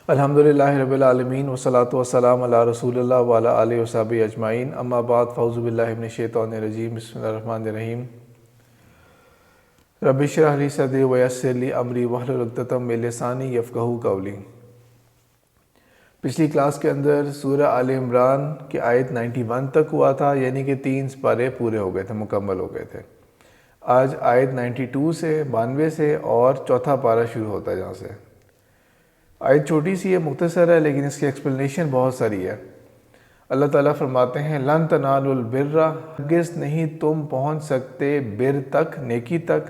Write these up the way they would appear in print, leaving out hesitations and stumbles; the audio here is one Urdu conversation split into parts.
الحمدللہ رب العالمین والصلاة والسلام علی رسول اللہ وعلی آلہ وصحبہ اجمعین، اما بعد فاعوذ باللہ من الشیطان الرجیم، بسم اللہ الرحمن الرحیم۔ رب اشرح لی صدری ویسر لی امری واحلل عقدۃ من لسانی یفقہوا قولی۔ پچھلی کلاس کے اندر سورہ آل عمران کی آیت 91 تک ہوا تھا، یعنی کہ 3 سپارے پورے ہو گئے تھے، مکمل ہو گئے تھے۔ آج آیت 92 سے 92 سے اور چوتھا پارہ شروع ہوتا ہے جہاں سے۔ آیت چھوٹی سی ہے، مختصر ہے، لیکن اس کی ایکسپلینیشن بہت ساری ہے۔ اللہ تعالیٰ فرماتے ہیں لن تنالوا البر، ہرگز نہیں تم پہنچ سکتے بر تک، نیکی تک،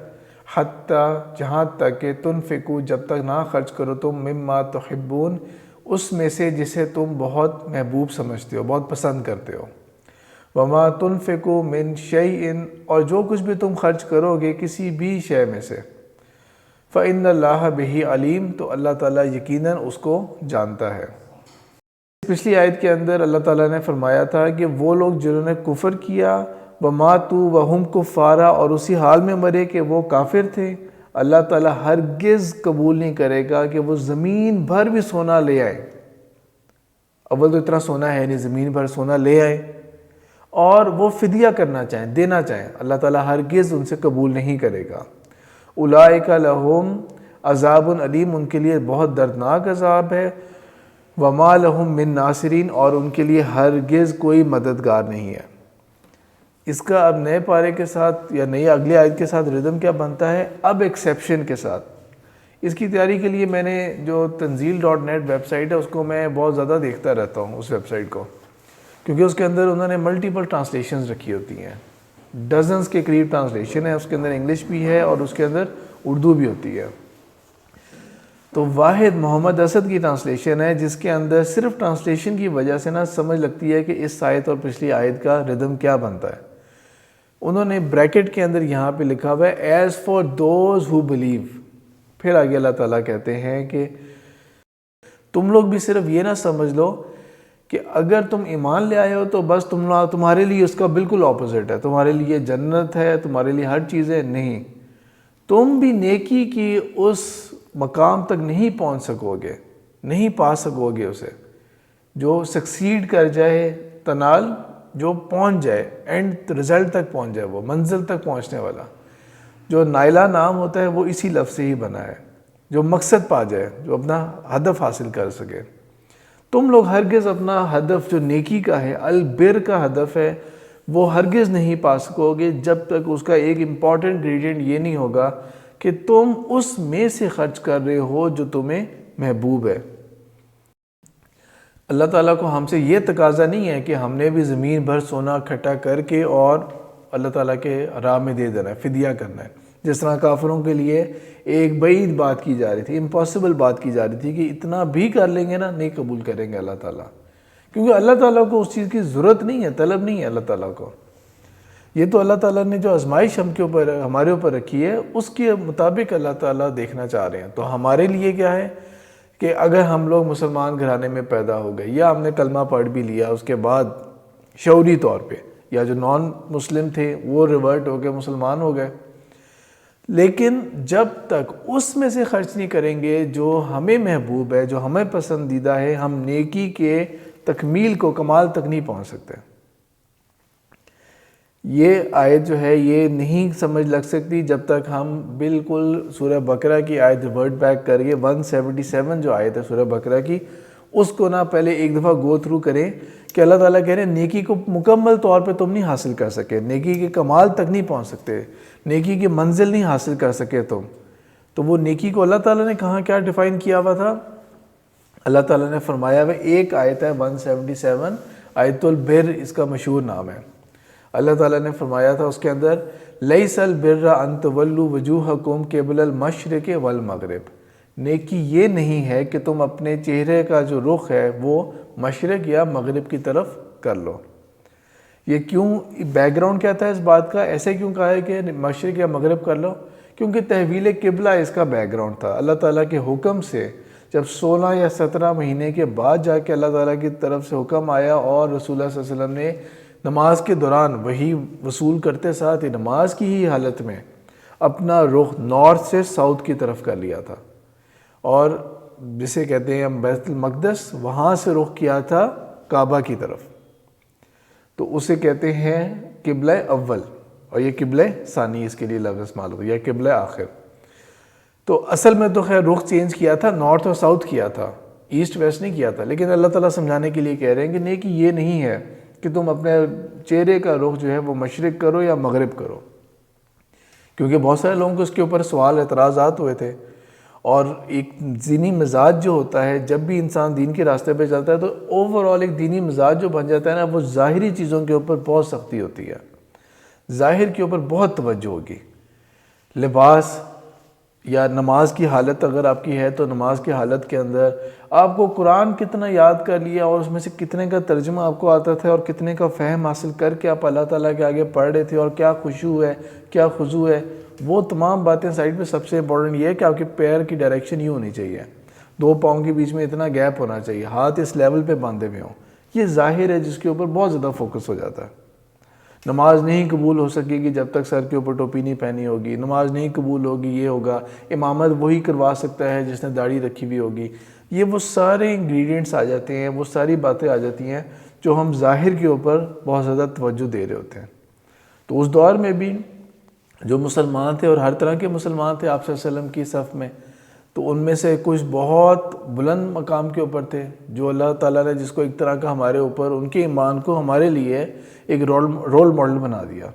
حتیٰ جہاں تک کہ تنفقوا، جب تک نہ خرچ کرو تم، مما تحبون، اس میں سے جسے تم بہت محبوب سمجھتے ہو، بہت پسند کرتے ہو۔ وما تنفقوا من شیء، اور جو کچھ بھی تم خرچ کرو گے کسی بھی شے میں سے، فإن اللہ بہ علیم، تو اللہ تعالیٰ یقیناً اس کو جانتا ہے۔ پچھلی آیت کے اندر اللہ تعالیٰ نے فرمایا تھا کہ وہ لوگ جنہوں نے کفر کیا، وماتوا وہم کفارا، اور اسی حال میں مرے کہ وہ کافر تھے، اللہ تعالیٰ ہرگز قبول نہیں کرے گا کہ وہ زمین بھر بھی سونا لے آئے۔ اول تو اتنا سونا ہے نہیں، زمین بھر سونا لے آئے اور وہ فدیہ کرنا چاہیں، دینا چاہیں، اللہ تعالیٰ ہرگز ان سے قبول نہیں کرے گا۔ اولئک لہم عذاب علیم، ان کے لیے بہت دردناک عذاب ہے۔ وما لہم من ناصرین، اور ان کے لیے ہرگز کوئی مددگار نہیں ہے۔ اس کا اب نئے پارے کے ساتھ یا نئی اگلی آیت کے ساتھ ردم کیا بنتا ہے؟ اب ایکسیپشن کے ساتھ۔ اس کی تیاری کے لیے میں نے جو تنزیل.net ویب سائٹ ہے اس کو میں بہت زیادہ دیکھتا رہتا ہوں، اس ویب سائٹ کو، کیونکہ اس کے اندر انہوں نے ملٹیپل ٹرانسلیشنز رکھی ہوتی ہیں، ڈزنز کے قریب ٹرانسلیشن ہے، اس کے اندر انگلش بھی ہے اور اس کے اندر اردو بھی ہوتی ہے۔ تو واحد محمد اسد کی ٹرانسلیشن ہے، جس کے اندر صرف ٹرانسلیشن کی وجہ سے نہ سمجھ لگتی ہے کہ اس آیت اور پچھلی آیت کا ردم کیا بنتا ہے۔ انہوں نے بریکٹ کے اندر یہاں پہ لکھا ہوا ہے as far those who believe, پھر آگے اللہ تعالیٰ کہتے ہیں کہ تم لوگ بھی صرف یہ نہ سمجھ لو کہ اگر تم ایمان لے آئے ہو تو بس تمہارے لیے اس کا بالکل اپوزٹ ہے، تمہارے لیے جنت ہے، تمہارے لیے ہر چیز ہے۔ نہیں، تم بھی نیکی کی اس مقام تک نہیں پہنچ سکو گے، نہیں پا سکو گے اسے، جو سکسیڈ کر جائے، تنال، جو پہنچ جائے، اینڈ رزلٹ تک پہنچ جائے، وہ منزل تک پہنچنے والا۔ جو نائلہ نام ہوتا ہے وہ اسی لفظ سے ہی بنا ہے، جو مقصد پا جائے، جو اپنا ہدف حاصل کر سکے۔ تم لوگ ہرگز اپنا ہدف جو نیکی کا ہے، البر کا ہدف ہے، وہ ہرگز نہیں پا سکو گے جب تک اس کا ایک امپورٹنٹ انگریڈینٹ یہ نہیں ہوگا کہ تم اس میں سے خرچ کر رہے ہو جو تمہیں محبوب ہے۔ اللہ تعالیٰ کو ہم سے یہ تقاضا نہیں ہے کہ ہم نے بھی زمین بھر سونا اکٹھا کر کے اور اللہ تعالیٰ کے راہ میں دے دینا ہے، فدیہ کرنا ہے، جس طرح کافروں کے لیے ایک بعید بات کی جا رہی تھی، امپاسبل بات کی جا رہی تھی کہ اتنا بھی کر لیں گے نا، نہیں قبول کریں گے اللہ تعالیٰ، کیونکہ اللہ تعالیٰ کو اس چیز کی ضرورت نہیں ہے، طلب نہیں ہے اللہ تعالیٰ کو۔ یہ تو اللہ تعالیٰ نے جو آزمائش ہمارے اوپر رکھی ہے، اس کے مطابق اللہ تعالیٰ دیکھنا چاہ رہے ہیں۔ تو ہمارے لیے کیا ہے کہ اگر ہم لوگ مسلمان گھرانے میں پیدا ہو گئے، یا ہم نے کلمہ پڑھ بھی لیا اس کے بعد شعوری طور پہ، یا جو نان مسلم تھے وہ ریورٹ ہو کے مسلمان ہو گئے، لیکن جب تک اس میں سے خرچ نہیں کریں گے جو ہمیں محبوب ہے، جو ہمیں پسندیدہ ہے، ہم نیکی کے تکمیل کو، کمال تک نہیں پہنچ سکتے۔ یہ آیت جو ہے یہ نہیں سمجھ لگ سکتی جب تک ہم بالکل سورہ بقرہ کی آیت ریورٹ بیک کر کے 177 جو آیت ہے سورہ بقرہ کی، اس کو نہ پہلے ایک دفعہ گو تھرو کریں کہ اللہ تعالیٰ کہہ رہے ہیں نیکی کو مکمل طور پہ تم نہیں حاصل کر سکے، نیکی کے کمال تک نہیں پہنچ سکتے، نیکی کی منزل نہیں حاصل کر سکے تم۔ تو وہ نیکی کو اللہ تعالیٰ نے کہاں کیا ڈیفائن کیا ہوا تھا؟ اللہ تعالیٰ نے فرمایا ہوا ایک آیت ہے 177، آیت البر اس کا مشہور نام ہے۔ اللہ تعالیٰ نے فرمایا تھا اس کے اندر لیس البر ان تولوا وجوہکم قبل المشرق والمغرب، نیکی یہ نہیں ہے کہ تم اپنے چہرے کا جو رخ ہے وہ مشرق یا مغرب کی طرف کر لو۔ یہ کیوں، بیک گراؤنڈ کیا تھا اس بات کا، ایسے کیوں کہا ہے کہ مشرق یا مغرب کر لو؟ کیونکہ تحویل قبلہ اس کا بیک گراؤنڈ تھا۔ اللہ تعالیٰ کے حکم سے جب 16 یا 17 مہینے کے بعد جا کے اللہ تعالیٰ کی طرف سے حکم آیا اور رسول اللہ صلی اللہ علیہ وسلم نے نماز کے دوران وہی وصول کرتے ساتھ ہی نماز کی ہی حالت میں اپنا رخ نارتھ سے ساؤتھ کی طرف کر لیا تھا، اور جسے کہتے ہیں بیت المقدس، وہاں سے رخ کیا تھا کعبہ کی طرف، تو اسے کہتے ہیں قبلہ اول، اور یہ قبلہ ثانی اس کے لیے لفظ استعمال ہوتا ہے، یا قبلہ آخر۔ تو اصل میں تو خیر رخ چینج کیا تھا، نارتھ اور ساؤتھ کیا تھا، ایسٹ ویسٹ نہیں کیا تھا، لیکن اللہ تعالیٰ سمجھانے کے لیے کہہ رہے ہیں کہ نیکی یہ نہیں ہے کہ تم اپنے چہرے کا رخ جو ہے وہ مشرق کرو یا مغرب کرو، کیونکہ بہت سارے لوگوں کو اس کے اوپر سوال اعتراضات ہوئے تھے۔ اور ایک دینی مزاج جو ہوتا ہے، جب بھی انسان دین کے راستے پہ چلتا ہے تو اوورآل ایک دینی مزاج جو بن جاتا ہے نا، وہ ظاہری چیزوں کے اوپر بہت سختی ہوتی ہے، ظاہر کے اوپر بہت توجہ ہوگی۔ لباس یا نماز کی حالت اگر آپ کی ہے تو نماز کی حالت کے اندر آپ کو قرآن کتنا یاد کر لیا اور اس میں سے کتنے کا ترجمہ آپ کو آتا تھا اور کتنے کا فہم حاصل کر کے آپ اللہ تعالیٰ کے آگے پڑھ رہے تھے، اور کیا خشوع ہے، کیا خضوع ہے، وہ تمام باتیں سائڈ پہ سب سے امپورٹنٹ یہ ہے کہ آپ کے پیر کی ڈائریکشن یوں ہونی چاہیے، 2 پاؤں کے بیچ میں اتنا گیپ ہونا چاہیے، ہاتھ اس لیول پہ باندھے ہوئے ہوں۔ یہ ظاہر ہے جس کے اوپر بہت زیادہ فوکس ہو جاتا ہے۔ نماز نہیں قبول ہو سکے گی جب تک سر کے اوپر ٹوپی نہیں پہنی ہوگی، نماز نہیں قبول ہوگی، یہ ہوگا، امامت وہی کروا سکتا ہے جس نے داڑھی رکھی ہوئی ہوگی۔ یہ وہ سارے انگریڈینٹس آ جاتے ہیں، وہ ساری باتیں آ جاتی ہیں جو ہم ظاہر کے اوپر بہت زیادہ توجہ دے رہے ہوتے ہیں۔ تو اس دور میں بھی جو مسلمان تھے، اور ہر طرح کے مسلمان تھے آپ صلی اللہ علیہ وسلم کی صف میں، تو ان میں سے کچھ بہت بلند مقام کے اوپر تھے، جو اللہ تعالیٰ نے جس کو ایک طرح کا ہمارے اوپر ان کے ایمان کو ہمارے لیے ایک رول ماڈل بنا دیا۔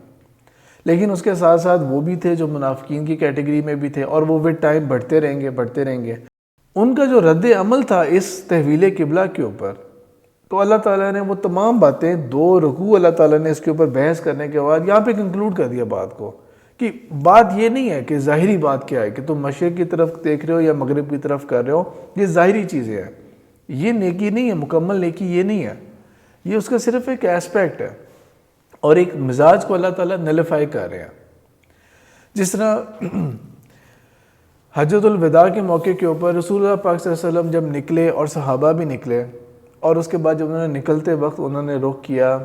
لیکن اس کے ساتھ ساتھ وہ بھی تھے جو منافقین کی کیٹیگری میں بھی تھے، اور وہ ود ٹائم بڑھتے رہیں گے۔ ان کا جو رد عمل تھا اس تحویل قبلہ کے اوپر، تو اللہ تعالیٰ نے وہ تمام باتیں 2 رکوع اللہ تعالیٰ نے اس کے اوپر بحث کرنے کے بعد یہاں پہ کنکلوڈ کر دیا بات کو، کہ بات یہ نہیں ہے کہ ظاہری بات کیا ہے کہ تم مشرق کی طرف دیکھ رہے ہو یا مغرب کی طرف کر رہے ہو، یہ ظاہری چیزیں ہیں، یہ نیکی نہیں ہے، مکمل نیکی یہ نہیں ہے، یہ اس کا صرف ایک ایسپیکٹ ہے، اور ایک مزاج کو اللہ تعالیٰ نلیفائی کر رہے ہیں۔ جس طرح حجۃ الوداع کے موقع کے اوپر رسول اللہ پاک صلی اللہ علیہ وسلم جب نکلے اور صحابہ بھی نکلے، اور اس کے بعد جب انہوں نے نکلتے وقت انہوں نے رخ کیا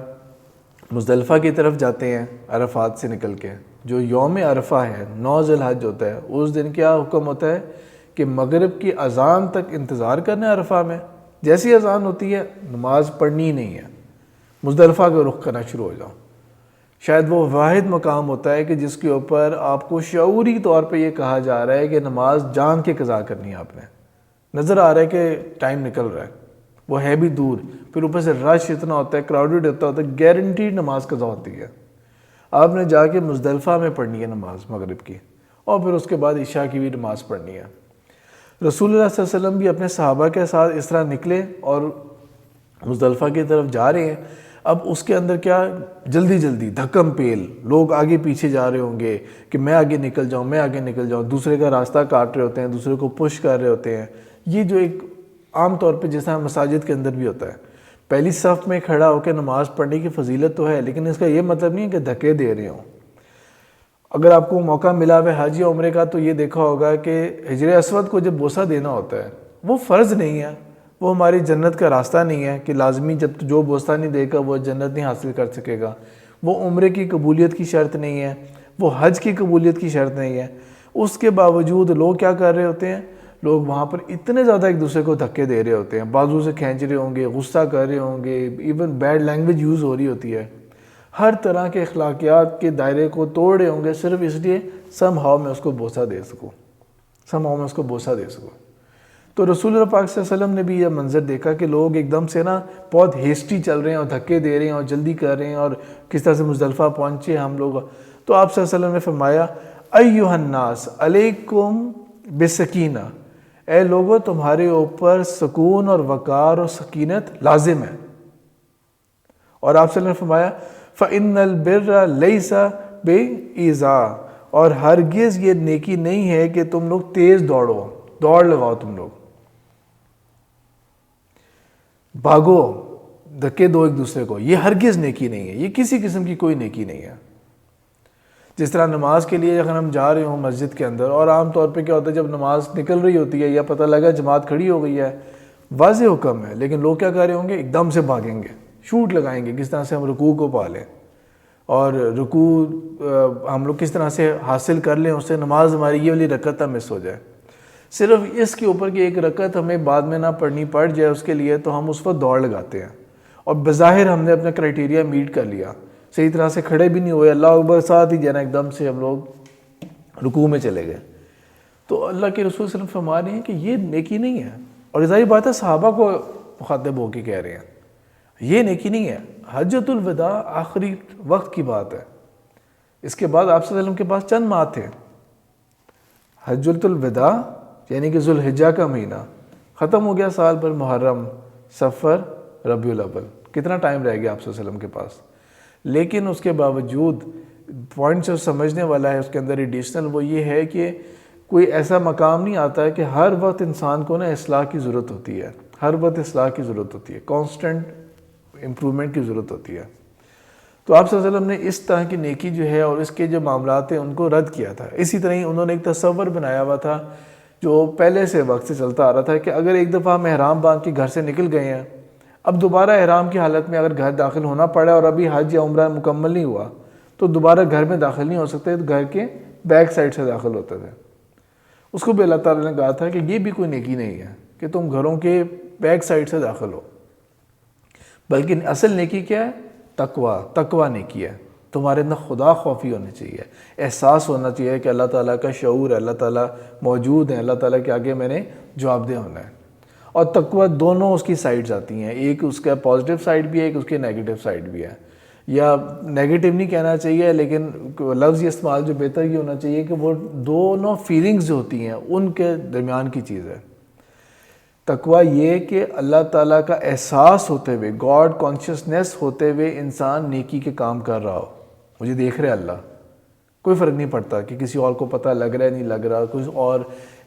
مزدلفہ کی طرف جاتے ہیں، عرفات سے نکل کے، جو یوم عرفہ ہے، 9 ذی الحج ہوتا ہے، اس دن کیا حکم ہوتا ہے کہ مغرب کی اذان تک انتظار کرنا ہے عرفہ میں، جیسی اذان ہوتی ہے نماز پڑھنی نہیں ہے، مزدلفہ کا رخ کرنا شروع ہو جاؤ۔ شاید وہ واحد مقام ہوتا ہے کہ جس کے اوپر آپ کو شعوری طور پہ یہ کہا جا رہا ہے کہ نماز جان کے قضا کرنی ہے، آپ نے نظر آ رہا ہے کہ ٹائم نکل رہا ہے، وہ ہے بھی دور، پھر اوپر سے رش اتنا ہوتا ہے، کراؤڈڈ ہوتا ہے، گارنٹیڈ نماز قضا ہوتی ہے، آپ نے جا کے مزدلفہ میں پڑھنی ہے نماز مغرب کی، اور پھر اس کے بعد عشاء کی بھی نماز پڑھنی ہے۔ رسول اللہ صلی اللہ علیہ وسلم بھی اپنے صحابہ کے ساتھ اس طرح نکلے اور مزدلفہ کی طرف جا رہے ہیں۔ اب اس کے اندر کیا جلدی دھکم پیل، لوگ آگے پیچھے جا رہے ہوں گے کہ میں آگے نکل جاؤں، دوسرے کا راستہ کاٹ رہے ہوتے ہیں، دوسرے کو پش کر رہے ہوتے ہیں۔ یہ جو ایک عام طور پہ جس طرح مساجد کے اندر بھی ہوتا ہے، پہلی صف میں کھڑا ہو کے نماز پڑھنے کی فضیلت تو ہے، لیکن اس کا یہ مطلب نہیں ہے کہ دھکے دے رہے ہوں۔ اگر آپ کو موقع ملا ہے حج یا عمرے کا تو یہ دیکھا ہوگا کہ حجر اسود کو جب بوسہ دینا ہوتا ہے، وہ فرض نہیں ہے، وہ ہماری جنت کا راستہ نہیں ہے کہ لازمی جب جو بوسہ نہیں دے گا وہ جنت نہیں حاصل کر سکے گا، وہ عمرے کی قبولیت کی شرط نہیں ہے، وہ حج کی قبولیت کی شرط نہیں ہے۔ اس کے باوجود لوگ کیا کر رہے ہوتے ہیں، لوگ وہاں پر اتنے زیادہ ایک دوسرے کو دھکے دے رہے ہوتے ہیں، بازو سے کھینچ رہے ہوں گے، غصہ کر رہے ہوں گے، ایون بیڈ لینگویج یوز ہو رہی ہوتی ہے، ہر طرح کے اخلاقیات کے دائرے کو توڑ رہے ہوں گے، صرف اس لیے سم ہاؤ میں اس کو بوسہ دے سکوں۔ تو رسول اللہ پاک صلی اللہ علیہ وسلم نے بھی یہ منظر دیکھا کہ لوگ ایک دم سے نا بہت ہیسٹی چل رہے ہیں اور دھکے دے رہے ہیں اور جلدی کر رہے ہیں، اور کس طرح سے مزدلفہ پہنچے ہم لوگ۔ تو آپ صلی اللہ علیہ وسلم نے فرمایا ایھا الناس علیکم بسکینہ، اے لوگو تمہارے اوپر سکون اور وقار اور سکینت لازم ہے۔ اور آپ صلی اللہ علیہ وسلم نے فرمایا فَإِنَّ الْبِرَّ لَيْسَ بِإِذَا، اور ہرگز یہ نیکی نہیں ہے کہ تم لوگ تیز دوڑ لگاؤ، تم لوگ بھاگو، دھکے دو ایک دوسرے کو، یہ ہرگز نیکی نہیں ہے، یہ کسی قسم کی کوئی نیکی نہیں ہے۔ جس طرح نماز کے لیے اگر ہم جا رہے ہوں مسجد کے اندر، اور عام طور پہ کیا ہوتا ہے جب نماز نکل رہی ہوتی ہے یا پتہ لگا جماعت کھڑی ہو گئی ہے، واضح حکم ہے، لیکن لوگ کیا کر رہے ہوں گے، ایک دم سے بھاگیں گے، شوٹ لگائیں گے کس طرح سے ہم رکوع کو پا لیں، اور رکوع ہم لوگ کس طرح سے حاصل کر لیں، اس سے نماز ہماری یہ والی رکعت نہ مس ہو جائے۔ صرف اس کے اوپر کہ ایک رکعت ہمیں بعد میں نہ پڑھنی پڑ جائے اس کے لیے تو ہم اس وقت دوڑ لگاتے ہیں، اور بظاہر ہم نے اپنا کرائٹیریا میٹ کر لیا، صحیح طرح سے کھڑے بھی نہیں ہوئے، اللہ اکبر ساتھ ہی جانا ایک دم سے ہم لوگ رکوع میں چلے گئے۔ تو اللہ کے رسول صلی اللہ علیہ وسلم فرما رہے ہیں کہ یہ نیکی نہیں ہے، اور ظاہر بات ہے صحابہ کو مخاطب ہو کے کہہ رہے ہیں یہ نیکی نہیں ہے۔ حجۃ الوداع آخری وقت کی بات ہے، اس کے بعد آپ صلی اللہ علیہ وسلم کے پاس چند ماہ تھے۔ حجۃ الوداع یعنی کہ ذوالحجہ کا مہینہ ختم ہو گیا، سال پر محرم، صفر، ربیع الاول، کتنا ٹائم رہ گیا آپ صلی اللہ علیہ وسلم کے پاس؟ لیکن اس کے باوجود پوائنٹ جو سمجھنے والا ہے اس کے اندر ایڈیشنل وہ یہ ہے کہ کوئی ایسا مقام نہیں آتا ہے کہ ہر وقت انسان کو نا اصلاح کی ضرورت ہوتی ہے، ہر وقت اصلاح کی ضرورت ہوتی ہے، کانسٹنٹ امپرومنٹ کی ضرورت ہوتی ہے۔ تو آپ صلی اللہ علیہ وسلم نے اس طرح کی نیکی جو ہے اور اس کے جو معاملات ہیں ان کو رد کیا تھا۔ اسی طرح ہی انہوں نے ایک تصور بنایا ہوا تھا جو پہلے سے وقت سے چلتا آ رہا تھا کہ اگر ایک دفعہ ہم احرام باندھ کے گھر سے نکل گئے ہیں، اب دوبارہ احرام کی حالت میں اگر گھر داخل ہونا پڑا اور ابھی حج یا عمرہ مکمل نہیں ہوا تو دوبارہ گھر میں داخل نہیں ہو سکتے، تو گھر کے بیک سائڈ سے داخل ہوتے تھے۔ اس کو بھی اللہ تعالیٰ نے کہا تھا کہ یہ بھی کوئی نیکی نہیں ہے کہ تم گھروں کے بیک سائڈ سے داخل ہو، بلکہ اصل نیکی کیا ہے؟ تقوی نیکی ہے۔ تمہارے اندر خدا خوفی ہونی چاہیے، احساس ہونا چاہیے کہ اللہ تعالیٰ کا شعور ہے، اللہ تعالیٰ موجود ہے، اللہ تعالیٰ کے آگے میں نے جواب دہ ہونا ہے۔ اور تقوی دونوں اس کی سائڈز آتی ہیں، ایک اس کا پازیٹیو سائڈ بھی ہے، ایک اس کی نیگیٹو سائڈ بھی ہے، یا نیگیٹو نہیں کہنا چاہیے لیکن لفظ استعمال جو بہتر یہ ہونا چاہیے کہ وہ دونوں فیلنگز جو ہوتی ہیں ان کے درمیان کی چیز ہے۔ تقوی یہ کہ اللہ تعالیٰ کا احساس ہوتے ہوئے، گاڈ کانشیسنیس ہوتے ہوئے انسان نیکی کے کام کر رہا ہو، مجھے دیکھ رہا ہے اللہ، کوئی فرق نہیں پڑتا کہ کسی اور کو پتہ لگ رہا ہے نہیں لگ رہا، کوئی اور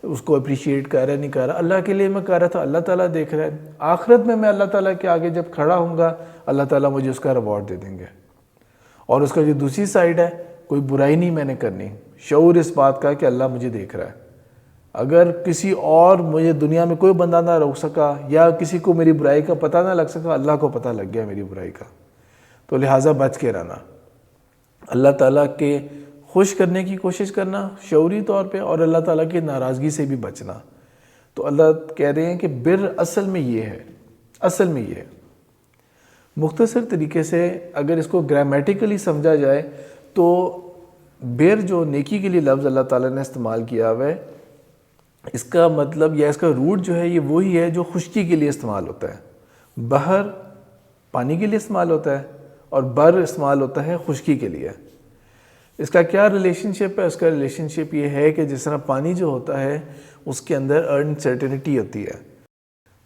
اس کو اپریشیٹ کر رہا ہے نہیں کر رہا، اللہ کے لیے میں کر رہا تھا، اللہ تعالیٰ دیکھ رہا ہے۔ آخرت میں اللہ تعالیٰ کے آگے جب کھڑا ہوں گا اللہ تعالیٰ مجھے اس کا ریوارڈ دے دیں گے۔ اور اس کا جو دوسری سائڈ ہے، کوئی برائی نہیں میں نے کرنی، شعور اس بات کا کہ اللہ مجھے دیکھ رہا ہے۔ اگر کسی اور مجھے دنیا میں کوئی بندہ نہ روک سکا یا کسی کو میری برائی کا پتہ نہ لگ سکا، اللہ کو پتہ لگ گیا میری برائی کا، تو لہٰذا بچ کے رہنا، اللہ تعالیٰ کے خوش کرنے کی کوشش کرنا شعوری طور پہ، اور اللہ تعالیٰ کی ناراضگی سے بھی بچنا۔ تو اللہ کہہ رہے ہیں کہ بر اصل میں یہ ہے، اصل میں یہ ہے۔ مختصر طریقے سے اگر اس کو گرامیٹیکلی سمجھا جائے تو بر جو نیکی کے لیے لفظ اللہ تعالیٰ نے استعمال کیا ہوا ہے، اس کا مطلب یا اس کا روٹ جو ہے یہ وہی ہے جو خشکی کے لیے استعمال ہوتا ہے۔ بحر پانی کے لیے استعمال ہوتا ہے اور بر استعمال ہوتا ہے خشکی کے لیے۔ اس کا کیا ریلیشن شپ ہے؟ اس کا ریلیشن شپ یہ ہے کہ جس طرح پانی جو ہوتا ہے اس کے اندر انسرٹینٹی ہوتی ہے۔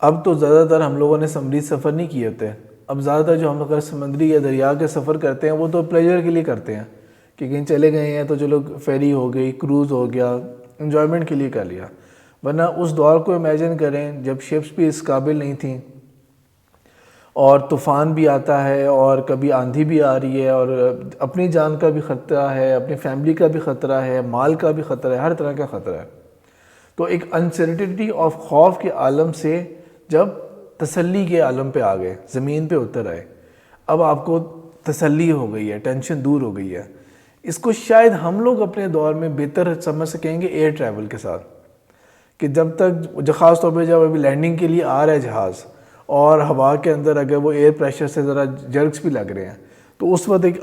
اب تو زیادہ تر ہم لوگوں نے سمندری سفر نہیں کیے ہوتے، اب زیادہ تر جو ہم اگر سمندری یا دریا کے سفر کرتے ہیں وہ تو پلیجر کے لیے کرتے ہیں کہ کہیں چلے گئے ہیں تو چلو فیری ہو گئی، کروز ہو گیا، انجوائمنٹ کے لیے کر لیا۔ ورنہ اس دور کو امیجن کریں جب شپس بھی اس قابل نہیں تھیں اور طوفان بھی آتا ہے اور کبھی آندھی بھی آ رہی ہے اور اپنی جان کا بھی خطرہ ہے، اپنی فیملی کا بھی خطرہ ہے، مال کا بھی خطرہ ہے، ہر طرح کا خطرہ ہے۔ تو ایک انسرٹنٹی آف خوف کے عالم سے جب تسلی کے عالم پہ آ گئے، زمین پہ اتر آئے، اب آپ کو تسلی ہو گئی ہے، ٹینشن دور ہو گئی ہے۔ اس کو شاید ہم لوگ اپنے دور میں بہتر سمجھ سکیں گے ایئر ٹریول کے ساتھ، کہ جب تک خاص طور پہ جب ابھی لینڈنگ کے لیے آ رہا ہے جہاز اور ہوا کے اندر اگر وہ ایئر پریشر سے ذرا جرکس بھی لگ رہے ہیں تو اس وقت ایک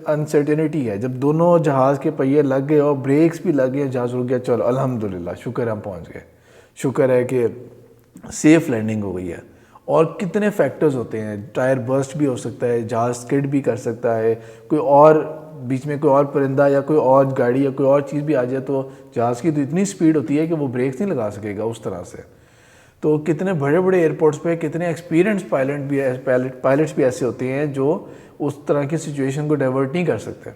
انسرٹینٹی ہے۔ جب دونوں جہاز کے پہیے لگ گئے اور بریکس بھی لگ گئے، جہاز رک گیا، چلو الحمدللہ، شکر ہم پہنچ گئے، شکر ہے کہ سیف لینڈنگ ہو گئی ہے۔ اور کتنے فیکٹرز ہوتے ہیں، ٹائر برسٹ بھی ہو سکتا ہے، جہاز اسکڈ بھی کر سکتا ہے، کوئی اور بیچ میں کوئی اور پرندہ یا کوئی اور گاڑی یا کوئی اور چیز بھی آ جائے تو جہاز کی تو اتنی سپیڈ ہوتی ہے کہ وہ بریکس نہیں لگا سکے گا اس طرح سے۔ تو کتنے بڑے بڑے ایئرپورٹس پہ کتنے ایکسپیرینس پائلٹس بھی ایسے ہوتے ہیں جو اس طرح کی سچویشن کو ڈائیورٹ نہیں کر سکتے۔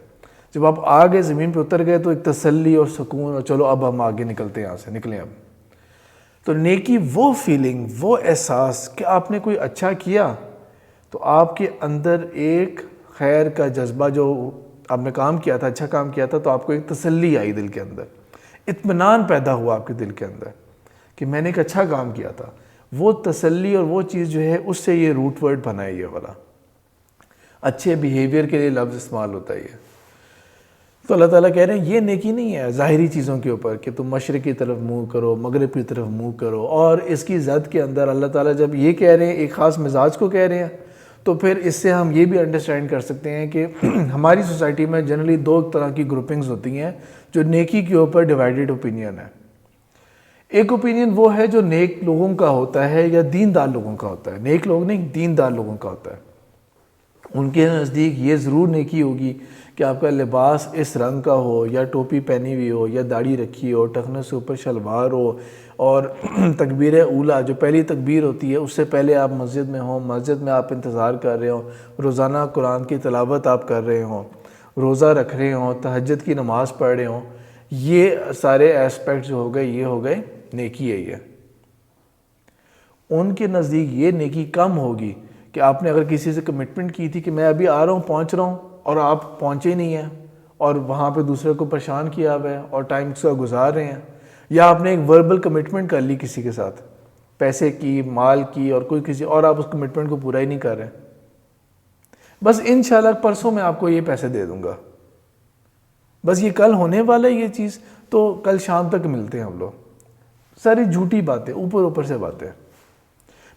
جب آپ آگے زمین پہ اتر گئے تو ایک تسلی اور سکون، اور چلو اب ہم آگے نکلتے ہیں، یہاں سے نکلیں اب۔ تو نیکی وہ فیلنگ، وہ احساس کہ آپ نے کوئی اچھا کیا تو آپ کے اندر ایک خیر کا جذبہ، جو آپ نے کام کیا تھا، اچھا کام کیا تھا، تو آپ کو ایک تسلی آئی دل کے اندر، اطمینان پیدا ہوا آپ کے دل کے اندر کہ میں نے ایک اچھا کام کیا تھا۔ وہ تسلی اور وہ چیز جو ہے اس سے یہ روٹ ورڈ بنا ہے، یہ والا اچھے بیہیویئر کے لیے لفظ استعمال ہوتا ہے تو اللہ تعالیٰ کہہ رہے ہیں یہ نیکی نہیں ہے ظاہری چیزوں کے اوپر کہ تم مشرق کی طرف منہ کرو، مغرب کی طرف منہ کرو، اور اس کی زد کے اندر اللہ تعالیٰ جب یہ کہہ رہے ہیں ایک خاص مزاج کو کہہ رہے ہیں، تو پھر اس سے ہم یہ بھی انڈرسٹینڈ کر سکتے ہیں کہ ہماری سوسائٹی میں جنرلی دو طرح کی گروپنگز ہوتی ہیں جو نیکی کے اوپر ڈیوائیڈڈ اوپینین ہے۔ ایک اوپینین وہ ہے جو نیک لوگوں کا ہوتا ہے یا دیندار لوگوں کا ہوتا ہے، نیک لوگ نہیں، دیندار لوگوں کا ہوتا ہے۔ ان کے نزدیک یہ ضرور نیکی ہوگی کہ آپ کا لباس اس رنگ کا ہو، یا ٹوپی پہنی ہوئی ہو، یا داڑھی رکھی ہو، ٹخنے سے اوپر شلوار ہو، اور تکبیر اولیٰ جو پہلی تکبیر ہوتی ہے اس سے پہلے آپ مسجد میں ہوں، مسجد میں آپ انتظار کر رہے ہوں، روزانہ قرآن کی تلاوت آپ کر رہے ہوں، روزہ رکھ رہے ہوں، تہجد کی نماز پڑھ رہے ہوں۔ یہ سارے ایسپیکٹ جو ہو گئے یہ ہو گئے نیکی ہے۔ یہ ان کے نزدیک یہ نیکی کم ہوگی کہ آپ نے اگر کسی سے کمٹمنٹ کی تھی کہ میں ابھی آ رہا ہوں، پہنچ رہا ہوں، اور آپ پہنچے نہیں ہیں اور وہاں پہ دوسرے کو پریشان کیا ہوا ہے اور ٹائم اس کا گزار رہے ہیں، یا آپ نے ایک وربل کمٹمنٹ کر لی کسی کے ساتھ، پیسے کی، مال کی، اور کوئی کسی، اور آپ اس کمٹمنٹ کو پورا ہی نہیں کر رہے، بس انشاءاللہ پرسوں میں آپ کو یہ پیسے دے دوں گا، بس یہ کل ہونے والا ہے یہ چیز، تو کل شام تک ملتے ہیں ہم لوگ۔ ساری جھوٹی باتیں، اوپر سے باتیں،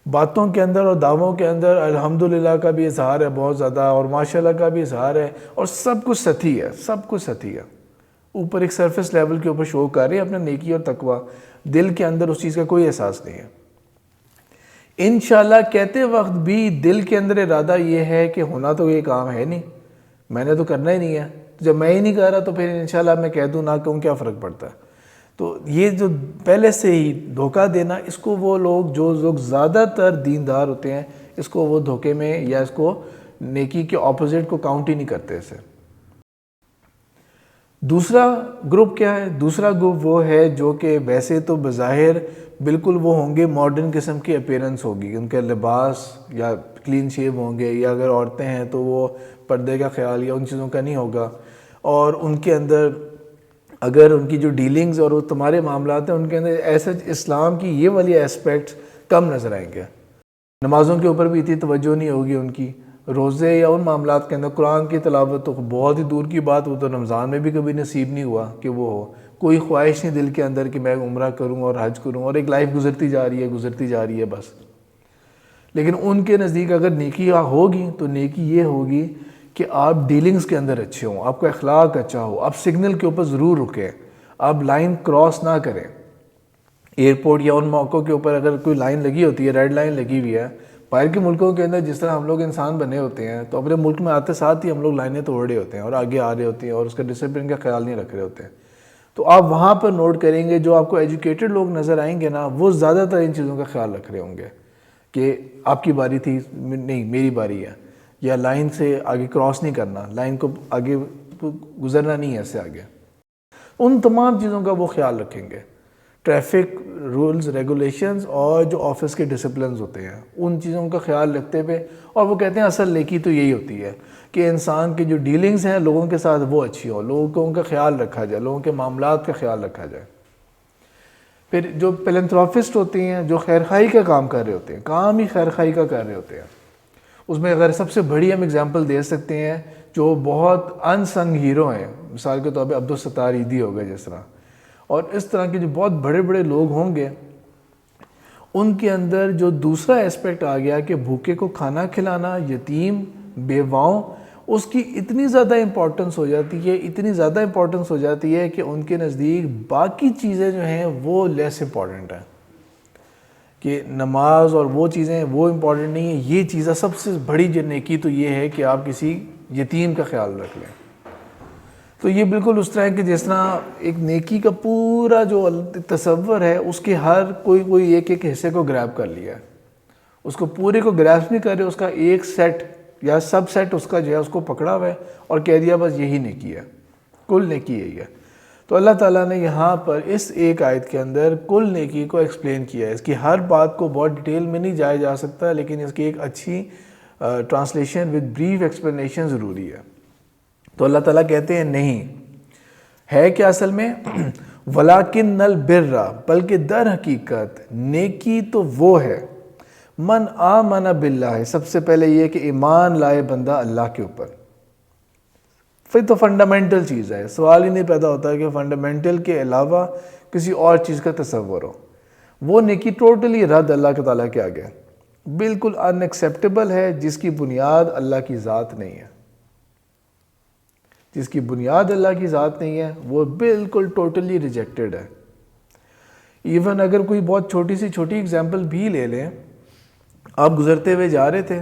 باتوں کے اندر اور دعووں کے اندر الحمدللہ کا بھی اظہار ہے بہت زیادہ، اور ماشاءاللہ کا بھی اظہار ہے، اور سب کچھ سطحی ہے، سب کچھ سطحی ہے، اوپر ایک سرفیس لیول کے اوپر شو کر رہے ہیں اپنے نیکی اور تقوی، دل کے اندر اس چیز کا کوئی احساس نہیں ہے۔ انشاءاللہ کہتے وقت بھی دل کے اندر ارادہ یہ ہے کہ ہونا تو یہ کام ہے نہیں، میں نے تو کرنا ہی نہیں ہے، جب میں ہی نہیں کر رہا تو پھر انشاءاللہ میں کہہ دوں نہ کہوں کیا فرق پڑتا ہے۔ تو یہ جو پہلے سے ہی دھوکہ دینا، اس کو وہ لوگ جو لوگ زیادہ تر دیندار ہوتے ہیں اس کو وہ دھوکے میں یا اس کو نیکی کے اپوزٹ کو کاؤنٹ ہی نہیں کرتے اسے۔ دوسرا گروپ کیا ہے؟ دوسرا گروپ وہ ہے جو کہ ویسے تو بظاہر بالکل وہ ہوں گے، ماڈرن قسم کی اپیرنس ہوگی، ان کے لباس یا کلین شیو ہوں گے، یا اگر عورتیں ہیں تو وہ پردے کا خیال یا ان چیزوں کا نہیں ہوگا، اور ان کے اندر اگر ان کی جو ڈیلنگز اور وہ تمہارے معاملات ہیں ان کے اندر ایسے اسلام کی یہ والی ایسپیکٹس کم نظر آئیں گے۔ نمازوں کے اوپر بھی اتنی توجہ نہیں ہوگی ان کی، روزے یا ان معاملات کے اندر قرآن کی تلاوت تو بہت ہی دور کی بات، وہ تو رمضان میں بھی کبھی نصیب نہیں ہوا کہ وہ ہو، کوئی خواہش نہیں دل کے اندر کہ میں عمرہ کروں اور حج کروں، اور ایک لائف گزرتی جا رہی ہے بس۔ لیکن ان کے نزدیک اگر نیکی ہوگی تو نیکی یہ ہوگی کہ آپ ڈیلنگز کے اندر اچھے ہوں، آپ کا اخلاق اچھا ہو، آپ سگنل کے اوپر ضرور رکیں، آپ لائن کراس نہ کریں۔ ایئرپورٹ یا ان موقعوں کے اوپر اگر کوئی لائن لگی ہوتی ہے، ریڈ لائن لگی ہوئی ہے، باہر کے ملکوں کے اندر جس طرح ہم لوگ انسان بنے ہوتے ہیں تو اپنے ملک میں آتے ساتھ ہی ہم لوگ لائنیں توڑ رہے ہوتے ہیں اور آگے آ رہے ہوتے ہیں اور اس کا ڈسپلن کا خیال نہیں رکھ رہے ہوتے ہیں۔ تو آپ وہاں پر نوٹ کریں گے جو آپ کو ایجوکیٹڈ لوگ نظر آئیں گے نا، وہ زیادہ تر ان چیزوں کا خیال رکھ رہے ہوں گے کہ آپ کی باری تھی، نہیں میری باری ہے، یا لائن سے آگے کراس نہیں کرنا، لائن کو آگے گزرنا نہیں ہے، ایسے آگے ان تمام چیزوں کا وہ خیال رکھیں گے۔ ٹریفک رولز ریگولیشنز اور جو آفس کے ڈسپلنز ہوتے ہیں ان چیزوں کا خیال رکھتے ہوئے، اور وہ کہتے ہیں اصل نیکی تو یہی ہوتی ہے کہ انسان کی جو ڈیلنگز ہیں لوگوں کے ساتھ وہ اچھی ہو، لوگوں کا خیال رکھا جائے، لوگوں کے معاملات کا خیال رکھا جائے۔ پھر جو پیلنتھروپسٹ ہوتے ہیں جو خیرخواہی کا کام کر رہے ہوتے ہیں، کام ہی خیرخواہی کا کر رہے ہوتے ہیں، اس میں اگر سب سے بڑی ہم اگزامپل دے سکتے ہیں جو بہت ان سنگ ہیرو ہیں، مثال کے طور پہ عبدالستار ایدھی ہو گئے جس طرح، اور اس طرح کے جو بہت بڑے بڑے لوگ ہوں گے، ان کے اندر جو دوسرا ایسپیکٹ آ گیا کہ بھوکے کو کھانا کھلانا، یتیم، بیواؤں، اس کی اتنی زیادہ امپورٹنس ہو جاتی ہے کہ ان کے نزدیک باقی چیزیں جو ہیں وہ لیس امپورٹنٹ ہیں، کہ نماز اور وہ چیزیں وہ امپورٹنٹ نہیں ہیں، یہ چیزیں سب سے بڑی جو نیکی تو یہ ہے کہ آپ کسی یتیم کا خیال رکھ لیں۔ تو یہ بالکل اس طرح ہے کہ جس طرح ایک نیکی کا پورا جو تصور ہے اس کے ہر کوئی ایک حصے کو گریب کر لیا ہے، اس کو پورے کو گریب نہیں کر رہے، اس کا ایک سیٹ یا سب سیٹ اس کا جو ہے اس کو پکڑا ہوا ہے اور کہہ دیا بس یہی نیکی ہے، کل نیکی یہی ہے۔ تو اللہ تعالیٰ نے یہاں پر اس ایک آیت کے اندر کل نیکی کو ایکسپلین کیا ہے۔ اس کی ہر بات کو بہت ڈیٹیل میں نہیں جایا جا سکتا، لیکن اس کی ایک اچھی ٹرانسلیشن ود بریف ایکسپلینیشن ضروری ہے۔ تو اللہ تعالیٰ کہتے ہیں نہیں ہے کہ اصل میں وَلَٰكِنَّ الْبِرَّ، بلکہ در حقیقت نیکی تو وہ ہے، من آمن باللہ، سب سے پہلے یہ کہ ایمان لائے بندہ اللہ کے اوپر، پھر تو فنڈامنٹل چیز ہے، سوال ہی نہیں پیدا ہوتا کہ فنڈامنٹل کے علاوہ کسی اور چیز کا تصور ہو. وہ نیکی ٹوٹلی رد اللہ کے تعالیٰ کے آگے، بالکل ان ایکسیپٹیبل ہے، جس کی بنیاد اللہ کی ذات نہیں ہے. جس کی بنیاد اللہ کی ذات نہیں ہے وہ بالکل ٹوٹلی ریجیکٹڈ ہے. ایون اگر کوئی بہت چھوٹی ایگزامپل بھی لے لیں، آپ گزرتے ہوئے جا رہے تھے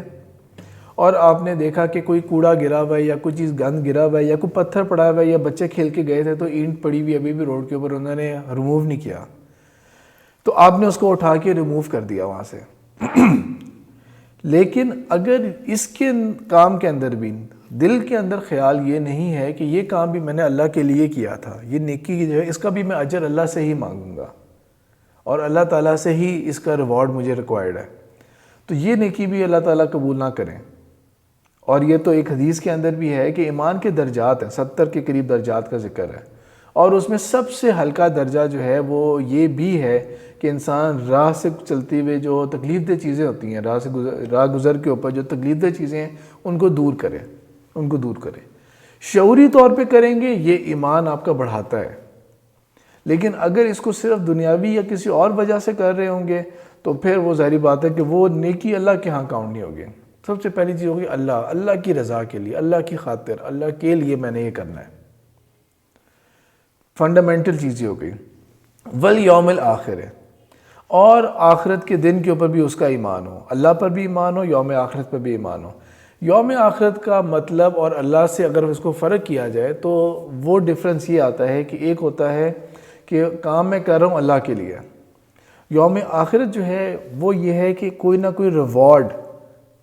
اور آپ نے دیکھا کہ کوئی کوڑا گرا ہوا ہے یا کوئی چیز گند گرا ہوا ہے یا کوئی پتھر پڑا ہوا ہے، یا بچے کھیل کے گئے تھے تو اینٹ پڑی ہوئی ابھی بھی روڈ کے اوپر، انہوں نے ریموو نہیں کیا، تو آپ نے اس کو اٹھا کے ریموو کر دیا وہاں سے. لیکن اگر اس کے کام کے اندر بھی دل کے اندر خیال یہ نہیں ہے کہ یہ کام بھی میں نے اللہ کے لیے کیا تھا، یہ نیکی جو ہے اس کا بھی میں اجر اللہ سے ہی مانگوں گا اور اللہ تعالیٰ سے ہی اس کا ریوارڈ مجھے ریکوائرڈ ہے، تو یہ نیکی بھی اللہ تعالیٰ قبول نہ کریں. اور یہ تو ایک حدیث کے اندر بھی ہے کہ ایمان کے درجات ہیں، 70 کے قریب درجات کا ذکر ہے، اور اس میں سب سے ہلکا درجہ جو ہے وہ یہ بھی ہے کہ انسان راہ سے چلتے ہوئے جو تکلیف دہ چیزیں ہوتی ہیں، راہ گزر کے اوپر جو تکلیف دہ چیزیں ہیں ان کو دور کرے. شعوری طور پہ کریں گے یہ ایمان آپ کا بڑھاتا ہے. لیکن اگر اس کو صرف دنیاوی یا کسی اور وجہ سے کر رہے ہوں گے تو پھر وہ ظاہری بات ہے کہ وہ نیکی اللہ کے ہاں کاؤنٹ نہیں ہوگی. سب سے پہلی چیز ہوگی اللہ کی رضا کے لیے، اللہ کی خاطر، اللہ کے لیے میں نے یہ کرنا ہے. فنڈامنٹل چیز یہ ہو گئی. والیوم الآخر، اور آخرت کے دن کے اوپر بھی اس کا ایمان ہو، اللہ پر بھی ایمان ہو، یوم آخرت پر بھی ایمان ہو. یوم آخرت کا مطلب اور اللہ سے اگر اس کو فرق کیا جائے تو وہ ڈفرنس یہ آتا ہے کہ ایک ہوتا ہے کہ کام میں کر رہا ہوں اللہ کے لیے. یوم آخرت جو ہے وہ یہ ہے کہ کوئی نہ کوئی ریوارڈ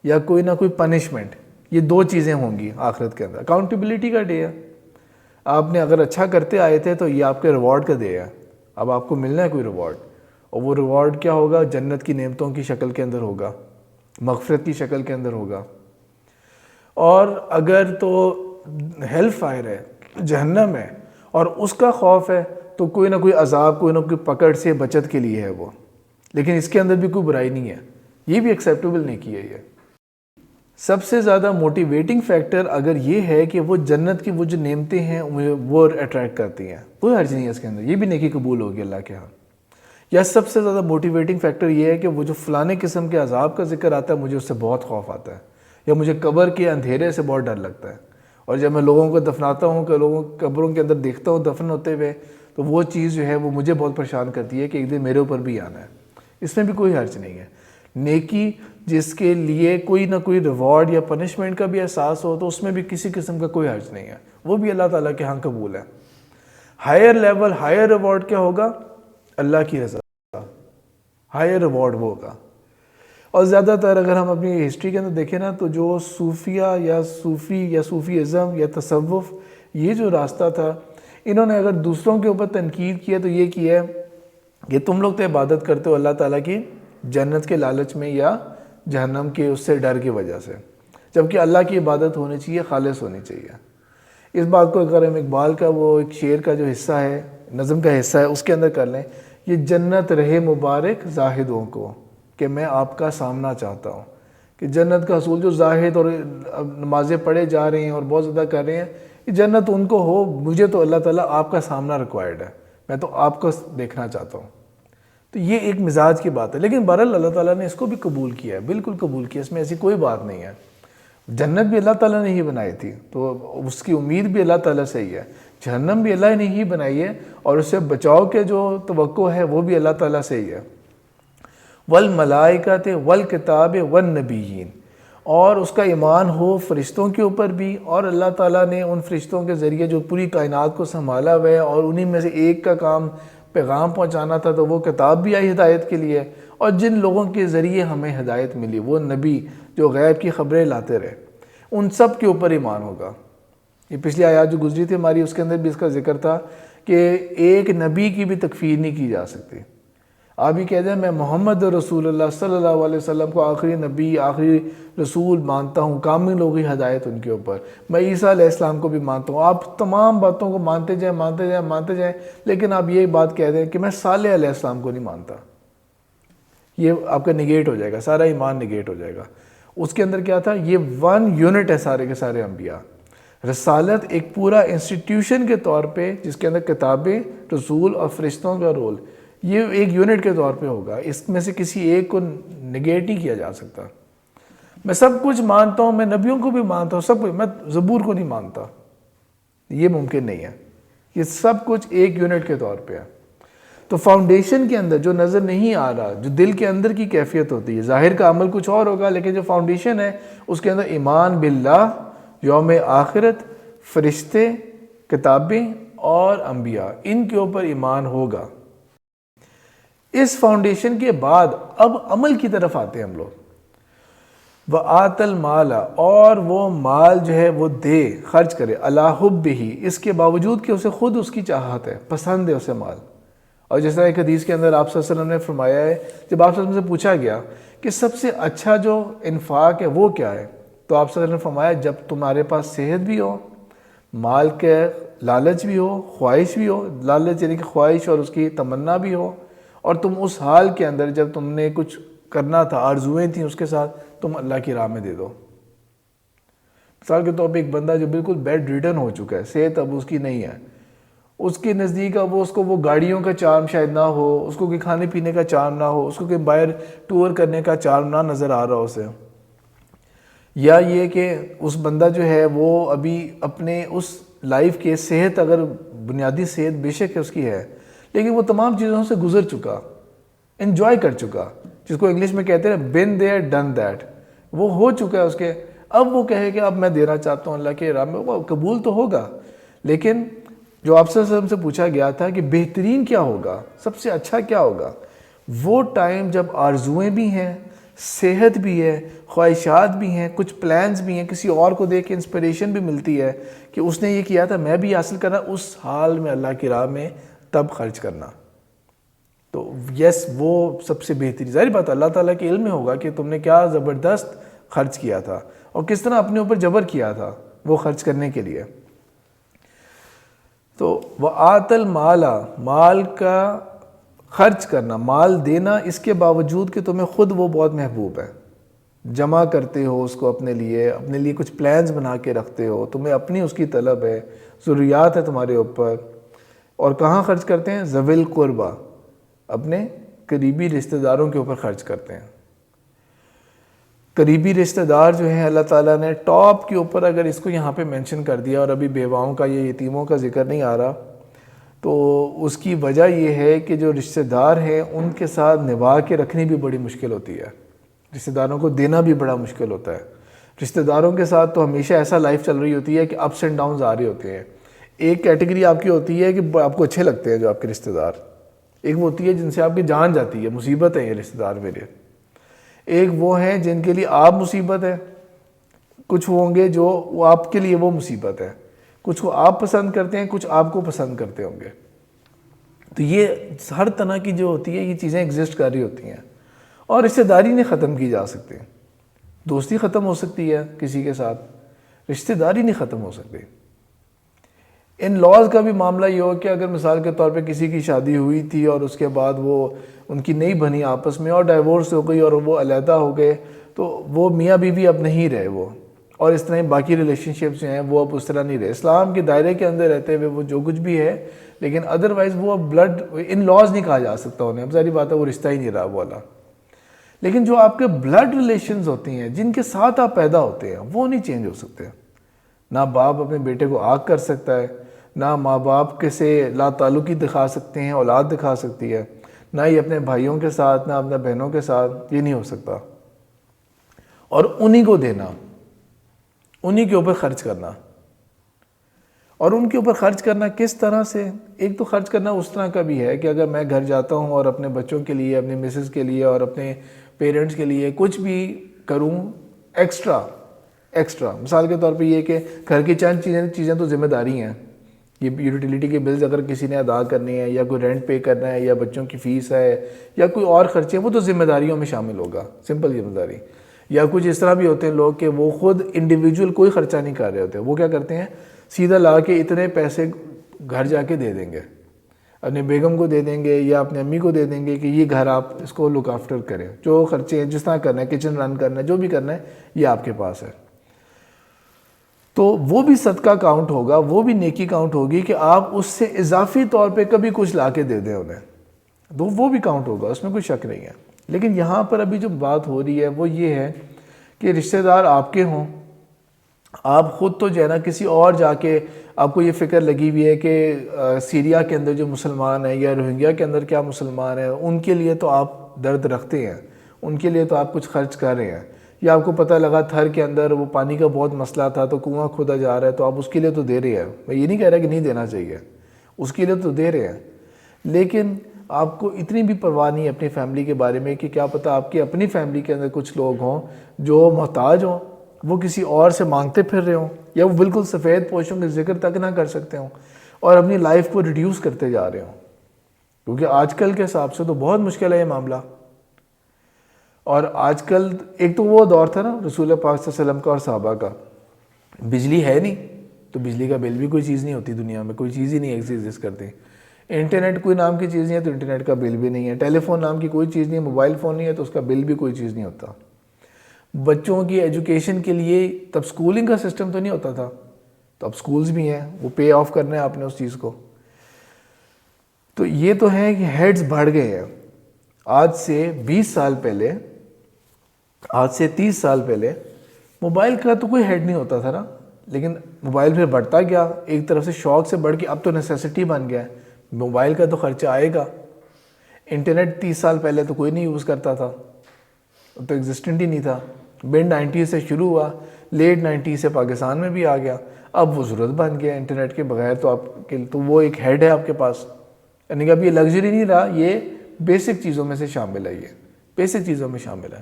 یا کوئی نہ کوئی پنشمنٹ، یہ دو چیزیں ہوں گی آخرت کے اندر. اکاؤنٹیبلٹی کا ڈے ہے، آپ نے اگر اچھا کرتے آئے تھے تو یہ آپ کے ریوارڈ کا ڈے ہے، اب آپ کو ملنا ہے کوئی ریوارڈ، اور وہ ریوارڈ کیا ہوگا؟ جنت کی نعمتوں کی شکل کے اندر ہوگا، مغفرت کی شکل کے اندر ہوگا. اور اگر تو ہیل فائر ہے، جہنم ہے، اور اس کا خوف ہے تو کوئی نہ کوئی عذاب، کوئی نہ کوئی پکڑ سے بچت کے لیے ہے وہ. لیکن اس کے اندر بھی کوئی برائی نہیں ہے، یہ بھی ایکسیپٹیبل نہیں کیا. یہ سب سے زیادہ موٹیویٹنگ فیکٹر اگر یہ ہے کہ وہ جنت کی وہ جو نعمتیں ہیں وہ اٹریکٹ کرتی ہیں، کوئی حرج نہیں ہے اس کے اندر، یہ بھی نیکی قبول ہوگی اللہ کے ہاں. یا سب سے زیادہ موٹیویٹنگ فیکٹر یہ ہے کہ وہ جو فلانے قسم کے عذاب کا ذکر آتا ہے مجھے اس سے بہت خوف آتا ہے، یا مجھے قبر کے اندھیرے سے بہت ڈر لگتا ہے. اور جب میں لوگوں کو دفناتا ہوں کہ لوگوں قبروں کے اندر دیکھتا ہوں دفن ہوتے ہوئے، تو وہ چیز جو ہے وہ مجھے بہت پریشان کرتی ہے کہ ایک دن میرے اوپر بھی آنا ہے. اس میں بھی کوئی حرج نہیں ہے. نیکی جس کے لیے کوئی نہ کوئی ریوارڈ یا پنشمنٹ کا بھی احساس ہو تو اس میں بھی کسی قسم کا کوئی حرج نہیں ہے، وہ بھی اللہ تعالیٰ کے ہاں قبول ہے. ہائر لیول، ہائر ریوارڈ کیا ہوگا؟ اللہ کی رضا، ہائر ریوارڈ وہ ہوگا. اور زیادہ تر اگر ہم اپنی ہسٹری کے اندر دیکھیں نا تو جو صوفیہ یا صوفی یا صوفیزم یا تصوف، یہ جو راستہ تھا، انہوں نے اگر دوسروں کے اوپر تنقید کیا تو یہ کیا ہے کہ تم لوگ تو عبادت کرتے ہو اللہ تعالیٰ کی جنت کے لالچ میں یا جہنم کے اس سے ڈر کی وجہ سے، جبکہ اللہ کی عبادت ہونی چاہیے، خالص ہونی چاہیے. اس بات کو اگر ہم اقبال کا وہ ایک شعر کا جو حصہ ہے، نظم کا حصہ ہے، اس کے اندر کر لیں، یہ جنت رہے مبارک زاہدوں کو کہ میں آپ کا سامنا چاہتا ہوں. کہ جنت کا حصول جو زاہد اور نمازیں پڑھے جا رہے ہیں اور بہت زیادہ کر رہے ہیں، یہ جنت ان کو ہو، مجھے تو اللہ تعالیٰ آپ کا سامنا ریکوائرڈ ہے، میں تو آپ کو دیکھنا چاہتا ہوں. تو یہ ایک مزاج کی بات ہے. لیکن بہرحال اللہ تعالیٰ نے اس کو بھی قبول کیا ہے، بالکل قبول کیا، اس میں ایسی کوئی بات نہیں ہے. جنت بھی اللہ تعالیٰ نے ہی بنائی تھی تو اس کی امید بھی اللہ تعالیٰ سے ہی ہے. جہنم بھی اللہ نے ہی بنائی ہے اور اس سے بچاؤ کے جو توقع ہے وہ بھی اللہ تعالیٰ سے ہی ہے. والملائکۃ والکتاب والنبیین، اور اس کا ایمان ہو فرشتوں کے اوپر بھی، اور اللہ تعالیٰ نے ان فرشتوں کے ذریعے جو پوری کائنات کو سنبھالا ہوا ہے اور انہی میں سے ایک کا کام پیغام پہنچانا تھا تو وہ کتاب بھی آئی ہدایت کے لیے، اور جن لوگوں کے ذریعے ہمیں ہدایت ملی وہ نبی جو غیب کی خبریں لاتے رہے، ان سب کے اوپر ایمان ہوگا. یہ پچھلی آیات جو گزری تھی ہماری اس کے اندر بھی اس کا ذکر تھا کہ ایک نبی کی بھی تکفیر نہیں کی جا سکتی. آپ یہ کہتے ہیں میں محمد رسول اللہ صلی اللہ علیہ وسلم کو آخری نبی، آخری رسول مانتا ہوں، کامل ہوگی ہدایت ان کے اوپر. میں عیسیٰ علیہ السلام کو بھی مانتا ہوں. آپ تمام باتوں کو مانتے جائیں مانتے جائیں مانتے جائیں، لیکن آپ یہ بات کہہ دیں کہ میں صالح علیہ السلام کو نہیں مانتا، یہ آپ کا نگیٹ ہو جائے گا، سارا ایمان نگیٹ ہو جائے گا. اس کے اندر کیا تھا؟ یہ ون یونٹ ہے سارے کے سارے انبیاء. رسالت ایک پورا انسٹیٹیوشن کے طور پہ جس کے اندر کتابیں، رسول اور فرشتوں کا رول، یہ ایک یونٹ کے طور پہ ہوگا. اس میں سے کسی ایک کو نگیٹ نہیں کیا جا سکتا. میں سب کچھ مانتا ہوں، میں نبیوں کو بھی مانتا ہوں، سب کچھ، میں زبور کو نہیں مانتا، یہ ممکن نہیں ہے. یہ سب کچھ ایک یونٹ کے طور پہ ہے. تو فاؤنڈیشن کے اندر جو نظر نہیں آ رہا، جو دل کے اندر کی کیفیت ہوتی ہے، ظاہر کا عمل کچھ اور ہوگا، لیکن جو فاؤنڈیشن ہے اس کے اندر ایمان باللہ، یوم آخرت، فرشتے، کتابیں اور انبیاء، ان کے اوپر ایمان ہوگا. اس فاؤنڈیشن کے بعد اب عمل کی طرف آتے ہیں ہم لوگ. وَآتَ الْمَالَ، اور وہ مال جو ہے وہ دے، خرچ کرے، عَلَىٰ حُبِّهِ، اس کے باوجود کہ اسے خود اس کی چاہت ہے، پسند ہے اسے مال. اور جس طرح ایک حدیث کے اندر آپ صلی اللہ علیہ وسلم نے فرمایا ہے، جب آپ صلی اللہ علیہ وسلم سے پوچھا گیا کہ سب سے اچھا جو انفاق ہے وہ کیا ہے، تو آپ صلی اللہ علیہ وسلم نے فرمایا جب تمہارے پاس صحت بھی ہو، مال کے لالچ بھی ہو، خواہش بھی ہو، لالچ یعنی کہ خواہش اور اس کی تمنا بھی ہو، اور تم اس حال کے اندر جب تم نے کچھ کرنا تھا، آرزویں تھیں اس کے ساتھ، تم اللہ کی راہ میں دے دو. مثال کے طور پہ ایک بندہ جو بالکل بیڈ ریڈن ہو چکا ہے، صحت اب اس کی نہیں ہے، اس کے نزدیک اب اس کو وہ گاڑیوں کا چارم شاید نہ ہو، اس کو کوئی کھانے پینے کا چارم نہ ہو، اس کو کوئی باہر ٹور کرنے کا چارم نہ نظر آ رہا ہو اسے، یا یہ کہ اس بندہ جو ہے وہ ابھی اپنے اس لائف کے صحت، اگر بنیادی صحت بے شک اس کی ہے، لیکن وہ تمام چیزوں سے گزر چکا، انجوائے کر چکا، جس کو انگلش میں کہتے ہیں been there done that، وہ ہو چکا ہے اس کے. اب وہ کہے کہ اب میں دینا چاہتا ہوں اللہ کے راہ میں، وہ قبول تو ہوگا. لیکن جو آپ صلی اللہ علیہ وسلم سے پوچھا گیا تھا کہ بہترین کیا ہوگا، سب سے اچھا کیا ہوگا، وہ ٹائم جب آرزویں بھی ہیں، صحت بھی ہے، خواہشات بھی ہیں، کچھ پلانز بھی ہیں، کسی اور کو دیکھ کے انسپریشن بھی ملتی ہے کہ اس نے یہ کیا تھا میں بھی حاصل کرنا، اس حال میں اللہ کی راہ میں تب خرچ کرنا. تو یس وہ سب سے بہترین. ظاہر بات اللہ تعالیٰ کے علم میں ہوگا کہ تم نے کیا زبردست خرچ کیا تھا اور کس طرح اپنے اوپر جبر کیا تھا وہ خرچ کرنے کے لیے. تو وَآتَ الْمَالَ، مال کا خرچ کرنا، مال دینا، اس کے باوجود کہ تمہیں خود وہ بہت محبوب ہے، جمع کرتے ہو اس کو اپنے لیے کچھ پلانز بنا کے رکھتے ہو، تمہیں اپنی اس کی طلب ہے، ضروریات ہے تمہارے اوپر. اور کہاں خرچ کرتے ہیں؟ ذوی القربہ، اپنے قریبی رشتہ داروں کے اوپر خرچ کرتے ہیں. قریبی رشتہ دار جو ہیں اللہ تعالیٰ نے ٹاپ کے اوپر اگر اس کو یہاں پہ مینشن کر دیا، اور ابھی بیواؤں کا یا یتیموں کا ذکر نہیں آ رہا، تو اس کی وجہ یہ ہے کہ جو رشتہ دار ہیں ان کے ساتھ نبھا کے رکھنی بھی بڑی مشکل ہوتی ہے، رشتہ داروں کو دینا بھی بڑا مشکل ہوتا ہے. رشتہ داروں کے ساتھ تو ہمیشہ ایسا لائف چل رہی ہوتی ہے کہ اپس اینڈ ڈاؤنز آ رہے ہوتے ہیں. ایک کیٹیگری آپ کی ہوتی ہے کہ آپ کو اچھے لگتے ہیں جو آپ کے رشتہ دار، ایک وہ ہوتی ہے جن سے آپ کی جان جاتی ہے، مصیبت ہے یہ رشتہ دار میرے. ایک وہ ہیں جن کے لیے آپ مصیبت ہے، کچھ ہوں گے جو وہ آپ کے لیے وہ مصیبت ہے، کچھ کو آپ پسند کرتے ہیں، کچھ آپ کو پسند کرتے ہوں گے. تو یہ ہر طرح کی جو ہوتی ہے یہ چیزیں ایگزسٹ کر رہی ہوتی ہیں، اور رشتہ داری نہیں ختم کی جا سکتی. دوستی ختم ہو سکتی ہے کسی کے ساتھ، رشتہ داری نہیں ختم ہو سکتی. ان لاز کا بھی معاملہ یہ ہو کہ اگر مثال کے طور پہ کسی کی شادی ہوئی تھی اور اس کے بعد وہ ان کی نہیں بنی آپس میں اور ڈائیورس ہو گئی اور وہ علیحدہ ہو گئے، تو وہ میاں بیوی اب نہیں رہے وہ، اور اس طرح باقی ریلیشن شپس جو ہیں وہ اب اس طرح نہیں رہے. اسلام کے دائرے کے اندر رہتے ہوئے وہ جو کچھ بھی ہے، لیکن ادروائز وہ بلڈ ان لاز نہیں کہا جا سکتا انہیں، اب ظاہری بات ہے وہ رشتہ ہی نہیں رہا وہ والا. لیکن جو آپ کے بلڈ ریلیشنز ہوتی ہیں جن کے ساتھ آپ پیدا ہوتے ہیں وہ نہیں چینج ہو سکتے. نہ باپ اپنے بیٹے کو آگ کر سکتا ہے، نہ ماں باپ کے سے لا تعلقی دکھا سکتے ہیں، اولاد دکھا سکتی ہے، نہ ہی اپنے بھائیوں کے ساتھ، نہ اپنے بہنوں کے ساتھ، یہ نہیں ہو سکتا. اور انہی کو دینا، انہی کے اوپر خرچ کرنا. اور ان کے اوپر خرچ کرنا کس طرح سے؟ ایک تو خرچ کرنا اس طرح کا بھی ہے کہ اگر میں گھر جاتا ہوں اور اپنے بچوں کے لیے، اپنی مسز کے لیے اور اپنے پیرنٹس کے لیے کچھ بھی کروں ایکسٹرا، مثال کے طور پہ یہ کہ گھر کی چند چیزیں تو ذمہ داری ہیں، یہ یوٹیلیٹی کے بلز اگر کسی نے ادا کرنے ہیں، یا کوئی رینٹ پے کرنا ہے، یا بچوں کی فیس ہے، یا کوئی اور خرچے، وہ تو ذمہ داریوں میں شامل ہوگا، سمپل ذمہ داری. یا کچھ اس طرح بھی ہوتے ہیں لوگ کہ وہ خود انڈیویجول کوئی خرچہ نہیں کر رہے ہوتے، وہ کیا کرتے ہیں سیدھا لا کے اتنے پیسے گھر جا کے دے دیں گے، اپنے بیگم کو دے دیں گے یا اپنے امی کو دے دیں گے کہ یہ گھر آپ اس کو لک آفٹر کریں، جو خرچے ہیں جس طرح کرنا ہے، کچن رن کرنا ہے، جو بھی کرنا ہے یہ آپ کے پاس ہے. تو وہ بھی صدقہ کاؤنٹ ہوگا, وہ بھی نیکی کاؤنٹ ہوگی کہ آپ اس سے اضافی طور پہ کبھی کچھ لا کے دے دیں انہیں, تو وہ بھی کاؤنٹ ہوگا, اس میں کوئی شک نہیں ہے. لیکن یہاں پر ابھی جو بات ہو رہی ہے وہ یہ ہے کہ رشتہ دار آپ کے ہوں, آپ خود تو جو ہے نا کسی اور جا کے آپ کو یہ فکر لگی ہوئی ہے کہ سیریا کے اندر جو مسلمان ہیں یا روہنگیا کے اندر کیا مسلمان ہیں, ان کے لیے تو آپ درد رکھتے ہیں, ان کے لیے تو آپ کچھ خرچ کر رہے ہیں, یا آپ کو پتہ لگا تھر کے اندر وہ پانی کا بہت مسئلہ تھا تو کنواں کھودا جا رہا ہے, تو آپ اس کے لیے تو دے رہے ہیں. میں یہ نہیں کہہ رہا کہ نہیں دینا چاہیے, اس کے لیے تو دے رہے ہیں, لیکن آپ کو اتنی بھی پرواہ نہیں ہے اپنی فیملی کے بارے میں کہ کیا پتہ آپ کی اپنی فیملی کے اندر کچھ لوگ ہوں جو محتاج ہوں, وہ کسی اور سے مانگتے پھر رہے ہوں, یا وہ بالکل سفید پوشوں کے ذکر تک نہ کر سکتے ہوں اور اپنی لائف کو ریڈیوس کرتے جا رہے ہوں, کیونکہ آج کل کے حساب سے تو بہت مشکل ہے یہ معاملہ. اور آج کل ایک تو وہ دور تھا نا رسول پاک صلی اللہ علیہ وسلم کا اور صحابہ کا, بجلی ہے نہیں تو بجلی کا بل بھی کوئی چیز نہیں ہوتی دنیا میں, کوئی چیز ہی نہیں ایگزسٹ کرتی. انٹرنیٹ کوئی نام کی چیز نہیں ہے تو انٹرنیٹ کا بل بھی نہیں ہے. ٹیلی فون نام کی کوئی چیز نہیں ہے, موبائل فون نہیں ہے تو اس کا بل بھی کوئی چیز نہیں ہوتا. بچوں کی ایجوکیشن کے لیے تب سکولنگ کا سسٹم تو نہیں ہوتا تھا, تو اب سکولز بھی ہیں, وہ پے آف کرنا ہے آپ نے اس چیز کو. تو یہ تو ہے کہ ہیڈز بڑھ گئے ہیں. آج سے 20 سال پہلے, آج سے 30 سال پہلے موبائل کا تو کوئی ہیڈ نہیں ہوتا تھا نا, لیکن موبائل پھر بڑھتا گیا, ایک طرف سے شوق سے بڑھ کے اب تو نیسیسٹی بن گیا ہے. موبائل کا تو خرچہ آئے گا. انٹرنیٹ 30 سال پہلے تو کوئی نہیں یوز کرتا تھا, تو ایگزسٹنٹ ہی نہیں تھا. مڈ 90s سے شروع ہوا, لیٹ 90s سے پاکستان میں بھی آ گیا, اب وہ ضرورت بن گیا انٹرنیٹ کے بغیر. تو آپ کے تو وہ ایک ہیڈ ہے آپ کے پاس, یعنی کہ اب یہ لگژری نہیں رہا, یہ بیسک چیزوں میں سے شامل ہے, یہ بیسک چیزوں میں شامل ہے.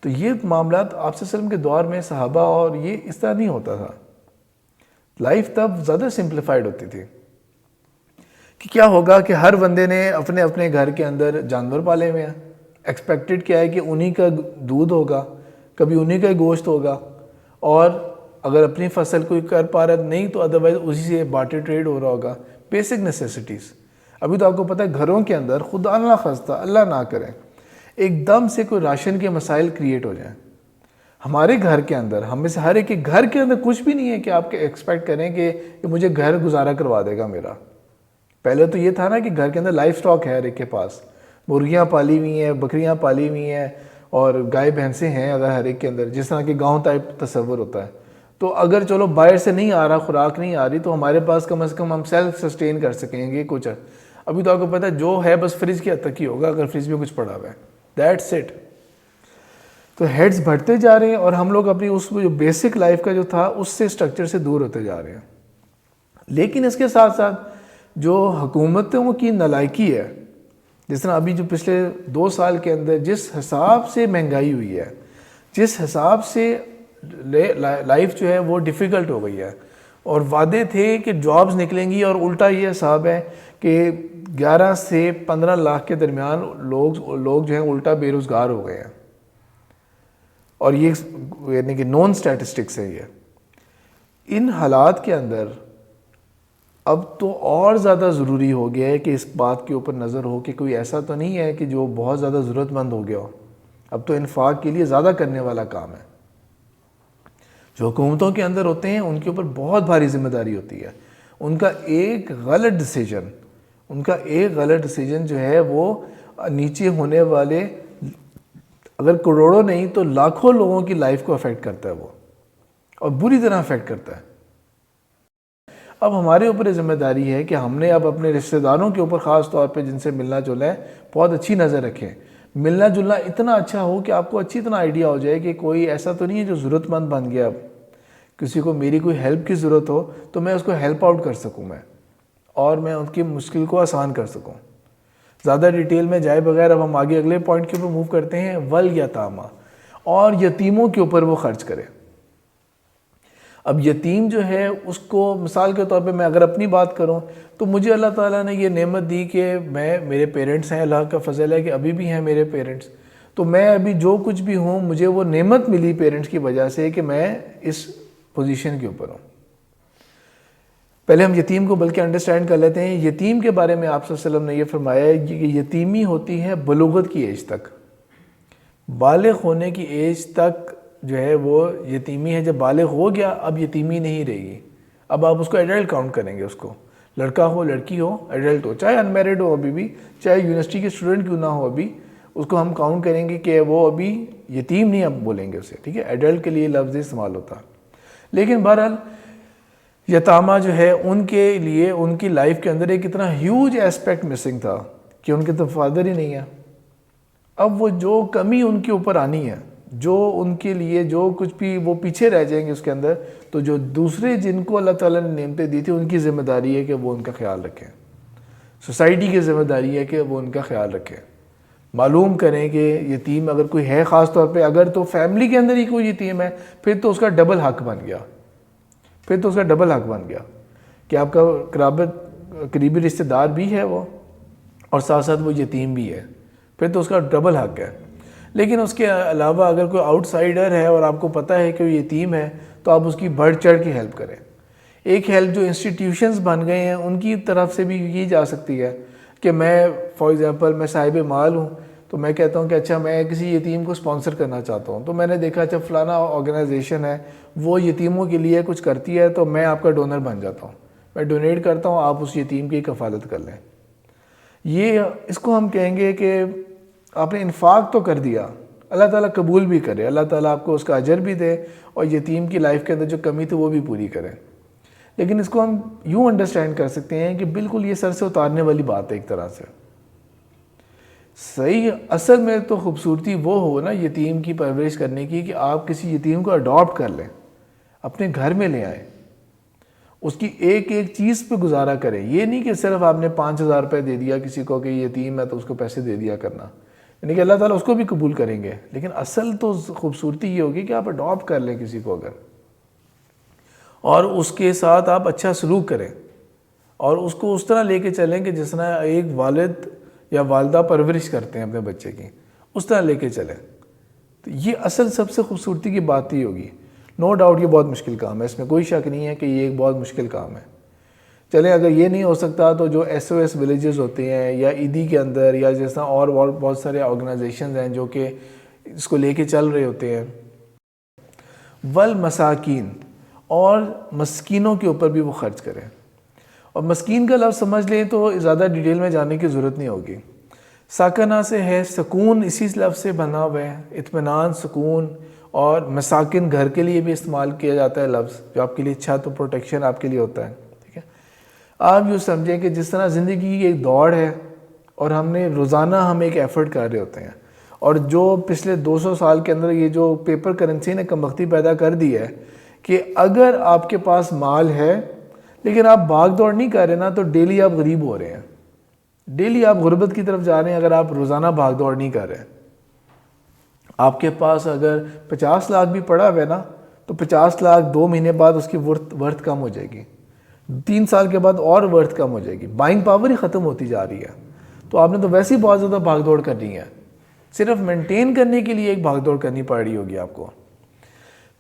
تو یہ معاملات آپ صلی اللہ علیہ وسلم کے دور میں صحابہ اور یہ اس طرح نہیں ہوتا تھا. لائف تب زیادہ سمپلیفائڈ ہوتی تھی کہ کیا ہوگا کہ ہر بندے نے اپنے اپنے گھر کے اندر جانور پالے ہوئے ہیں. ایکسپیکٹڈ کیا ہے کہ انہی کا دودھ ہوگا, کبھی انہی کا گوشت ہوگا, اور اگر اپنی فصل کوئی کر پا رہا نہیں تو ادروائز اسی سے بارٹر ٹریڈ ہو رہا ہوگا. Basic necessities. ابھی تو آپ کو پتہ ہے گھروں کے اندر خدا نہ خواستہ, اللہ نہ کرے, ایک دم سے کوئی راشن کے مسائل کریٹ ہو جائیں. ہمارے گھر کے اندر, ہم میں سے ہر ایک کے گھر کے اندر کچھ بھی نہیں ہے کہ آپ کے ایکسپیکٹ کریں کہ مجھے گھر گزارا کروا دے گا میرا. پہلے تو یہ تھا نا کہ گھر کے اندر لائف سٹاک ہے ہر ایک کے پاس, مرغیاں پالی ہوئی ہیں, بکریاں پالی ہوئی ہیں, اور گائے بھینسیں ہیں اگر ہر ایک کے اندر, جس طرح کہ گاؤں ٹائپ تصور ہوتا ہے. تو اگر چلو باہر سے نہیں آ رہا, خوراک نہیں آ رہی, تو ہمارے پاس کم از کم ہم سیلف سسٹین کر سکیں گے کچھ. ابھی تو آپ کو پتہ ہے جو ہے بس فریج کی حد تک ہی ہوگا, اگر فریج میں کچھ پڑا ہوا ہے, دیٹس اٹ. تو ہیڈز بڑھتے جا رہے ہیں اور ہم لوگ اپنی اس جو بیسک لائف کا جو تھا اس سے اسٹرکچر سے دور ہوتے جا رہے ہیں. لیکن اس کے ساتھ ساتھ جو حکومتوں کی نالائکی ہے, جس طرح ابھی جو پچھلے 2 سال کے اندر جس حساب سے مہنگائی ہوئی ہے, جس حساب سے لائف جو ہے وہ ڈیفیکلٹ ہو گئی ہے, اور وعدے تھے کہ جابز نکلیں گی, اور الٹا یہ حساب ہے کہ 11 سے 15 لاکھ کے درمیان لوگ جو ہیں الٹا بے روزگار ہو گئے ہیں. اور یہ یعنی کہ نون سٹیٹسٹکس ہے. یہ ان حالات کے اندر اب تو اور زیادہ ضروری ہو گیا ہے کہ اس بات کے اوپر نظر ہو کہ کوئی ایسا تو نہیں ہے کہ جو بہت زیادہ ضرورت مند ہو گیا ہو. اب تو انفاق کے لیے زیادہ کرنے والا کام ہے. جو حکومتوں کے اندر ہوتے ہیں ان کے اوپر بہت بھاری ذمہ داری ہوتی ہے. ان کا ایک غلط ڈیسیجن جو ہے وہ نیچے ہونے والے اگر کروڑوں نہیں تو لاکھوں لوگوں کی لائف کو افیکٹ کرتا ہے وہ, اور بری طرح افیکٹ کرتا ہے. اب ہمارے اوپر یہ ذمہ داری ہے کہ ہم نے اب اپنے رشتہ داروں کے اوپر خاص طور پہ جن سے ملنا جلنا ہے بہت اچھی نظر رکھیں. ملنا جلنا اتنا اچھا ہو کہ آپ کو اچھی طرح آئیڈیا ہو جائے کہ کوئی ایسا تو نہیں ہے جو ضرورت مند بن گیا. اب کسی کو میری کوئی ہیلپ کی ضرورت ہو تو میں اس کو ہیلپ آؤٹ کر سکوں میں, اور میں ان کی مشکل کو آسان کر سکوں. زیادہ ڈیٹیل میں جائے بغیر اب ہم آگے اگلے پوائنٹ کے اوپر موو کرتے ہیں, والیتاما, اور یتیموں کے اوپر وہ خرچ کرے. اب یتیم جو ہے اس کو مثال کے طور پہ میں اگر اپنی بات کروں تو مجھے اللہ تعالیٰ نے یہ نعمت دی کہ میرے پیرنٹس ہیں, اللہ کا فضل ہے کہ ابھی بھی ہیں میرے پیرنٹس, تو میں ابھی جو کچھ بھی ہوں مجھے وہ نعمت ملی پیرنٹس کی وجہ سے کہ میں اس پوزیشن کے اوپر ہوں. پہلے ہم یتیم کو بلکہ انڈرسٹینڈ کر لیتے ہیں. یتیم کے بارے میں آپ صلی اللہ علیہ وسلم نے یہ فرمایا ہے کہ یتیمی ہوتی ہے بلوغت کی ایج تک, بالغ ہونے کی ایج تک جو ہے وہ یتیمی ہے، جب بالغ ہو گیا اب یتیمی نہیں رہے گی، اب آپ اس کو ایڈلٹ کاؤنٹ کریں گے، اس کو لڑکا ہو لڑکی ہو ایڈلٹ ہو، چاہے انمیرڈ ہو ابھی بھی، چاہے یونیورسٹی کے اسٹوڈنٹ کیوں نہ ہو، ابھی اس کو ہم کاؤنٹ کریں گے کہ وہ ابھی یتیم نہیں اب بولیں گے اسے، ٹھیک ہے، ایڈلٹ کے لیے لفظ استعمال ہوتا. لیکن بہرحال یتامہ جو ہے ان کے لیے ان کی لائف کے اندر ایک اتنا ہیوج ایسپیکٹ مسنگ تھا کہ ان کے تو فادر ہی نہیں ہے. اب وہ جو کمی ان کے اوپر آنی ہے، جو ان کے لیے جو کچھ بھی وہ پیچھے رہ جائیں گے اس کے اندر، تو جو دوسرے جن کو اللہ تعالیٰ نے نعمتیں دی تھی ان کی ذمہ داری ہے کہ وہ ان کا خیال رکھیں، سوسائٹی کی ذمہ داری ہے کہ وہ ان کا خیال رکھیں. معلوم کریں کہ یتیم اگر کوئی ہے، خاص طور پہ اگر تو فیملی کے اندر ہی کوئی یتیم ہے، پھر تو اس کا ڈبل حق بن گیا، پھر تو اس کا ڈبل حق بن گیا کہ آپ کا قریبی رشتہ دار بھی ہے وہ، اور ساتھ ساتھ وہ یتیم بھی ہے، پھر تو اس کا ڈبل حق ہے. لیکن اس کے علاوہ اگر کوئی آؤٹ سائیڈر ہے اور آپ کو پتہ ہے کہ وہ یتیم ہے، تو آپ اس کی بڑھ چڑھ کے ہیلپ کریں. ایک ہیلپ جو انسٹیٹیوشنز بن گئے ہیں ان کی طرف سے بھی کی جا سکتی ہے کہ میں فار ایگزامپل میں صاحب مال ہوں، تو میں کہتا ہوں کہ اچھا میں کسی یتیم کو سپانسر کرنا چاہتا ہوں، تو میں نے دیکھا اچھا فلانا آرگنائزیشن ہے وہ یتیموں کے لیے کچھ کرتی ہے، تو میں آپ کا ڈونر بن جاتا ہوں، میں ڈونیٹ کرتا ہوں، آپ اس یتیم کی کفالت کر لیں. یہ اس کو ہم کہیں گے کہ آپ نے انفاق تو کر دیا، اللہ تعالیٰ قبول بھی کرے، اللہ تعالیٰ آپ کو اس کا اجر بھی دے اور یتیم کی لائف کے اندر جو کمی تھی وہ بھی پوری کرے. لیکن اس کو ہم یوں انڈرسٹینڈ کر سکتے ہیں کہ بالکل یہ سر سے اتارنے والی بات ہے ایک طرح سے. صحیح اصل میں تو خوبصورتی وہ ہو نا یتیم کی پرورش کرنے کی کہ آپ کسی یتیم کو اڈاپٹ کر لیں، اپنے گھر میں لے آئیں، اس کی ایک ایک چیز پہ گزارا کریں. یہ نہیں کہ صرف آپ نے 5,000 روپے دے دیا کسی کو کہ یتیم ہے تو اس کو پیسے دے دیا کرنا، یعنی کہ اللہ تعالیٰ اس کو بھی قبول کریں گے. لیکن اصل تو خوبصورتی یہ ہوگی کہ آپ اڈاپٹ کر لیں کسی کو اگر، اور اس کے ساتھ آپ اچھا سلوک کریں اور اس کو اس طرح لے کے چلیں کہ جس طرح ایک والد یا والدہ پرورش کرتے ہیں اپنے بچے کی، اس طرح لے کے چلیں. تو یہ اصل سب سے خوبصورتی کی بات ہی ہوگی. نو ڈاؤٹ یہ بہت مشکل کام ہے، اس میں کوئی شک نہیں ہے کہ یہ ایک بہت مشکل کام ہے. چلیں اگر یہ نہیں ہو سکتا تو جو ایس او ایس ولیجز ہوتے ہیں یا ایدی کے اندر یا جیسا اور بہت سارے آرگنائزیشنز ہیں جو کہ اس کو لے کے چل رہے ہوتے ہیں، والمساکین، اور مسکینوں کے اوپر بھی وہ خرچ کریں. اور مسکین کا لفظ سمجھ لیں تو زیادہ ڈیٹیل میں جانے کی ضرورت نہیں ہوگی. ساکنہ سے ہے، سکون اسی لفظ سے بنا ہوا ہے، اطمینان، سکون. اور مساکن گھر کے لیے بھی استعمال کیا جاتا ہے لفظ، جو آپ کے لیے چھت و پروٹیکشن آپ کے لیے ہوتا ہے. ٹھیک ہے، آپ یوں سمجھیں کہ جس طرح زندگی کی ایک دوڑ ہے اور ہم ایک ایفرٹ کر رہے ہوتے ہیں، اور جو پچھلے 200 سال کے اندر یہ جو پیپر کرنسی نے کمبختی پیدا کر دی ہے کہ اگر آپ کے پاس مال ہے لیکن آپ بھاگ دوڑ نہیں کر رہے نا، تو ڈیلی آپ غریب ہو رہے ہیں، ڈیلی آپ غربت کی طرف جا رہے ہیں. اگر آپ روزانہ بھاگ دوڑ نہیں کر رہے، آپ کے پاس اگر 50 لاکھ بھی پڑا ہوا ہے نا، تو 50 لاکھ 2 مہینے بعد اس کی ورتھ کم ہو جائے گی، 3 سال کے بعد اور ورتھ کم ہو جائے گی، بائنگ پاور ہی ختم ہوتی جا رہی ہے. تو آپ نے تو ویسے ہی بہت زیادہ بھاگ دوڑ کرنی ہے، صرف مینٹین کرنے کے لیے ایک بھاگ دوڑ کرنی پڑ رہی ہوگی آپ کو.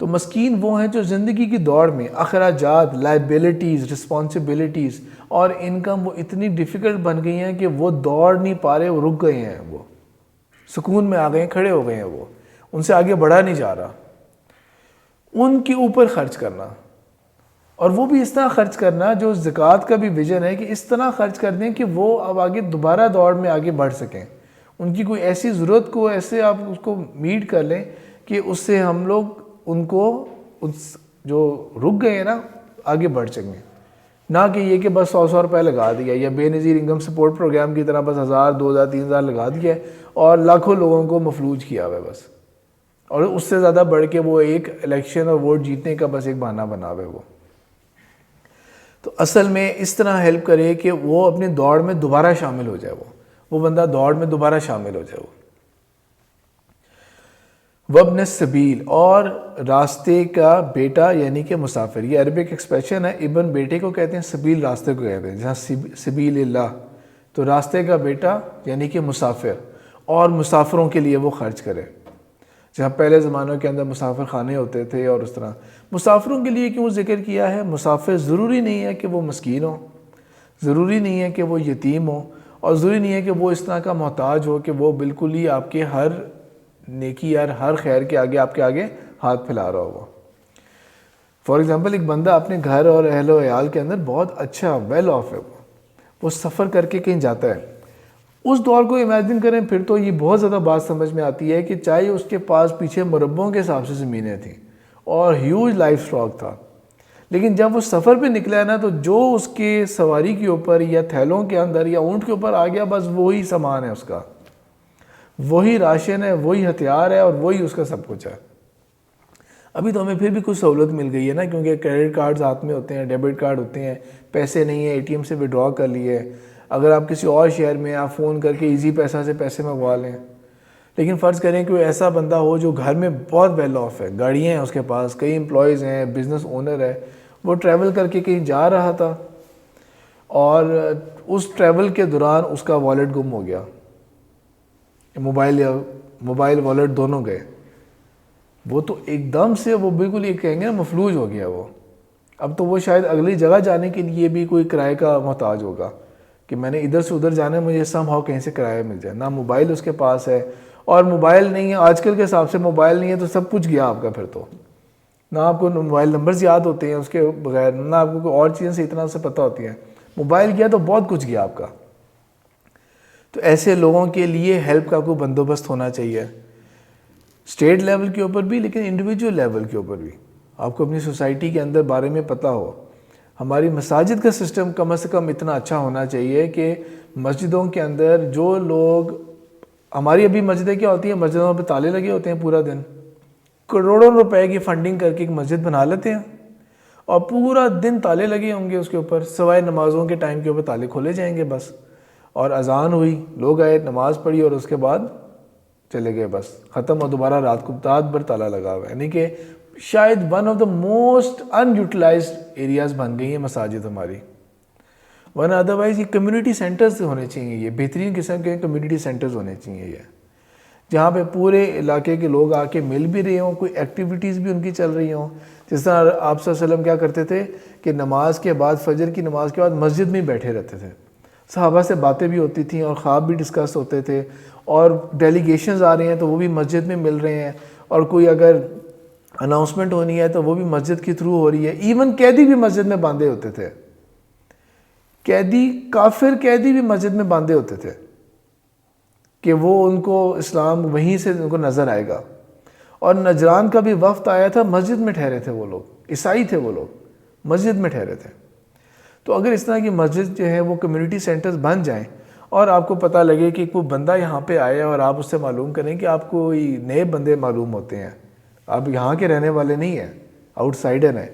تو مسکین وہ ہیں جو زندگی کی دوڑ میں اخراجات، لائبلٹیز، رسپانسبلٹیز اور انکم وہ اتنی ڈیفیکلٹ بن گئی ہیں کہ وہ دوڑ نہیں پا رہے، وہ رک گئے ہیں، وہ سکون میں آ گئے ہیں، کھڑے ہو گئے ہیں، وہ ان سے آگے بڑھا نہیں جا رہا. ان کے اوپر خرچ کرنا، اور وہ بھی اس طرح خرچ کرنا جو زکوٰۃ کا بھی ویژن ہے کہ اس طرح خرچ کر دیں کہ وہ اب آگے دوبارہ دوڑ میں آگے بڑھ سکیں. ان کی کوئی ایسی ضرورت کو ایسے آپ اس کو میٹ کر لیں کہ اس سے ہم لوگ ان کو جو رک گئے ہیں نا آگے بڑھ سکیں. نہ کہ یہ کہ بس 100 روپے لگا دیا یا بے نظیر انکم سپورٹ پروگرام کی طرح بس 1000 2000 3000 لگا دیا اور لاکھوں لوگوں کو مفلوج کیا ہوا ہے بس، اور اس سے زیادہ بڑھ کے وہ ایک الیکشن اور ووٹ جیتنے کا بس ایک بہانہ بنا ہوا ہے وہ. تو اصل میں اس طرح ہیلپ کرے کہ وہ اپنی دوڑ میں دوبارہ شامل ہو جائے، وہ بندہ دوڑ میں دوبارہ شامل ہو جائے. وہ وابن السبیل، اور راستے کا بیٹا یعنی کہ مسافر. یہ عربک ایکسپریشن ہے، ابن بیٹے کو کہتے ہیں، سبیل راستے کو کہتے ہیں، جہاں سبیل اللہ، تو راستے کا بیٹا یعنی کہ مسافر، اور مسافروں کے لیے وہ خرچ کرے. جہاں پہلے زمانوں کے اندر مسافر خانے ہوتے تھے اور اس طرح. مسافروں کے لیے کیوں ذکر کیا ہے؟ مسافر ضروری نہیں ہے کہ وہ مسکین ہو، ضروری نہیں ہے کہ وہ یتیم ہو، اور ضروری نہیں ہے کہ وہ اس طرح کا محتاج ہو کہ وہ بالکل ہی آپ کے ہر نیکی اور ہر خیر کے آگے آپ کے آگے ہاتھ پھیلا رہا ہوگا. فار ایگزامپل ایک بندہ اپنے گھر اور اہل و عیال کے اندر بہت اچھا ویل آف ہے, وہ سفر کر کے کہیں جاتا ہے. اس دور کو امیجن کریں پھر تو یہ بہت زیادہ بات سمجھ میں آتی ہے کہ چاہے اس کے پاس پیچھے مربوں کے حساب سے زمینیں تھیں اور ہیوج لائف اسٹاک تھا, لیکن جب وہ سفر پہ نکلا ہے نا تو جو اس کے سواری کے اوپر یا تھیلوں کے اندر یا اونٹ کے اوپر آ گیا بس وہی سامان ہے اس کا, وہی راشن ہے, وہی ہتھیار ہے اور وہی اس کا سب کچھ ہے. ابھی تو ہمیں پھر بھی کچھ سہولت مل گئی ہے نا, کیونکہ کریڈٹ کارڈز ہاتھ میں ہوتے ہیں, ڈیبٹ کارڈ ہوتے ہیں, پیسے نہیں ہیں اے ٹی ایم سے وڈرا کر لیے, اگر آپ کسی اور شہر میں آپ فون کر کے ایزی پیسہ سے پیسے منگوا لیں. لیکن فرض کریں کہ کوئی ایسا بندہ ہو جو گھر میں بہت ویل آف ہے, گاڑیاں ہیں اس کے پاس, کئی امپلائیز ہیں, بزنس اونر ہے, وہ ٹریول کر کے کہیں جا رہا تھا اور اس ٹریول کے دوران اس کا والیٹ گم ہو گیا, موبائل والیٹ دونوں گئے. وہ تو ایک دم سے وہ بالکل یہ کہیں گے نا مفلوج ہو گیا وہ. اب تو وہ شاید اگلی جگہ جانے کے لیے بھی کوئی کرائے کا محتاج ہوگا کہ میں نے ادھر سے ادھر جانا ہے, مجھے سم ہاؤ کہیں سے کرایہ مل جائے. نہ موبائل اس کے پاس ہے, اور موبائل نہیں ہے آج کل کے حساب سے, موبائل نہیں ہے تو سب کچھ گیا آپ کا. پھر تو نہ آپ کو موبائل نمبرز یاد ہوتے ہیں اس کے بغیر, نہ آپ کو کوئی اور چیزیں سے اتنا سے پتہ ہوتی ہیں. موبائل گیا تو بہت کچھ گیا آپ کا. تو ایسے لوگوں کے لیے ہیلپ کا کوئی بندوبست ہونا چاہیے, اسٹیٹ لیول کے اوپر بھی لیکن انڈیویجول لیول کے اوپر بھی. آپ کو اپنی سوسائٹی کے اندر بارے میں پتہ ہو. ہماری مساجد کا سسٹم کم سے کم اتنا اچھا ہونا چاہیے کہ مسجدوں کے اندر جو لوگ, ہماری ابھی مسجدیں کیا ہوتی ہیں, مسجدوں پہ تالے لگے ہوتے ہیں پورا دن, کروڑوں روپے کی فنڈنگ کر کے ایک مسجد بنا لیتے ہیں اور پورا دن تالے لگے ہوں گے اس کے اوپر, سوائے نمازوں کے ٹائم کے اوپر تالے کھولے جائیں گے بس, اور اذان ہوئی, لوگ آئے, نماز پڑھی اور اس کے بعد چلے گئے, بس ختم. اور دوبارہ رات کو رات بھر تالا لگا ہوا ہے. یعنی کہ شاید one of the most unutilized areas بن گئی ہیں مساجد ہماری. ورنہ ادروائز یہ کمیونٹی سینٹرز ہونے چاہیے, یہ بہترین قسم کے کمیونٹی سینٹرز ہونے چاہیے, یہ جہاں پہ پورے علاقے کے لوگ آ کے مل بھی رہے ہوں, کوئی ایکٹیویٹیز بھی ان کی چل رہی ہوں. جس طرح آپ صلی اللہ علیہ وسلم کیا کرتے تھے کہ نماز کے بعد, فجر کی نماز کے بعد مسجد میں ہی بیٹھے رہتے تھے, صحابہ سے باتیں بھی ہوتی تھیں اور خواب بھی ڈسکس ہوتے تھے, اور ڈیلیگیشنز آ رہے ہیں تو وہ بھی مسجد میں مل رہے ہیں, اور کوئی اگر اناؤنسمنٹ ہونی ہے تو وہ بھی مسجد کے تھرو ہو رہی ہے. ایون قیدی بھی مسجد میں باندھے ہوتے تھے, قیدی, کافر قیدی بھی مسجد میں باندھے ہوتے تھے کہ وہ ان کو اسلام وہیں سے ان کو نظر آئے گا. اور نجران کا بھی وفد آیا تھا, مسجد میں ٹھہرے تھے وہ لوگ, عیسائی تھے وہ لوگ, مسجد میں ٹھہرے تھے. تو اگر اس طرح کی مسجد جو ہے وہ کمیونٹی سینٹرز بن جائیں, اور آپ کو پتہ لگے کہ کوئی بندہ یہاں پہ آیا اور آپ اس سے معلوم کریں کہ آپ کو نئے بندے معلوم ہوتے ہیں, آپ یہاں کے رہنے والے نہیں ہیں, آؤٹ سائڈر ہیں,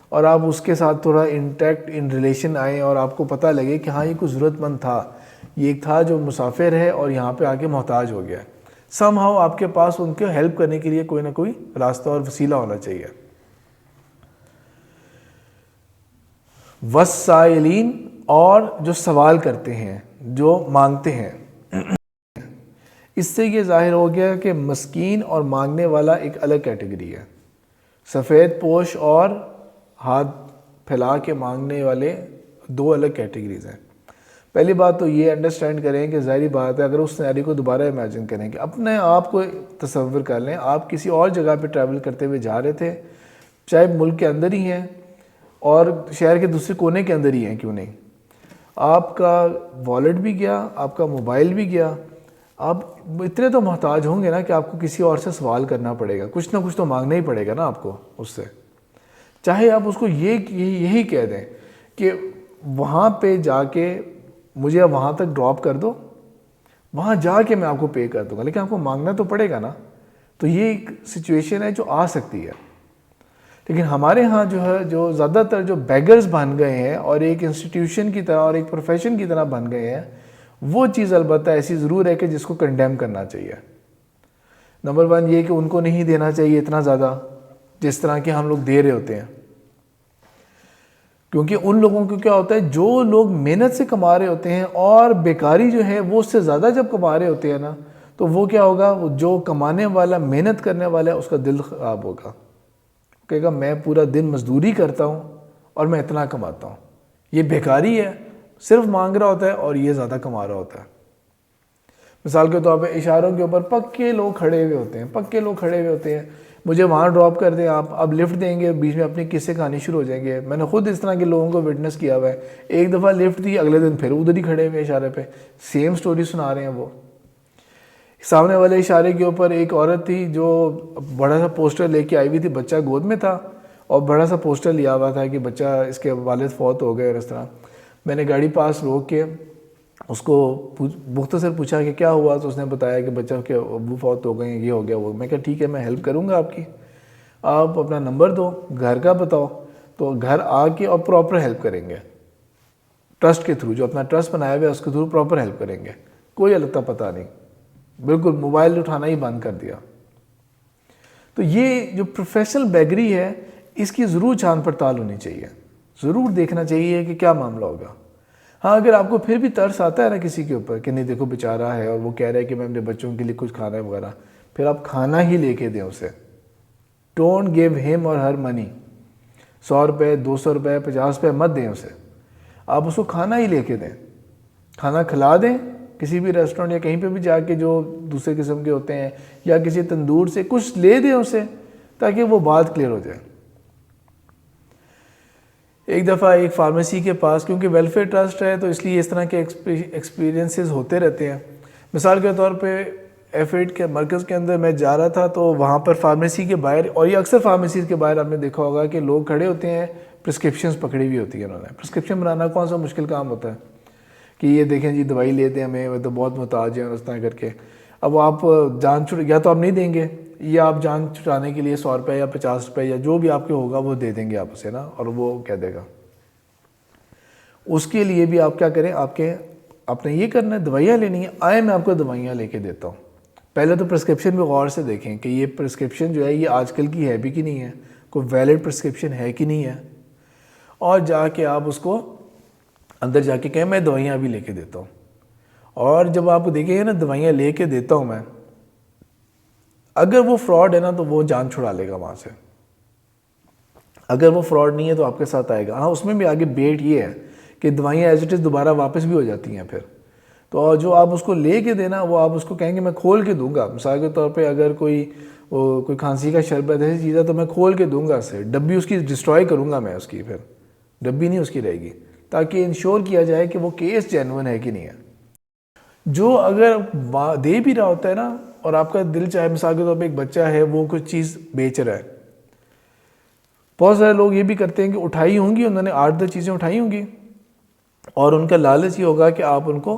اور آپ اس کے ساتھ تھوڑا انٹیکٹ ان ریلیشن آئیں اور آپ کو پتہ لگے کہ ہاں یہ کوئی ضرورت مند تھا, یہ ایک تھا جو مسافر ہے اور یہاں پہ آ کے محتاج ہو گیا. سم ہاؤ آپ کے پاس ان کے ہیلپ کرنے کے لیے کوئی نہ کوئی راستہ اور وسیلہ ہونا چاہیے. وسائلین, اور جو سوال کرتے ہیں, جو مانگتے ہیں. اس سے یہ ظاہر ہو گیا کہ مسکین اور مانگنے والا ایک الگ کیٹیگری ہے. سفید پوش اور ہاتھ پھیلا کے مانگنے والے دو الگ کیٹیگریز ہیں. پہلی بات تو یہ انڈرسٹینڈ کریں کہ ظاہری بات ہے, اگر اس سینیریو کو دوبارہ امیجن کریں کہ اپنے آپ کو تصور کر لیں, آپ کسی اور جگہ پہ ٹریول کرتے ہوئے جا رہے تھے, چاہے ملک کے اندر ہی ہیں اور شہر کے دوسرے کونے کے اندر ہی ہیں, کیوں نہیں, آپ کا والیٹ بھی گیا, آپ کا موبائل بھی گیا, آپ اتنے تو محتاج ہوں گے نا کہ آپ کو کسی اور سے سوال کرنا پڑے گا, کچھ نہ کچھ تو مانگنا ہی پڑے گا نا آپ کو اس سے. چاہے آپ اس کو یہی کہہ دیں کہ وہاں پہ جا کے مجھے وہاں تک ڈراپ کر دو, وہاں جا کے میں آپ کو پے کر دوں گا, لیکن آپ کو مانگنا تو پڑے گا نا. تو یہ ایک سچویشن ہے جو آ سکتی ہے. لیکن ہمارے ہاں جو ہے, جو زیادہ تر جو بیگرز بن گئے ہیں اور ایک انسٹیٹیوشن کی طرح اور ایک پروفیشن کی طرح بن گئے ہیں, وہ چیز البتہ ایسی ضرور ہے کہ جس کو کنڈیم کرنا چاہیے. نمبر 1 یہ کہ ان کو نہیں دینا چاہیے اتنا زیادہ جس طرح کے ہم لوگ دے رہے ہوتے ہیں, کیونکہ ان لوگوں کو کیا ہوتا ہے, جو لوگ محنت سے کما رہے ہوتے ہیں اور بیکاری جو ہے وہ اس سے زیادہ جب کما رہے ہوتے ہیں نا, تو وہ کیا ہوگا, وہ جو کمانے والا, محنت کرنے والا ہے, اس کا دل خراب ہوگا, کہے گا میں پورا دن مزدوری کرتا ہوں اور میں اتنا کماتا ہوں, یہ بیکاری ہے, صرف مانگ رہا ہوتا ہے اور یہ زیادہ کما رہا ہوتا ہے. مثال کے طور پہ اشاروں کے اوپر پکے لوگ کھڑے ہوئے ہوتے ہیں, مجھے وہاں ڈراپ کر دیں آپ، اب لفٹ دیں گے، بیچ میں اپنی قصے کہانی شروع ہو جائیں گے. میں نے خود اس طرح کے لوگوں کو وٹنس کیا ہوا ہے. ایک دفعہ لفٹ دی، اگلے دن پھر ادھر ہی کھڑے ہوئے اشارے پہ، سیم سٹوری سنا رہے ہیں. وہ سامنے والے اشارے کے اوپر ایک عورت تھی جو بڑا سا پوسٹر لے کے آئی ہوئی تھی، بچہ گود میں تھا اور بڑا سا پوسٹر لیا ہوا تھا کہ بچہ اس کے والد فوت ہو گئے. اور اس طرح میں نے گاڑی پاس روک کے اس کو مختصر پوچھا کہ کیا ہوا، تو اس نے بتایا کہ بچہ کے ابو فوت ہو گئے ہیں، یہ ہو گیا وہ. میں کہا ٹھیک ہے میں ہیلپ کروں گا آپ کی، آپ اپنا نمبر دو، گھر کا بتاؤ، تو گھر آ کے اور پراپر ہیلپ کریں گے. ٹرسٹ کے تھرو، جو اپنا ٹرسٹ بنایا ہوا ہے اس کے تھرو پراپر ہیلپ کریں گے. کوئی الگ پتہ نہیں، بالکل موبائل اٹھانا ہی بند کر دیا. تو یہ جو پروفیشنل بیگری ہے اس کی ضرور چھان پڑتال ہونی چاہیے، ضرور دیکھنا چاہیے کہ کیا معاملہ ہوگا. ہاں اگر آپ کو پھر بھی ترس آتا ہے نا کسی کے اوپر کہ نہیں دیکھو بیچارہ ہے اور وہ کہہ رہا ہے کہ میں اپنے بچوں کے لیے کچھ کھانا ہے وغیرہ، پھر آپ کھانا ہی لے کے دیں اسے. ڈونٹ گیو ہم اور ہر منی. 100 روپے 200 روپے 50 روپے مت دیں اسے، آپ اس کو کھانا ہی لے کے دیں. کھانا کھلا دیں کسی بھی ریسٹورینٹ یا کہیں پہ بھی جا کے جو دوسرے قسم کے ہوتے ہیں، یا کسی تندور سے کچھ لے دیں اسے تاکہ وہ بات کلیئر ہو جائے. ایک دفعہ ایک فارمیسی کے پاس، کیونکہ ویلفیئر ٹرسٹ ہے تو اس لیے اس طرح کے ایکسپیرینسز ہوتے رہتے ہیں. مثال کے طور پہ ایف8 کے مرکز کے اندر میں جا رہا تھا تو وہاں پر فارمیسی کے باہر، اور یہ اکثر فارمیسیز کے باہر آپ نے دیکھا ہوگا کہ لوگ کھڑے ہوتے ہیں، پرسکرپشنز پکڑی ہوئی ہوتی ہیں انہوں نے. پرسکرپشن بنانا کون سا مشکل کام ہوتا ہے کہ یہ دیکھیں جی دوائی لے دیں ہمیں، وہ تو بہت محتاج ہیں اور اس طرح کر کے. اب آپ جان چھڑ یا تو آپ نہیں دیں گے، یا آپ جان چھڑانے کے لیے 100 روپے یا 50 روپے یا جو بھی آپ کے ہوگا وہ دے دیں گے آپ اسے نا، اور وہ کہہ دے گا. اس کے لیے بھی آپ کیا کریں، آپ نے یہ کرنا ہے، دوائیاں لینی ہیں، آئے میں آپ کو دوائیاں لے کے دیتا ہوں. پہلے تو پرسکرپشن بھی غور سے دیکھیں کہ یہ پرسکرپشن جو ہے یہ آج کل کی ہے بھی کہ نہیں ہے، کوئی ویلڈ پرسکرپشن ہے کہ نہیں ہے. اور جا کے آپ اس کو اندر جا کے کہیں میں دوائیاں بھی لے کے دیتا ہوں. اور جب آپ دیکھیں گے نا دوائیاں لے کے دیتا ہوں میں، اگر وہ فراڈ ہے نا تو وہ جان چھڑا لے گا وہاں سے. اگر وہ فراڈ نہیں ہے تو آپ کے ساتھ آئے گا. ہاں اس میں بھی آگے بیٹ یہ ہے کہ دوائیاں ایز اٹ از دوبارہ واپس بھی ہو جاتی ہیں پھر. تو جو آپ اس کو لے کے دینا وہ آپ اس کو کہیں گے میں کھول کے دوں گا. مثال کے طور پہ اگر کوئی کھانسی کا شربت ایسی چیز ہے تو میں کھول کے دوں گا اسے، ڈبی اس کی ڈسٹروائے کروں گا میں اس کی، پھر ڈبی نہیں اس کی رہے گی، تاکہ انشور کیا جائے کہ وہ کیس جینون ہے کہ نہیں ہے. جو اگر دے بھی رہا ہوتا ہے نا اور آپ کا دل چاہے، مثال کے طور پہ ایک بچہ ہے وہ کچھ چیز بیچ رہا ہے، بہت سارے لوگ یہ بھی کرتے ہیں کہ اٹھائی ہوں گی، انہوں نے 8-10 چیزیں اٹھائی ہوں گی اور ان کا لالچ یہ ہوگا کہ آپ ان کو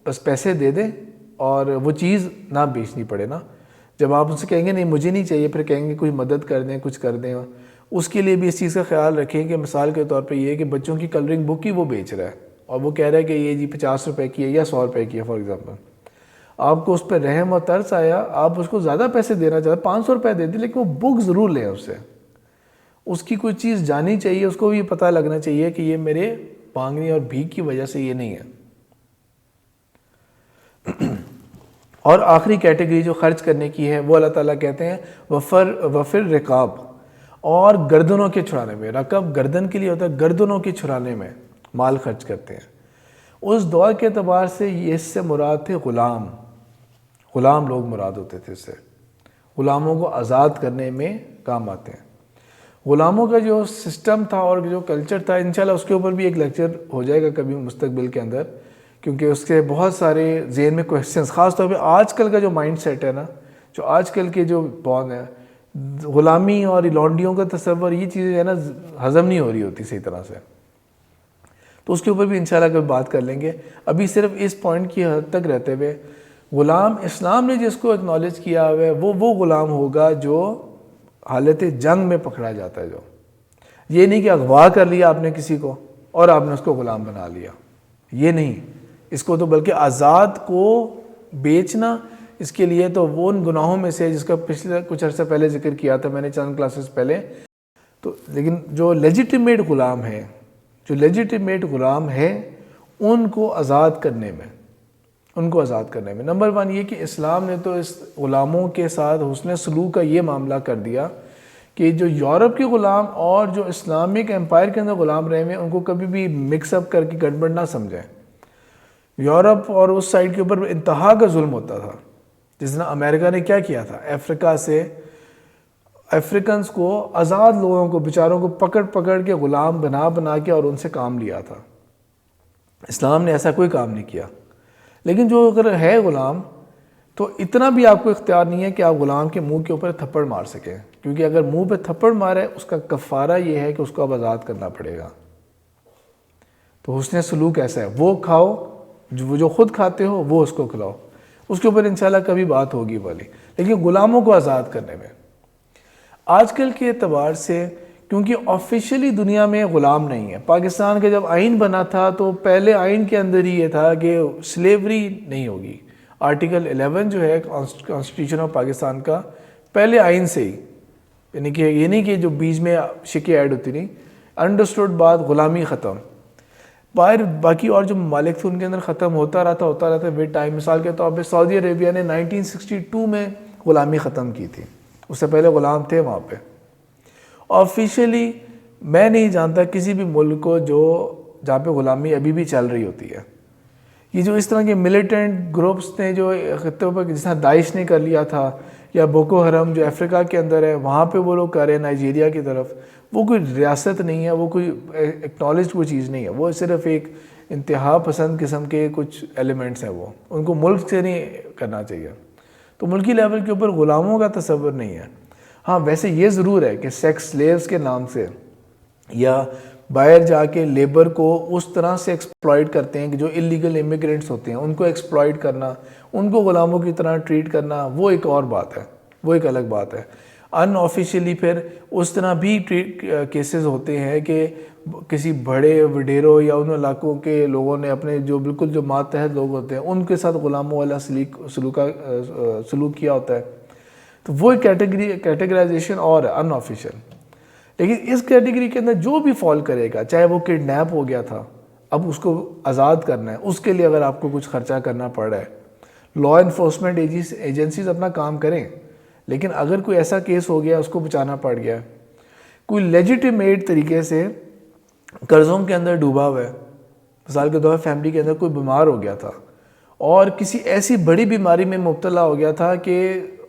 بس پیسے دے دیں اور وہ چیز نہ بیچنی پڑے نا. جب آپ ان سے کہیں گے نہیں مجھے نہیں چاہیے، پھر کہیں گے کوئی مدد کر دیں، کچھ کر دیں. اس کے لیے بھی اس چیز کا خیال رکھیں کہ مثال کے طور پہ یہ کہ بچوں کی کلرنگ بک ہی وہ بیچ رہا ہے اور وہ کہہ رہا ہے کہ یہ جی 50 روپے کی ہے یا 100 روپے کی ہے فار ایگزامپل. آپ کو اس پہ رحم اور ترس آیا، آپ اس کو زیادہ پیسے دینا چاہتے 500 روپے دے دیں، لیکن وہ بک ضرور لیں اس سے. اس کی کوئی چیز جانی چاہیے، اس کو بھی پتہ لگنا چاہیے کہ یہ میرے مانگنے اور بھیک کی وجہ سے یہ نہیں ہے. اور آخری کیٹیگری جو خرچ کرنے کی ہے وہ اللہ تعالیٰ کہتے ہیں وفر رقاب، اور گردنوں کے چھڑانے میں. رقب گردن کے لیے ہوتا ہے، گردنوں کے چھڑانے میں مال خرچ کرتے ہیں. اس دور کے اعتبار سے یہ اس سے مراد تھے غلام لوگ مراد ہوتے تھے. اس سے غلاموں کو آزاد کرنے میں کام آتے ہیں. غلاموں کا جو سسٹم تھا اور جو کلچر تھا، انشاءاللہ اس کے اوپر بھی ایک لیکچر ہو جائے گا کبھی مستقبل کے اندر، کیونکہ اس کے بہت سارے ذہن میں کویسچنس، خاص طور پہ آج کل کا جو مائنڈ سیٹ ہے نا، جو آج کل کے جو بون ہے، غلامی اور لونڈیوں کا تصور، یہ چیزیں ہے نا ہضم نہیں ہو رہی ہوتی صحیح طرح سے. تو اس کے اوپر بھی انشاءاللہ کبھی بات کر لیں گے. ابھی صرف اس پوائنٹ کی حد تک رہتے ہوئے، غلام اسلام نے جس کو ایکنالج کیا ہوا ہے وہ غلام ہوگا جو حالت جنگ میں پکڑا جاتا ہے. جو یہ نہیں کہ اغوا کر لیا آپ نے کسی کو اور آپ نے اس کو غلام بنا لیا، یہ نہیں. اس کو تو بلکہ آزاد کو بیچنا، اس کے لیے تو وہ ان گناہوں میں سے جس کا پچھلے کچھ عرصہ پہلے ذکر کیا تھا میں نے چند کلاسز پہلے. تو لیکن جو لیجیٹیمیٹ غلام ہے، ان کو آزاد کرنے میں نمبر 1 یہ کہ اسلام نے تو اس غلاموں کے ساتھ حسن سلوک کا یہ معاملہ کر دیا کہ جو یورپ کے غلام اور جو اسلامک امپائر کے اندر غلام رہے ہیں ان کو کبھی بھی مکس اپ کر کے گڑبڑ نہ سمجھیں. یورپ اور اس سائڈ کے اوپر انتہا کا ظلم ہوتا تھا. جس طرح امریکہ نے کیا کیا تھا، افریقہ سے افریکنز کو، آزاد لوگوں کو بیچاروں کو پکڑ پکڑ کے غلام بنا بنا کے اور ان سے کام لیا تھا۔ اسلام نے ایسا کوئی کام نہیں کیا۔ لیکن جو اگر ہے غلام تو اتنا بھی آپ کو اختیار نہیں ہے کہ آپ غلام کے منہ کے اوپر تھپڑ مار سکیں، کیونکہ اگر منہ پہ تھپڑ مارے اس کا کفارہ یہ ہے کہ اس کو اب آزاد کرنا پڑے گا۔ تو حسن سلوک ایسا ہے، وہ کھاؤ جو خود کھاتے ہو وہ اس کو کھلاؤ، اس کے اوپر انشاءاللہ کبھی بات ہوگی والی۔ لیکن غلاموں کو آزاد کرنے میں آج کل کے اعتبار سے، کیونکہ آفیشلی دنیا میں غلام نہیں ہے۔ پاکستان کا جب آئین بنا تھا تو پہلے آئین کے اندر ہی یہ تھا کہ سلیوری نہیں ہوگی۔ آرٹیکل 11 جو ہے کانسٹیٹیوشن آف پاکستان کا، پہلے آئین سے ہی، یعنی کہ یہ نہیں کہ جو بیچ میں شکیں ایڈ ہوتی نہیں، انڈرسٹوڈ بات غلامی ختم۔ باقی اور جو ممالک تھے ان کے اندر ختم ہوتا رہتا ود ٹائم۔ مثال کے طور پہ سعودی عربیہ نے 1962 میں غلامی ختم کی تھی، اس سے پہلے غلام تھے وہاں پہ۔ آفیشلی میں نہیں جانتا کسی بھی ملک کو جہاں پہ غلامی ابھی بھی چل رہی ہوتی ہے۔ یہ جو اس طرح کے ملیٹنٹ گروپس نے جو خطوں پر، جس طرح داعش نے کر لیا تھا، یا بوکو حرم جو افریقہ کے اندر ہے وہاں پہ وہ لوگ کر رہے ہیں نائجیریا کی طرف، وہ کوئی ریاست نہیں ہے، وہ کوئی ایکنالجڈ کوئی چیز نہیں ہے، وہ صرف ایک انتہا پسند قسم کے کچھ ایلیمنٹس ہیں، وہ ان کو ملک سے نہیں کرنا چاہیے۔ تو ملکی لیول کے اوپر غلاموں کا تصور نہیں ہے۔ ہاں ویسے یہ ضرور ہے کہ سیکس سلیوز کے نام سے یا باہر جا کے لیبر کو اس طرح سے ایکسپلائٹ کرتے ہیں کہ جو اللیگل امیگرینٹس ہوتے ہیں ان کو ایکسپلائٹ کرنا، ان کو غلاموں کی طرح ٹریٹ کرنا، وہ ایک اور بات ہے، وہ ایک الگ بات ہے۔ ان آفیشیلی پھر اس طرح بھی کیسز ہوتے ہیں کہ کسی بڑے وڈیروں یا ان علاقوں کے لوگوں نے اپنے جو بالکل جو ماتحت لوگ ہوتے ہیں ان کے ساتھ غلاموں والا سلوک کیا ہوتا ہے۔ تو وہ کیٹیگرائزیشن اور ان آفیشیل۔ لیکن اس کیٹیگری کے اندر جو بھی فال کرے گا، چاہے وہ کڈنیپ ہو گیا تھا، اب اس کو آزاد کرنا ہے، اس کے لیے اگر آپ کو کچھ خرچہ کرنا پڑ رہا ہے، لا انفورسمنٹ ایجنسیز اپنا کام کریں۔ لیکن اگر کوئی ایسا کیس ہو گیا، اس کو بچانا پڑ گیا، کوئی لیجیٹیمیٹ طریقے سے قرضوں کے اندر ڈوبا ہوا ہے، مثال کے طور پر فیملی کے اندر کوئی بیمار ہو گیا تھا اور کسی ایسی بڑی بیماری میں مبتلا ہو گیا تھا کہ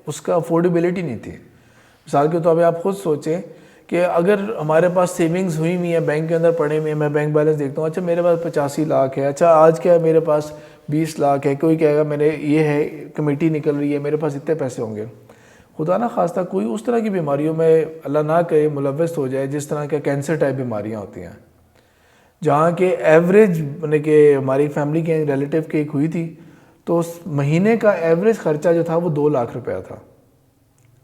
اس کا افورڈیبلٹی نہیں تھی۔ مثال کے طور پہ آپ خود سوچیں کہ اگر ہمارے پاس سیونگز ہوئی ہوئی ہیں، بینک کے اندر پڑے ہوئے ہیں، میں بینک بیلنس دیکھتا ہوں، اچھا میرے پاس 85 لاکھ ہے، اچھا آج کیا ہے میرے پاس 20 لاکھ ہے، کوئی کہے گا میرے یہ ہے کمیٹی نکل رہی ہے، میرے پاس اتنے پیسے ہوں گے۔ خدا نہ خواستہ کوئی اس طرح کی بیماریوں میں اللہ نہ کرے ملوث ہو جائے، جس طرح کے کینسر ٹائپ بیماریاں ہوتی ہیں، جہاں کہ ایوریج یعنی کہ ہماری فیملی کے ریلیٹیو کی ایک ہوئی تھی تو اس مہینے کا ایوریج خرچہ جو تھا وہ 2 لاکھ روپیہ تھا۔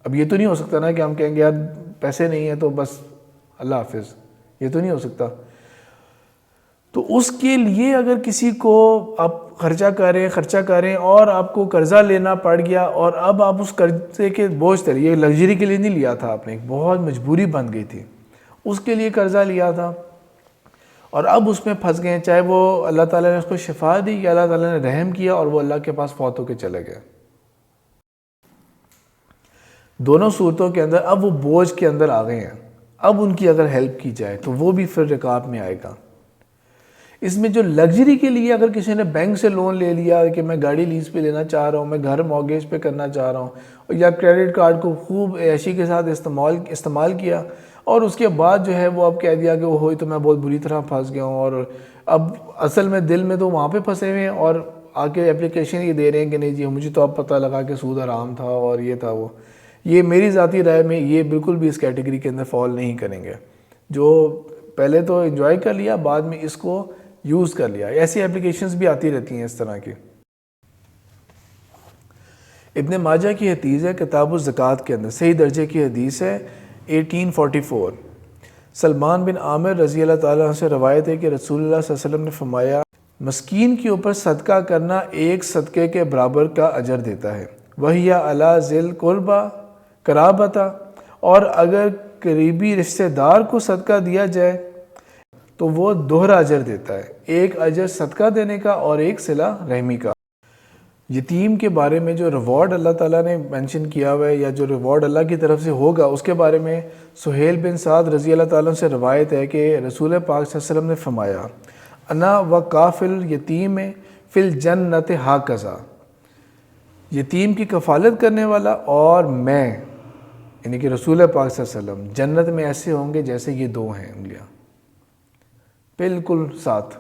اب یہ تو نہیں ہو سکتا نا کہ ہم کہیں گے یار پیسے نہیں ہیں تو بس اللہ حافظ، یہ تو نہیں ہو سکتا۔ تو اس کے لیے اگر کسی کو آپ خرچہ کریں اور آپ کو قرضہ لینا پڑ گیا اور اب آپ اس قرضے کے بوجھ تلے، یہ لگژری کے لیے نہیں لیا تھا آپ نے، ایک بہت مجبوری بن گئی تھی، اس کے لیے قرضہ لیا تھا اور اب اس میں پھنس گئے، چاہے وہ اللہ تعالیٰ نے اس کو شفا دی یا اللہ تعالیٰ نے رحم کیا اور وہ اللہ کے پاس فوت ہو کے چلے گئے۔ دونوں صورتوں کے اندر اب وہ بوجھ کے اندر آ گئے ہیں، اب ان کی اگر ہیلپ کی جائے تو وہ بھی پھر رکاب میں آئے گا۔ اس میں جو لگژری کے لیے اگر کسی نے بینک سے لون لے لیا کہ میں گاڑی لیز پہ لینا چاہ رہا ہوں، میں گھر مارگیج پہ کرنا چاہ رہا ہوں، یا کریڈٹ کارڈ کو خوب عیاشی کے ساتھ استعمال کیا اور اس کے بعد جو ہے وہ اب کہہ دیا کہ وہ ہوئی تو میں بہت بری طرح پھنس گیا ہوں، اور اب اصل میں دل میں تو وہاں پہ پھنسے ہوئے ہیں اور آ کے اپلیکیشن یہ دے رہے ہیں کہ نہیں جی مجھے تو اب پتہ لگا کہ سود حرام تھا اور یہ تھا وہ۔ یہ میری ذاتی رائے میں یہ بالکل بھی اس کیٹیگری کے اندر فال نہیں کریں گے، جو پہلے تو انجوائے کر لیا بعد میں اس کو یوز کر لیا۔ ایسی اپلیکیشنز بھی آتی رہتی ہیں اس طرح کی۔ ابن ماجہ کی حدیث ہے کتاب الزکوٰۃ کے اندر، صحیح درجے کی حدیث ہے 1844، سلمان بن عامر رضی اللہ تعالیٰ عنہ سے روایت ہے کہ رسول اللہ صلی اللہ علیہ وسلم نے فرمایا مسکین کے اوپر صدقہ کرنا ایک صدقے کے برابر کا اجر دیتا ہے، وَهِيَ عَلَى ذِي الْقُرْبَى قرابتا، اور اگر قریبی رشتہ دار کو صدقہ دیا جائے تو وہ دوہرا اجر دیتا ہے، ایک اجر صدقہ دینے کا اور ایک صلہ رحمی کا۔ یتیم کے بارے میں جو ریوارڈ اللہ تعالیٰ نے مینشن کیا ہوا ہے یا جو ریوارڈ اللہ کی طرف سے ہوگا اس کے بارے میں سہیل بن سعد رضی اللہ تعالیٰ سے روایت ہے کہ رسول پاک صلی اللہ علیہ وسلم نے فرمایا انا وکافل یتیم فی الجنت ہاکذا، یتیم کی کفالت کرنے والا اور میں یعنی کہ رسول پاک صلی اللہ علیہ وسلم جنت میں ایسے ہوں گے جیسے یہ دو ہیں انگلیاں، بالکل ساتھ۔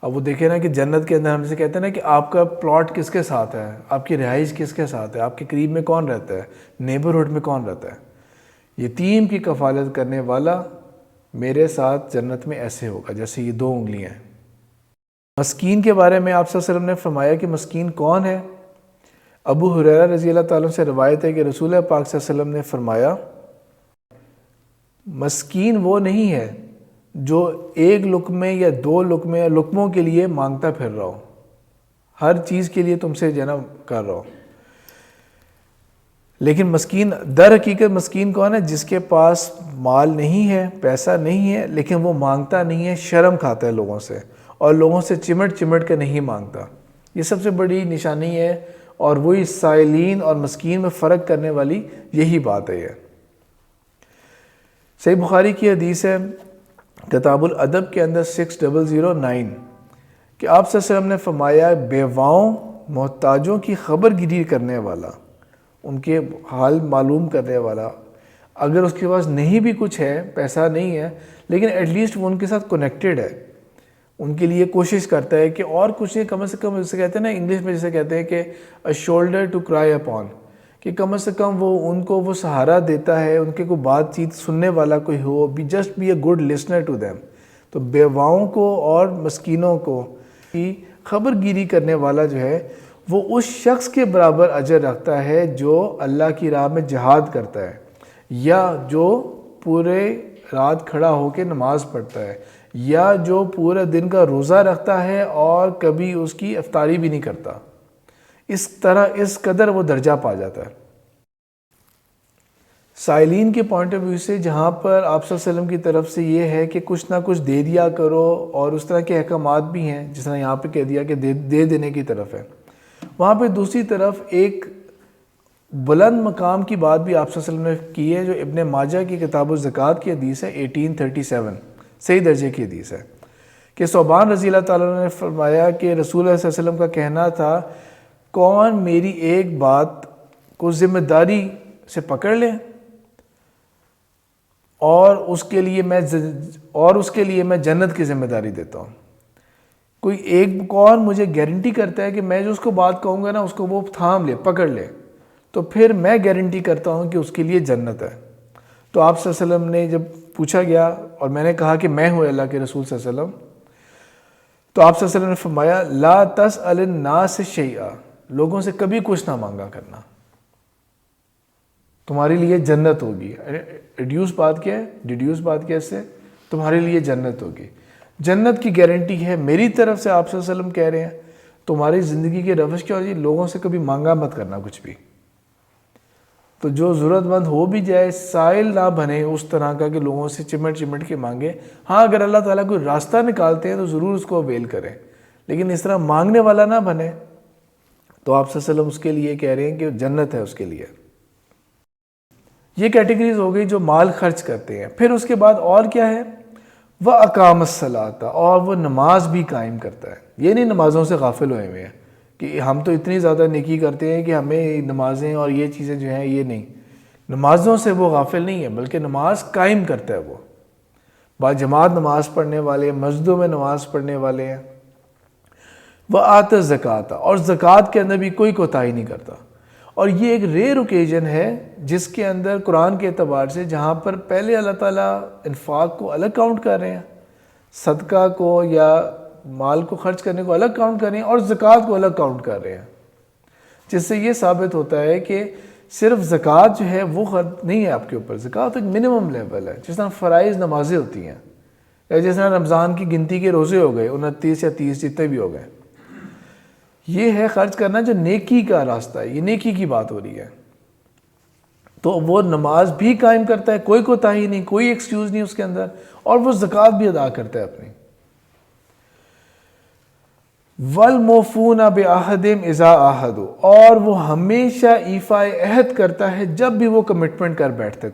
اب وہ دیکھیں نا کہ جنت کے اندر ہم سے کہتے ہیں نا کہ آپ کا پلاٹ کس کے ساتھ ہے، آپ کی رہائش کس کے ساتھ ہے، آپ کے قریب میں کون رہتا ہے، نیبرہڈ میں کون رہتا ہے۔ یتیم کی کفالت کرنے والا میرے ساتھ جنت میں ایسے ہوگا جیسے یہ دو انگلیاں ہیں۔ مسکین کے بارے میں آپ صلی اللہ علیہ وسلم نے فرمایا کہ مسکین کون ہے؟ ابو ہریرہ رضی اللہ تعالیٰ سے روایت ہے کہ رسول پاک صلی اللہ علیہ وسلم نے فرمایا مسکین وہ نہیں ہے جو ایک لقمے یا دو لقمے یا لقموں کے لیے مانگتا پھر رہا ہو، ہر چیز کے لیے تم سے جنم کر رہا ہو، لیکن مسکین در حقیقت مسکین کون ہے؟ جس کے پاس مال نہیں ہے، پیسہ نہیں ہے، لیکن وہ مانگتا نہیں ہے، شرم کھاتا ہے لوگوں سے، اور لوگوں سے چمٹ چمٹ کے نہیں مانگتا۔ یہ سب سے بڑی نشانی ہے، اور وہی سائلین اور مسکین میں فرق کرنے والی یہی بات ہے۔ یہ صحیح بخاری کی حدیث ہے کتاب الادب کے اندر 6009 کہ آپ صلی اللہ علیہ وسلم نے فرمایا بیواؤں محتاجوں کی خبر گیری کرنے والا، ان کے حال معلوم کرنے والا، اگر اس کے پاس نہیں بھی کچھ ہے، پیسہ نہیں ہے، لیکن ایٹ لیسٹ وہ ان کے ساتھ کنیکٹڈ ہے، ان کے لیے کوشش کرتا ہے کہ اور کچھ نہیں، کم سے کم جسے کہتے ہیں نا انگلش میں جسے کہتے ہیں کہ a shoulder to cry upon، کہ کم سے کم وہ ان کو وہ سہارا دیتا ہے، ان کے کوئی بات چیت سننے والا کوئی ہو، just be a good listener to them۔ تو بیواؤں کو اور مسکینوں کو خبر گیری کرنے والا جو ہے وہ اس شخص کے برابر اجر رکھتا ہے جو اللہ کی راہ میں جہاد کرتا ہے، یا جو پورے رات کھڑا ہو کے نماز پڑھتا ہے، یا جو پورے دن کا روزہ رکھتا ہے اور کبھی اس کی افطاری بھی نہیں کرتا۔ اس طرح اس قدر وہ درجہ پا جاتا ہے۔ سائلین کے پوائنٹ آف ویو سے جہاں پر آپ صلی اللہ علیہ وسلم کی طرف سے یہ ہے کہ کچھ نہ کچھ دے دیا کرو، اور اس طرح کے احکامات بھی ہیں جس طرح یہاں پہ کہہ دیا کہ دے دینے کی طرف ہے، وہاں پہ دوسری طرف ایک بلند مقام کی بات بھی آپ صلی اللہ علیہ وسلم نے کی ہے، جو ابن ماجہ کی کتاب الزکوٰۃ کی حدیث ہے 1837، صحیح درجے کی حدیث ہے، کہ ثوبان رضی اللہ تعالیٰ نے فرمایا کہ رسول اللہ صلی اللہ علیہ وسلم کا کہنا تھا کون میری ایک بات کو ذمہ داری سے پکڑ لے اور اس کے لیے میں جنت کی ذمہ داری دیتا ہوں۔ کوئی ایک کون مجھے گارنٹی کرتا ہے کہ میں جو اس کو بات کہوں گا نا اس کو وہ تھام لے، پکڑ لے، تو پھر میں گارنٹی کرتا ہوں کہ اس کے لیے جنت ہے۔ تو آپ صلی اللہ علیہ وسلم نے جب پوچھا گیا اور میں نے کہا کہ میں ہوں اللہ کے رسول صلی اللہ علیہ وسلم، تو آپ صلی اللہ علیہ وسلم نے فرمایا لا تسأل الناس شیئا، لوگوں سے کبھی کچھ نہ مانگا کرنا، تمہارے لیے جنت ہوگی۔ ڈیڈیوس بات کیا ہے اس سے؟ تمہارے لیے جنت ہوگی، جنت کی گارنٹی ہے میری طرف سے۔ آپ صلی اللہ علیہ وسلم کہہ رہے ہیں تمہاری زندگی کی روش کیا ہوگی؟ لوگوں سے کبھی مانگا مت کرنا کچھ بھی، تو جو ضرورت مند ہو بھی جائے سائل نہ بنے اس طرح کا کہ لوگوں سے چمٹ چمٹ کے مانگے۔ ہاں اگر اللہ تعالیٰ کوئی راستہ نکالتے ہیں تو ضرور اس کو اویل کریں، لیکن اس طرح مانگنے والا نہ بنے۔ تو آپ صلی اللہ علیہ وسلم اس کے لیے کہہ رہے ہیں کہ جنت ہے اس کے لیے۔ یہ کیٹیگریز ہو گئی جو مال خرچ کرتے ہیں۔ پھر اس کے بعد اور کیا ہے؟ وَأَقَامَ الصَّلَاةَ، اور وہ نماز بھی قائم کرتا ہے۔ یہ نہیں نمازوں سے غافل ہوئے ہوئے ہیں کہ ہم تو اتنی زیادہ نیکی کرتے ہیں کہ ہمیں نمازیں اور یہ چیزیں جو ہیں یہ نہیں، نمازوں سے وہ غافل نہیں ہے، بلکہ نماز قائم کرتا ہے۔ وہ باجماعت نماز پڑھنے والے، مسجدوں میں نماز پڑھنے والے ہیں۔ وَآتَ الزَّکَاةَ، اور زکوٰۃ کے اندر بھی کوئی کوتاہی نہیں کرتا۔ اور یہ ایک ریئر اوکیزن ہے جس کے اندر قرآن کے اعتبار سے جہاں پر پہلے اللہ تعالیٰ انفاق کو الگ کاؤنٹ کر رہے ہیں، صدقہ کو یا مال کو خرچ کرنے کو الگ کاؤنٹ کر رہے ہیں، اور زکوٰۃ کو الگ کاؤنٹ کر رہے ہیں، جس سے یہ ثابت ہوتا ہے کہ صرف زکوٰۃ جو ہے وہ خرچ نہیں ہے آپ کے اوپر، زکوٰۃ ایک منیمم لیول ہے، جس طرح فرائض نمازیں ہوتی ہیں، یا جس طرح رمضان کی گنتی کے روزے ہو گئے 29 یا 30 جتنے بھی ہو گئے، یہ ہے خرچ کرنا جو نیکی کا راستہ ہے، یہ نیکی کی بات ہو رہی ہے۔ تو وہ نماز بھی قائم کرتا ہے، کوئی کوتاہی نہیں، کوئی ایکسکیوز نہیں اس کے اندر، اور وہ زکوٰۃ بھی ادا کرتا ہے اپنی۔ وَالْمُوفُونَ بِعَهْدِهِمْ إِذَا عَاهَدُوا، اور وہ ہمیشہ ایفائے عہد کرتا ہے جب بھی وہ کمٹمنٹ کر بیٹھتا ہے۔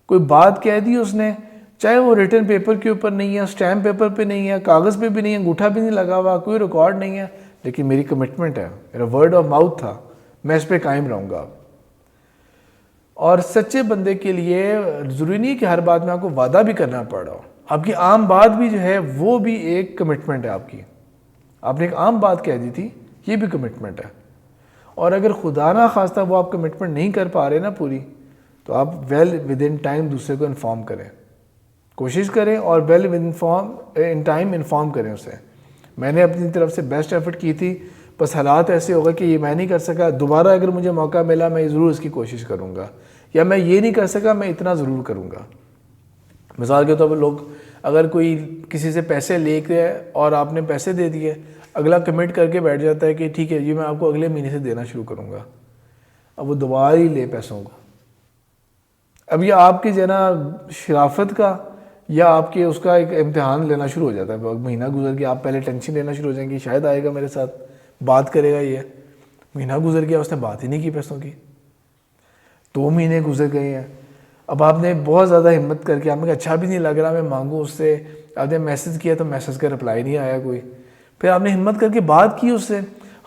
کوئی بات کہہ دی اس نے، چاہے وہ ریٹن پیپر کے اوپر نہیں ہے، اسٹیمپ پیپر پہ نہیں ہے، کاغذ پہ بھی نہیں ہے، انگوٹھا بھی نہیں لگا ہوا، کوئی ریکارڈ نہیں ہے، لیکن میری کمٹمنٹ ہے، میرا ورڈ آف ماؤتھ تھا، میں اس پہ قائم رہوں گا۔ اور سچے بندے کے لیے ضروری نہیں کہ ہر بات میں آپ کو وعدہ بھی کرنا پڑ رہا ہو. آپ کی عام بات بھی جو ہے وہ بھی ایک کمٹمنٹ ہے آپ کی. آپ نے ایک عام بات کہہ دی تھی, یہ بھی کمٹمنٹ ہے. اور اگر خدا نہ خواستہ وہ آپ کمٹمنٹ نہیں کر پا رہے نا پوری, تو آپ ویل ود ان ٹائم دوسرے کو انفارم کریں, کوشش کریں اور ویل ان ٹائم انفارم کریں اسے. میں نے اپنی طرف سے بیسٹ ایفرٹ کی تھی, بس حالات ایسے ہو گئے کہ یہ میں نہیں کر سکا. دوبارہ اگر مجھے موقع ملا میں ضرور اس کی کوشش کروں گا, یا میں یہ نہیں کر سکا میں اتنا ضرور کروں گا. مثال کے طور پر لوگ اگر کوئی کسی سے پیسے لے کے اور آپ نے پیسے دے دیے, اگلا کمٹ کر کے بیٹھ جاتا ہے کہ ٹھیک ہے یہ میں آپ کو اگلے مہینے سے دینا شروع کروں گا. اب وہ دوبارہ ہی لے پیسوں کو. اب یہ آپ کی جو ہے نا شرافت کا یا آپ کے اس کا ایک امتحان لینا شروع ہو جاتا ہے. مہینہ گزر گیا, آپ پہلے ٹینشن لینا شروع ہو جائیں گے شاید آئے گا میرے ساتھ بات کرے گا. یہ مہینہ گزر گیا, اس نے بات ہی نہیں کی پیسوں کی. 2 مہینے گزر گئے ہیں. اب آپ نے بہت زیادہ ہمت کر کے, آپ نے کہا اچھا بھی نہیں لگ رہا میں مانگوں اس سے. آپ نے میسج کیا تو میسج کا رپلائی نہیں آیا کوئی. پھر آپ نے ہمت کر کے بات کی اس سے,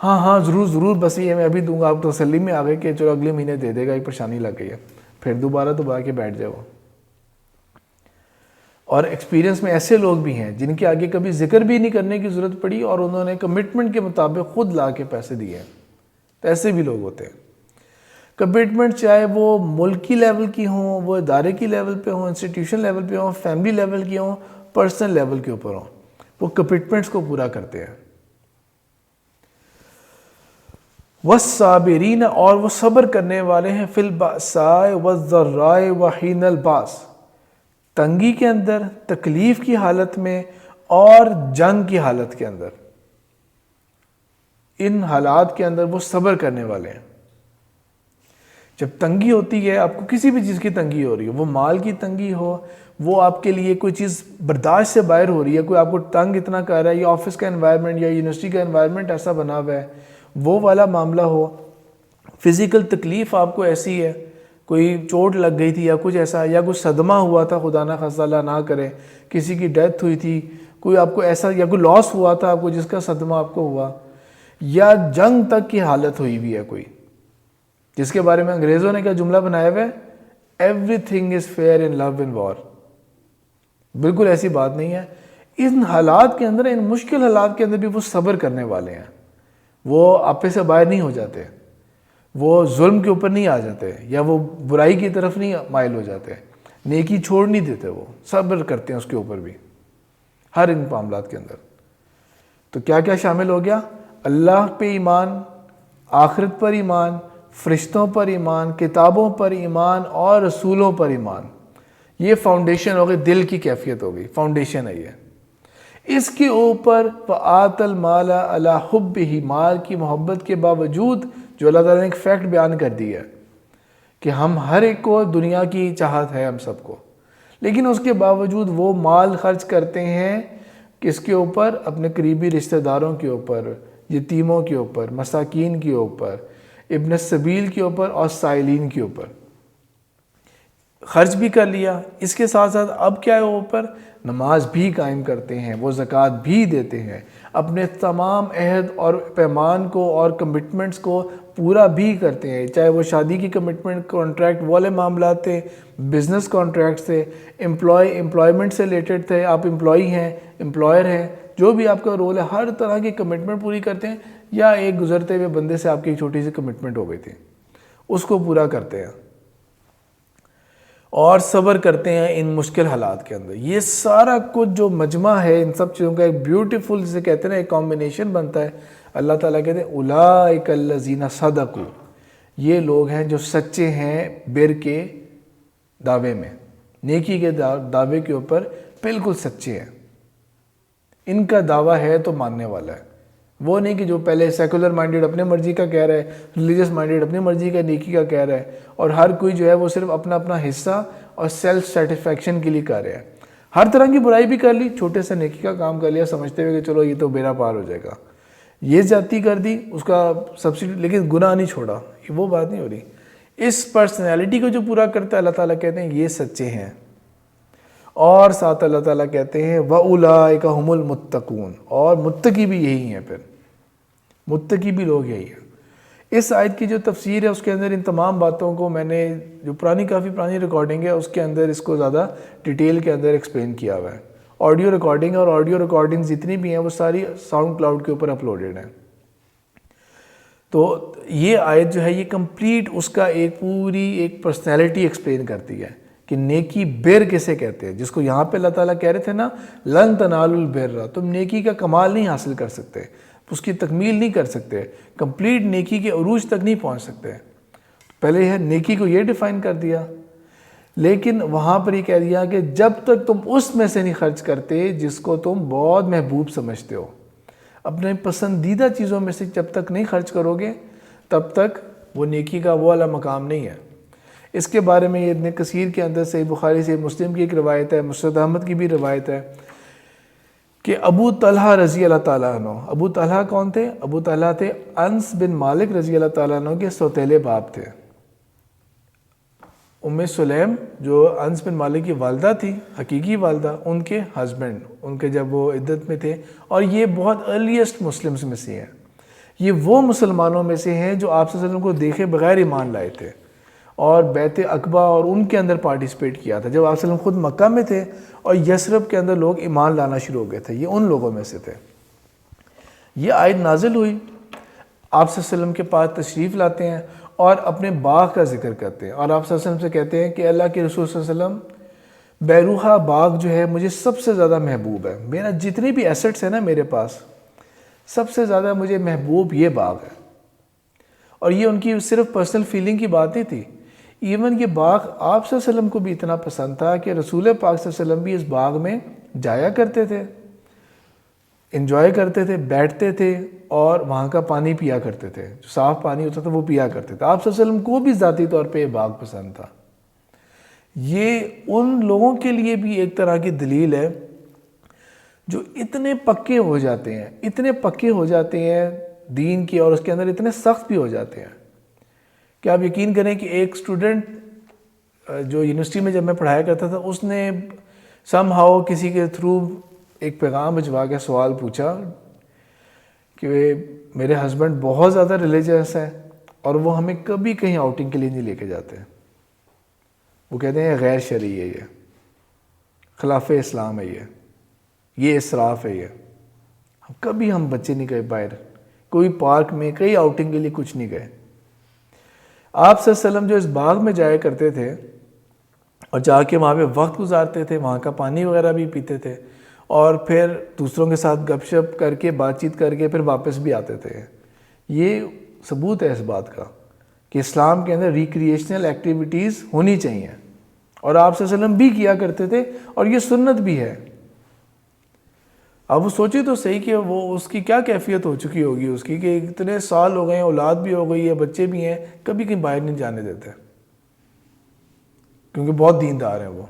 ہاں ضرور بس یہ میں ابھی دوں گا. آپ تسلی میں آ گئے کہ چلو اگلے مہینے دے دے گا, ایک پریشانی لگ گئی ہے. پھر دوبارہ کے بیٹھ جائے وہ. اور ایکسپیرینس میں ایسے لوگ بھی ہیں جن کے آگے کبھی ذکر بھی نہیں کرنے کی ضرورت پڑی اور انہوں نے کمٹمنٹ کے مطابق خود لا کے پیسے دیے ہیں. تو ایسے بھی لوگ ہوتے ہیں. کمٹمنٹ چاہے وہ ملکی لیول کی ہوں, وہ ادارے کی لیول پہ ہوں, انسٹیٹیوشن لیول پہ ہوں, فیملی لیول کی ہوں, پرسنل لیول کے اوپر ہوں, وہ کمٹمنٹس کو پورا کرتے ہیں. والصابرین, اور وہ صبر کرنے والے ہیں, فی البأساء والضراء وحین الباس, تنگی کے اندر, تکلیف کی حالت میں اور جنگ کی حالت کے اندر. ان حالات کے اندر وہ صبر کرنے والے ہیں. جب تنگی ہوتی ہے, آپ کو کسی بھی چیز کی تنگی ہو رہی ہے, وہ مال کی تنگی ہو, وہ آپ کے لیے کوئی چیز برداشت سے باہر ہو رہی ہے, کوئی آپ کو تنگ اتنا کر رہا ہے, یا آفس کا انوائرمنٹ یا یونیورسٹی کا انوائرمنٹ ایسا بنا ہوا ہے, وہ والا معاملہ ہو, فزیکل تکلیف آپ کو ایسی ہے, کوئی چوٹ لگ گئی تھی یا کچھ ایسا, یا کوئی صدمہ ہوا تھا, خدا نہ خواستہ اللہ نہ کرے کسی کی ڈیتھ ہوئی تھی, کوئی آپ کو ایسا, یا کوئی لاس ہوا تھا آپ کو جس کا صدمہ آپ کو ہوا, یا جنگ تک کی حالت ہوئی بھی ہے کوئی, جس کے بارے میں انگریزوں نے کیا جملہ بنایا ہوا ہے, everything is fair in love and war. بالکل ایسی بات نہیں ہے. ان حالات کے اندر, ان مشکل حالات کے اندر بھی وہ صبر کرنے والے ہیں. وہ آپے سے باہر نہیں ہو جاتے, وہ ظلم کے اوپر نہیں آ جاتے, یا وہ برائی کی طرف نہیں مائل ہو جاتے, نیکی چھوڑ نہیں دیتے, وہ صبر کرتے ہیں اس کے اوپر بھی ہر ان معاملات کے اندر. تو کیا کیا شامل ہو گیا؟ اللہ پہ ایمان, آخرت پر ایمان, فرشتوں پر ایمان, کتابوں پر ایمان اور رسولوں پر ایمان. یہ فاؤنڈیشن ہو گئی, دل کی کیفیت ہو گئی, فاؤنڈیشن ہے یہ. اس کے اوپر وَآتَ الْمَالَ عَلَىٰ حُبِّهِ, مال کی محبت کے باوجود, جو اللہ تعالیٰ نے ایک فیکٹ بیان کر دی ہے کہ ہم ہر ایک کو دنیا کی چاہت ہے ہم سب کو, لیکن اس کے باوجود وہ مال خرچ کرتے ہیں کس کے اوپر؟ اپنے قریبی رشتہ داروں کے اوپر, یتیموں کے اوپر, مساکین کے اوپر, ابن السبیل کے اوپر اور سائلین کے اوپر. خرچ بھی کر لیا, اس کے ساتھ ساتھ اب کیا ہے اوپر؟ نماز بھی قائم کرتے ہیں, وہ زکوٰۃ بھی دیتے ہیں, اپنے تمام عہد اور پیمان کو اور کمٹمنٹس کو پورا بھی کرتے ہیں, چاہے وہ شادی کی کمٹمنٹ, کانٹریکٹ والے معاملات تھے, بزنس کانٹریکٹس تھے, امپلائمنٹ سے ریلیٹڈ تھے, آپ امپلائی ہیں, امپلائر ہیں, جو بھی آپ کا رول ہے, ہر طرح کی کمٹمنٹ پوری کرتے ہیں. یا ایک گزرتے ہوئے بندے سے آپ کی ایک چھوٹی سی کمٹمنٹ ہو گئی تھی, اس کو پورا کرتے ہیں اور صبر کرتے ہیں ان مشکل حالات کے اندر. یہ سارا کچھ جو مجمع ہے ان سب چیزوں کا, ایک بیوٹیفل جسے کہتے ہیں نا, ایک کمبینیشن بنتا ہے. اللہ تعالیٰ کہتے ہیں اولئک الذین صدقوا, یہ لوگ ہیں جو سچے ہیں بر کے دعوے میں, نیکی کے دعوے کے اوپر بالکل سچے ہیں. ان کا دعویٰ ہے تو ماننے والا ہے, وہ نہیں کہ جو پہلے سیکولر مائنڈیڈ اپنے مرضی کا کہہ رہا ہے, ریلیجس مائنڈیڈ اپنی مرضی کا نیکی کا کہہ رہا ہے, اور ہر کوئی جو ہے وہ صرف اپنا اپنا حصہ اور سیلف سیٹسفیکشن کے لیے کر رہا ہے. ہر طرح کی برائی بھی کر لی, چھوٹے سے نیکی کا کام کر لیا سمجھتے ہوئے کہ چلو یہ تو بیڑا پار ہو جائے گا, یہ زیادتی کر دی اس کا سبسٹیٹیوٹ, لیکن گناہ نہیں چھوڑا, وہ بات نہیں ہو رہی. اس پرسنالٹی کو جو پورا کرتا ہے اللہ تعالیٰ کہتے ہیں یہ سچے ہیں. اور ساتھ اللہ تعالیٰ کہتے ہیں وَأُولَئِكَ هُمُ الْمُتَّقُونَ, اور متقی بھی یہی ہیں. پھر متقی بھی لوگ یہی ہیں. اس آیت کی جو تفسیر ہے اس کے اندر ان تمام باتوں کو میں نے جو کافی پرانی ریکارڈنگ ہے اس کے اندر اس کو زیادہ ڈیٹیل کے اندر ایکسپلین کیا ہوا ہے. آڈیو ریکارڈنگ اور آڈیو ریکارڈنگ جتنی بھی ہیں وہ ساری ساؤنڈ کلاؤڈ کے اوپر اپلوڈیڈ ہیں. تو یہ آیت جو ہے یہ کمپلیٹ اس کا پوری ایک پرسنالٹی ایکسپلین کرتی ہے کہ نیکی بر کسے کہتے ہیں، جس کو یہاں پہ اللہ تعالیٰ کہہ رہے تھے نا لن تنالوا البر، تم نیکی کا کمال نہیں حاصل کر سکتے، اس کی تکمیل نہیں کر سکتے، کمپلیٹ نیکی کے عروج تک نہیں پہنچ سکتے. پہلے یہ نیکی کو یہ ڈیفائن کر دیا، لیکن وہاں پر یہ کہہ دیا کہ جب تک تم اس میں سے نہیں خرچ کرتے جس کو تم بہت محبوب سمجھتے ہو، اپنے پسندیدہ چیزوں میں سے جب تک نہیں خرچ کرو گے تب تک وہ نیکی کا وہ والا مقام نہیں ہے. اس کے بارے میں یہ ابن کثیر کے اندر صحیح بخاری سے مسلم کی ایک روایت ہے، مسند احمد کی بھی روایت ہے کہ ابو طلحہ رضی اللہ تعالیٰ عنہ، ابو طلحہ کون تھے؟ ابو طلحہ تھے انس بن مالک رضی اللہ تعالیٰ عنہ کے سوتیلے باپ تھے. ام سلیم جو انس بن مالک کی والدہ تھی، حقیقی والدہ، ان کے ہسبینڈ، ان کے جب وہ عدت میں تھے، اور یہ بہت ارلیسٹ مسلمز میں سے ہیں. یہ وہ مسلمانوں میں سے ہیں جو آپ صلی اللہ علیہ وسلم کو دیکھے بغیر ایمان لائے تھے اور بیعت عقبہ اور ان کے اندر پارٹیسپیٹ کیا تھا جب آپ صلی اللہ علیہ وسلم خود مکہ میں تھے اور یثرب کے اندر لوگ ایمان لانا شروع ہو گئے تھے. یہ ان لوگوں میں سے تھے. یہ آیت نازل ہوئی، آپ صلی اللہ علیہ وسلم کے پاس تشریف لاتے ہیں اور اپنے باغ کا ذکر کرتے ہیں، اور آپ صلی اللہ علیہ وسلم سے کہتے ہیں کہ اللہ کے رسول صلی اللہ علیہ وسلم بیروحہ باغ جو ہے مجھے سب سے زیادہ محبوب ہے، میرا جتنی بھی ایسٹس ہیں نا میرے پاس سب سے زیادہ مجھے محبوب یہ باغ ہے. اور یہ ان کی صرف پرسنل فیلنگ کی بات نہیں تھی، ایون یہ باغ آپ صلی اللہ علیہ وسلم کو بھی اتنا پسند تھا کہ رسول پاک صلی اللہ علیہ وسلم بھی اس باغ میں جایا کرتے تھے، انجوائے کرتے تھے، بیٹھتے تھے اور وہاں کا پانی پیا کرتے تھے، جو صاف پانی ہوتا تھا وہ پیا کرتے تھے. آپ صلی اللہ علیہ وسلم کو بھی ذاتی طور پہ یہ باغ پسند تھا. یہ ان لوگوں کے لیے بھی ایک طرح کی دلیل ہے جو اتنے پکے ہو جاتے ہیں، اتنے پکے ہو جاتے ہیں دین کی، اور اس کے اندر اتنے سخت بھی ہو جاتے ہیں کہ آپ یقین کریں کہ ایک اسٹوڈنٹ جو یونیورسٹی میں جب میں پڑھایا کرتا تھا اس نے سم ہاؤ کسی کے تھرو ایک پیغام بھجوا کے سوال پوچھا کہ میرے ہسبینڈ بہت زیادہ ریلیجیس ہیں اور وہ ہمیں کبھی کہیں آؤٹنگ کے لیے نہیں لے کے جاتے. وہ کہتے ہیں یہ غیر شرعی ہے، یہ خلاف اسلام ہے، یہ اسراف ہے، یہ کبھی ہم بچے نہیں گئے باہر، کوئی پارک میں کئی آؤٹنگ کے لیے کچھ نہیں گئے. آپ صلی اللہ علیہ وسلم جو اس باغ میں جایا کرتے تھے اور جا کے وہاں پہ وقت گزارتے تھے، وہاں کا پانی وغیرہ بھی پیتے تھے اور پھر دوسروں کے ساتھ گپ شپ کر کے بات چیت کر کے پھر واپس بھی آتے تھے. یہ ثبوت ہے اس بات کا کہ اسلام کے اندر ریکریشنل ایکٹیویٹیز ہونی چاہیے، اور آپ صلی اللہ علیہ وسلم بھی کیا کرتے تھے اور یہ سنت بھی ہے. اب وہ سوچے تو صحیح کہ وہ اس کی کیا کیفیت ہو چکی ہوگی اس کی کہ اتنے سال ہو گئے ہیں، اولاد بھی ہو گئی ہے، بچے بھی ہیں، کبھی کہیں باہر نہیں جانے دیتے کیونکہ بہت دیندار ہیں وہ،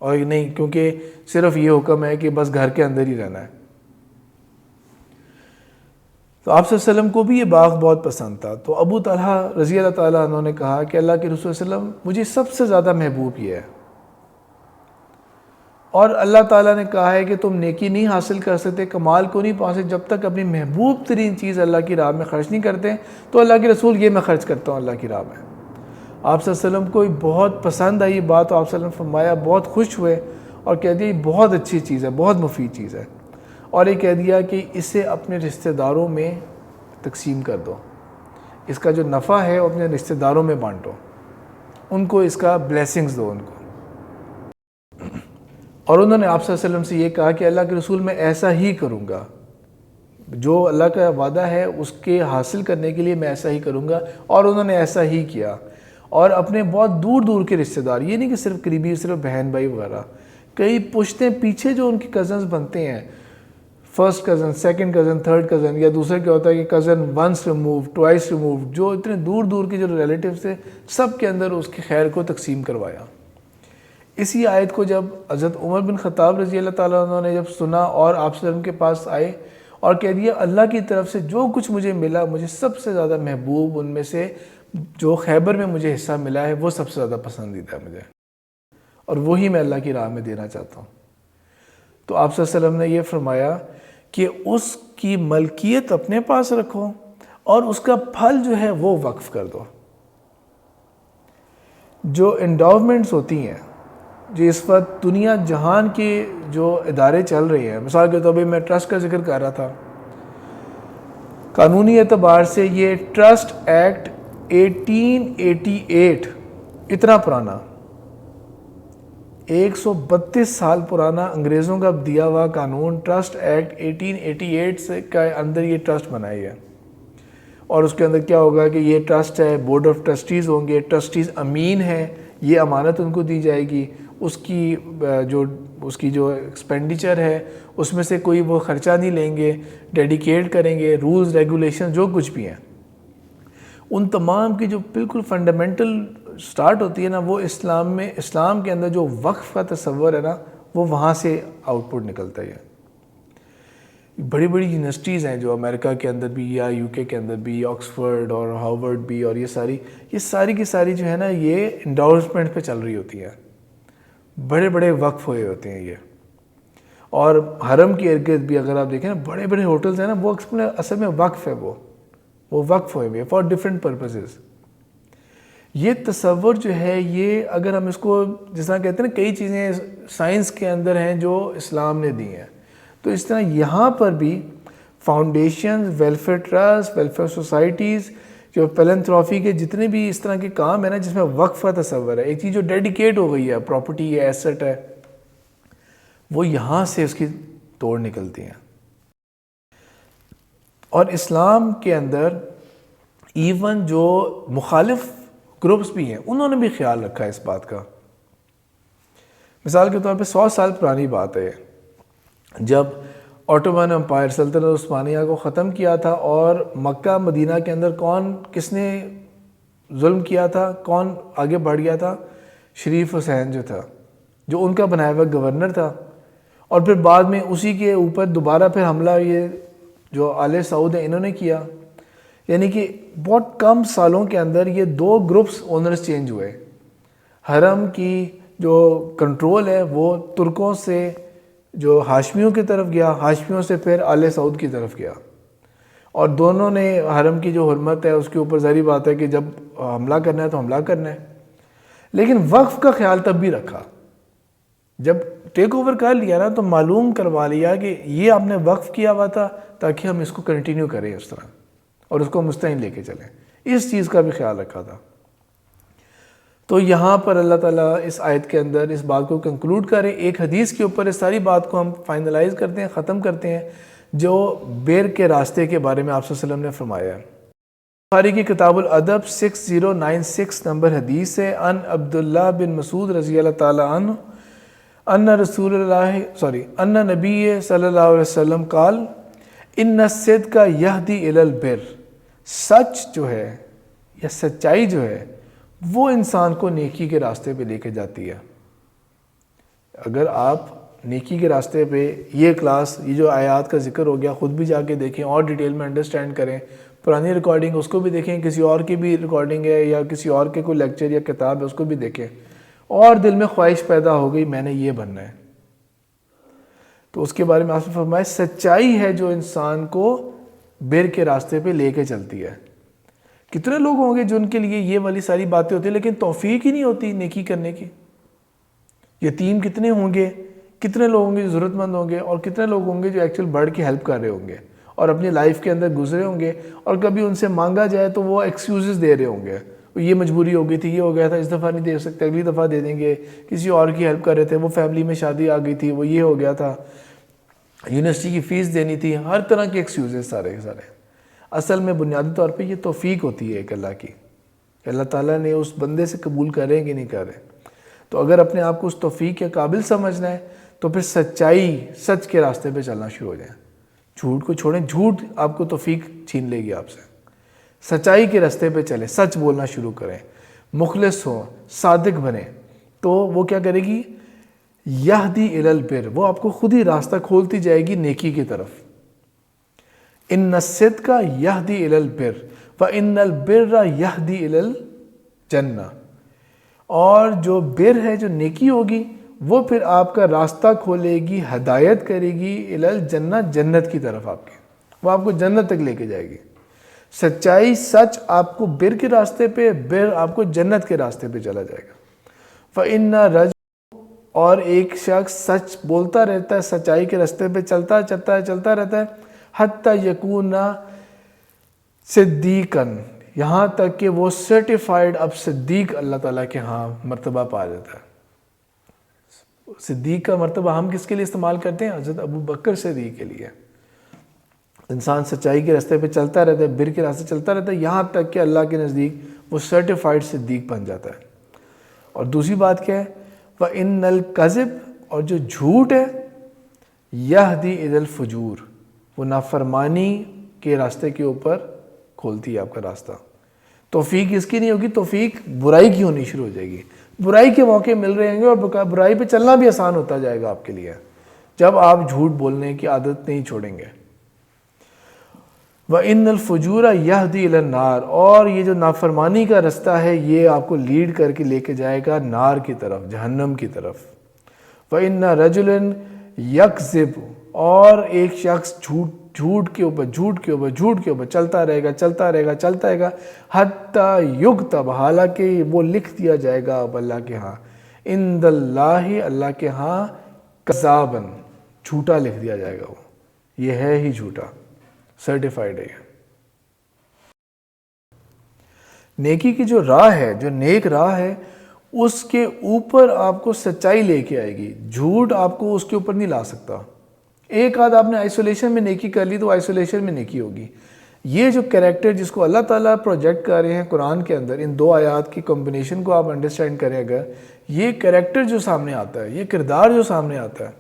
اور نہیں کیونکہ صرف یہ حکم ہے کہ بس گھر کے اندر ہی رہنا ہے. تو آپ صلی اللہ علیہ وسلم کو بھی یہ باغ بہت پسند تھا. تو ابو طلحہ رضی اللہ تعالیٰ عنہ نے کہا کہ اللہ کے رسول صلی اللہ علیہ وسلم مجھے سب سے زیادہ محبوب یہ ہے، اور اللہ تعالیٰ نے کہا ہے کہ تم نیکی نہیں حاصل کر سکتے، کمال کو نہیں پہنچ سکتے جب تک اپنی محبوب ترین چیز اللہ کی راہ میں خرچ نہیں کرتے. تو اللہ کے رسول یہ میں خرچ کرتا ہوں اللہ کی راہ میں. آپ صلی اللہ علیہ وسلم کو بہت پسند آئی یہ بات، آپ صلی اللہ علیہ وسلم فرمایا، بہت خوش ہوئے اور کہہ دیا یہ بہت اچھی چیز ہے، بہت مفید چیز ہے، اور یہ کہہ دیا کہ اسے اپنے رشتہ داروں میں تقسیم کر دو، اس کا جو نفع ہے وہ اپنے رشتہ داروں میں بانٹو، ان کو اس کا بلیسنگز دو ان کو. اور انہوں نے آپ صلی اللہ علیہ وسلم سے یہ کہا کہ اللہ کے رسول میں ایسا ہی کروں گا، جو اللہ کا وعدہ ہے اس کے حاصل کرنے کے لیے میں ایسا ہی کروں گا. اور انہوں نے ایسا ہی کیا، اور اپنے بہت دور دور کے رشتہ دار، یہ نہیں کہ صرف قریبی، صرف بہن بھائی وغیرہ، کئی پشتیں پیچھے جو ان کے کزنز بنتے ہیں، first cousin, second cousin, third cousin, یا دوسرے کیا ہوتا ہے کہ cousin once remove, twice remove, جو اتنے دور دور کے جو ریلیٹیوز تھے سب کے اندر اس کی خیر کو تقسیم کروایا. اسی آیت کو جب حضرت عمر بن خطاب رضی اللہ تعالیٰ عنہ نے جب سنا اور آپ صلی اللہ علیہ وسلم کے پاس آئے اور کہہ دیا اللہ کی طرف سے جو کچھ مجھے ملا، مجھے سب سے زیادہ محبوب ان میں سے جو خیبر میں مجھے حصہ ملا ہے وہ سب سے زیادہ پسندیدہ ہے مجھے، اور وہی میں اللہ کی راہ میں دینا چاہتا ہوں. تو آپ صلی اللہ علیہ وسلم نے یہ فرمایا کہ اس کی ملکیت اپنے پاس رکھو اور اس کا پھل جو ہے وہ وقف کر دو. جو انڈاؤمنٹس ہوتی ہیں جو اس وقت دنیا جہان کے جو ادارے چل رہے ہیں، مثال کے طور پہ میں ٹرسٹ کا ذکر کر رہا تھا، قانونی اعتبار سے یہ ٹرسٹ ایکٹ 1888 اتنا پرانا، 132 سال پرانا انگریزوں کا دیا ہوا قانون ٹرسٹ ایکٹ 1888 سے کا اندر یہ ٹرسٹ بنائی ہے. اور اس کے اندر کیا ہوگا کہ یہ ٹرسٹ ہے، بورڈ آف ٹرسٹیز ہوں گے، ٹرسٹیز امین ہیں، یہ امانت ان کو دی جائے گی، اس کی جو ایکسپینڈیچر ہے اس میں سے کوئی وہ خرچہ نہیں لیں گے، ڈیڈیکیٹ کریں گے، رولز ریگولیشن جو کچھ بھی ہیں ان تمام کی جو بالکل فنڈامنٹل سٹارٹ ہوتی ہے نا، وہ اسلام کے اندر جو وقف کا تصور ہے نا، وہ وہاں سے آؤٹ پٹ نکلتا ہے. بڑی بڑی یونیورسٹیز ہیں جو امریکہ کے اندر بھی یا یو کے اندر بھی، آکسفورڈ اور ہارورڈ بھی، اور یہ ساری کی ساری جو ہے نا یہ انڈورسمنٹ پہ چل رہی ہوتی ہیں، بڑے بڑے وقف ہوئے ہوتے ہیں یہ. اور حرم کے ارد گرد بھی اگر آپ دیکھیں نا، بڑے بڑے ہوٹلز ہیں نا، وہ اصل میں وقف ہے، وہ وقف ہوئے ہوئے فار ڈفرینٹ پرپزز. یہ تصور جو ہے یہ اگر ہم اس کو جس طرح کہتے ہیں نا، کئی چیزیں سائنس کے اندر ہیں جو اسلام نے دی ہیں، تو اس طرح یہاں پر بھی foundations, welfare trust, welfare societies, جو پیلنتھروپی کے جتنے بھی اس طرح کے کام ہیں نا جس میں وقف کا تصور ہے، ایک چیز جو ڈیڈیکیٹ ہو گئی ہے، پراپرٹی ہے، ایسٹ ہے، وہ یہاں سے اس کی توڑ نکلتی ہیں. اور اسلام کے اندر ایون جو مخالف گروپس بھی ہیں انہوں نے بھی خیال رکھا ہے اس بات کا. مثال کے طور پہ 100 سال پرانی بات ہے جب آٹومن امپائر سلطنت عثمانیہ کو ختم کیا تھا، اور مکہ مدینہ کے اندر کس نے ظلم کیا تھا، کون آگے بڑھ گیا تھا؟ شریف حسین جو تھا، جو ان کا بنایا ہوا گورنر تھا. اور پھر بعد میں اسی کے اوپر دوبارہ پھر حملہ یہ جو آل سعود ہیں انہوں نے کیا. یعنی کہ بہت کم سالوں کے اندر یہ 2 گروپس اونرز چینج ہوئے. حرم کی جو کنٹرول ہے وہ ترکوں سے جو ہاشمیوں کی طرف گیا، ہاشمیوں سے پھر آل سعود کی طرف گیا، اور دونوں نے حرم کی جو حرمت ہے اس کے اوپر ظاہری بات ہے کہ جب حملہ کرنا ہے تو حملہ کرنا ہے. لیکن وقف کا خیال تب بھی رکھا، جب ٹیک اوور کر لیا نا تو معلوم کروا لیا کہ یہ آپ نے وقف کیا ہوا تھا تاکہ ہم اس کو کنٹینیو کریں اس طرح، اور اس کو مستقل لے کے چلیں. اس چیز کا بھی خیال رکھا تھا. تو یہاں پر اللہ تعالیٰ اس آیت کے اندر اس بات کو کنکلوڈ کریں، ایک حدیث کے اوپر اس ساری بات کو ہم فائنلائز کرتے ہیں، ختم کرتے ہیں، جو بیر کے راستے کے بارے میں آپ صلی اللہ علیہ وسلم نے فرمایا ہے. بخاری کی کتاب الادب 6096 نمبر حدیث ہے، ان عبداللہ بن مسعود رضی اللہ تعالیٰ عنہ ان نبی صلی اللہ علیہ وسلم قال ان الصدق یہدی الی البر، سچ جو ہے یا سچائی جو ہے وہ انسان کو نیکی کے راستے پہ لے کے جاتی ہے. اگر آپ نیکی کے راستے پہ یہ جو آیات کا ذکر ہو گیا خود بھی جا کے دیکھیں اور ڈیٹیل میں انڈرسٹینڈ کریں، پرانی ریکارڈنگ اس کو بھی دیکھیں، کسی اور کی بھی ریکارڈنگ ہے یا کسی اور کے کوئی لیکچر یا کتاب ہے اس کو بھی دیکھیں، اور دل میں خواہش پیدا ہو گئی میں نے یہ بننا ہے، تو اس کے بارے میں آپ نے فرمایا سچائی ہے جو انسان کو بر کے راستے پہ لے کے چلتی ہے. کتنے لوگ ہوں گے جن کے لیے یہ والی ساری باتیں ہوتی ہیں لیکن توفیق ہی نہیں ہوتی نیکی کرنے کی. یتیم کتنے ہوں گے، کتنے لوگ ہوں گے جو ضرورت مند ہوں گے، اور کتنے لوگ ہوں گے جو ایکچوئل بڑھ کے ہیلپ کر رہے ہوں گے اور اپنی لائف کے اندر گزرے ہوں گے، اور کبھی ان سے مانگا جائے تو وہ ایکسکیوزز دے رہے ہوں گے، یہ مجبوری ہو گئی تھی، یہ ہو گیا تھا، اس دفعہ نہیں دے سکتے، اگلی دفعہ دے دیں گے. کسی اور کی ہیلپ کر رہے تھے، وہ فیملی میں شادی آ گئی تھی، وہ یہ ہو گیا تھا، یونیورسٹی کی فیس دینی تھی، ہر طرح کے ایکسکیوزز سارے کے سارے. اصل میں بنیادی طور پہ یہ توفیق ہوتی ہے ایک اللہ کی، اللہ تعالیٰ نے اس بندے سے قبول کریں کہ نہیں کریں. تو اگر اپنے آپ کو اس توفیق کے قابل سمجھنا ہے تو پھر سچ کے راستے پہ چلنا شروع ہو جائیں. جھوٹ کو چھوڑیں، جھوٹ آپ کو توفیق چھین لے گی آپ سے. سچائی کے راستے پہ چلیں، سچ بولنا شروع کریں، مخلص ہوں، صادق بنیں، تو وہ کیا کرے گی؟ یہدی الی البر، وہ آپ کو خود ہی راستہ کھولتی جائے گی نیکی کی طرف. ان الصدق یہدی الی البر وان البر یہدی الی الجنہ، اور جو بر ہے، جو نیکی ہوگی، وہ پھر آپ کا راستہ کھولے گی، ہدایت کرے گی الی الجنہ، جنت کی طرف آپ کے، وہ آپ کو جنت تک لے کے جائے گی. سچائی، سچ آپ کو بر کے راستے پہ، بر آپ کو جنت کے راستے پہ چلا جائے گا۔ فَإِنَّ رَجُلٌ، اور ایک شخص سچ بولتا رہتا ہے، سچائی کے راستے پہ چلتا رہتا ہے، حتیٰ یکون صدیقاً، یہاں تک کہ وہ سرٹیفائیڈ اب صدیق اللہ تعالیٰ کے ہاں مرتبہ پا جاتا ہے۔ صدیق کا مرتبہ ہم کس کے لیے استعمال کرتے ہیں؟ حضرت ابو بکر صدیق کے لیے۔ انسان سچائی کے راستے پہ چلتا رہتا ہے، بر کے راستے چلتا رہتا ہے، یہاں تک کہ اللہ کے نزدیک وہ سرٹیفائیڈ صدیق بن جاتا ہے۔ اور دوسری بات کیا ہے؟ وَإِنَّ الْكَذِبَ، اور جو جھوٹ ہے، یہدی الی الفجور، وہ نافرمانی کے راستے کے اوپر کھولتی ہے آپ کا راستہ۔ توفیق اس کی نہیں ہوگی، توفیق برائی کی ہونی شروع ہو جائے گی، برائی کے موقع مل رہے ہیں گے، اور برائی پہ چلنا بھی آسان ہوتا جائے گا آپ کے لیے جب آپ جھوٹ بولنے کی عادت نہیں چھوڑیں گے۔ وَإِنَّ الْفُجُورَ يَهْدِي إِلَى النَّارِ، اور یہ جو نافرمانی کا رستہ ہے یہ آپ کو لیڈ کر کے لے کے جائے گا نار کی طرف، جہنم کی طرف۔ وَإِنَّ رَجُلًا يَكْذِبُ، اور ایک شخص جھوٹ کے اوپر چلتا رہے گا حتیٰ یکتب، حالانکہ وہ لکھ دیا جائے گا اب اللہ کے ہاں، عند اللہ، اللہ کے ہاں، کذاباً، جھوٹا لکھ دیا جائے گا، وہ یہ ہے ہی جھوٹا، سرٹیفائیڈ ہے۔ نیکی کی جو راہ ہے، جو نیک راہ ہے، اس کے اوپر آپ کو سچائی لے کے آئے گی، جھوٹ آپ کو اس کے اوپر نہیں لا سکتا۔ ایک آدھ آپ نے آئسولیشن میں نیکی کر لی تو آئسولیشن میں نیکی ہوگی۔ یہ جو کریکٹر جس کو اللہ تعالیٰ پروجیکٹ کر رہے ہیں قرآن کے اندر، ان دو آیات کی کمبینیشن کو آپ انڈرسٹینڈ کریں اگر، یہ کریکٹر جو سامنے آتا ہے، یہ کردار جو سامنے آتا ہے،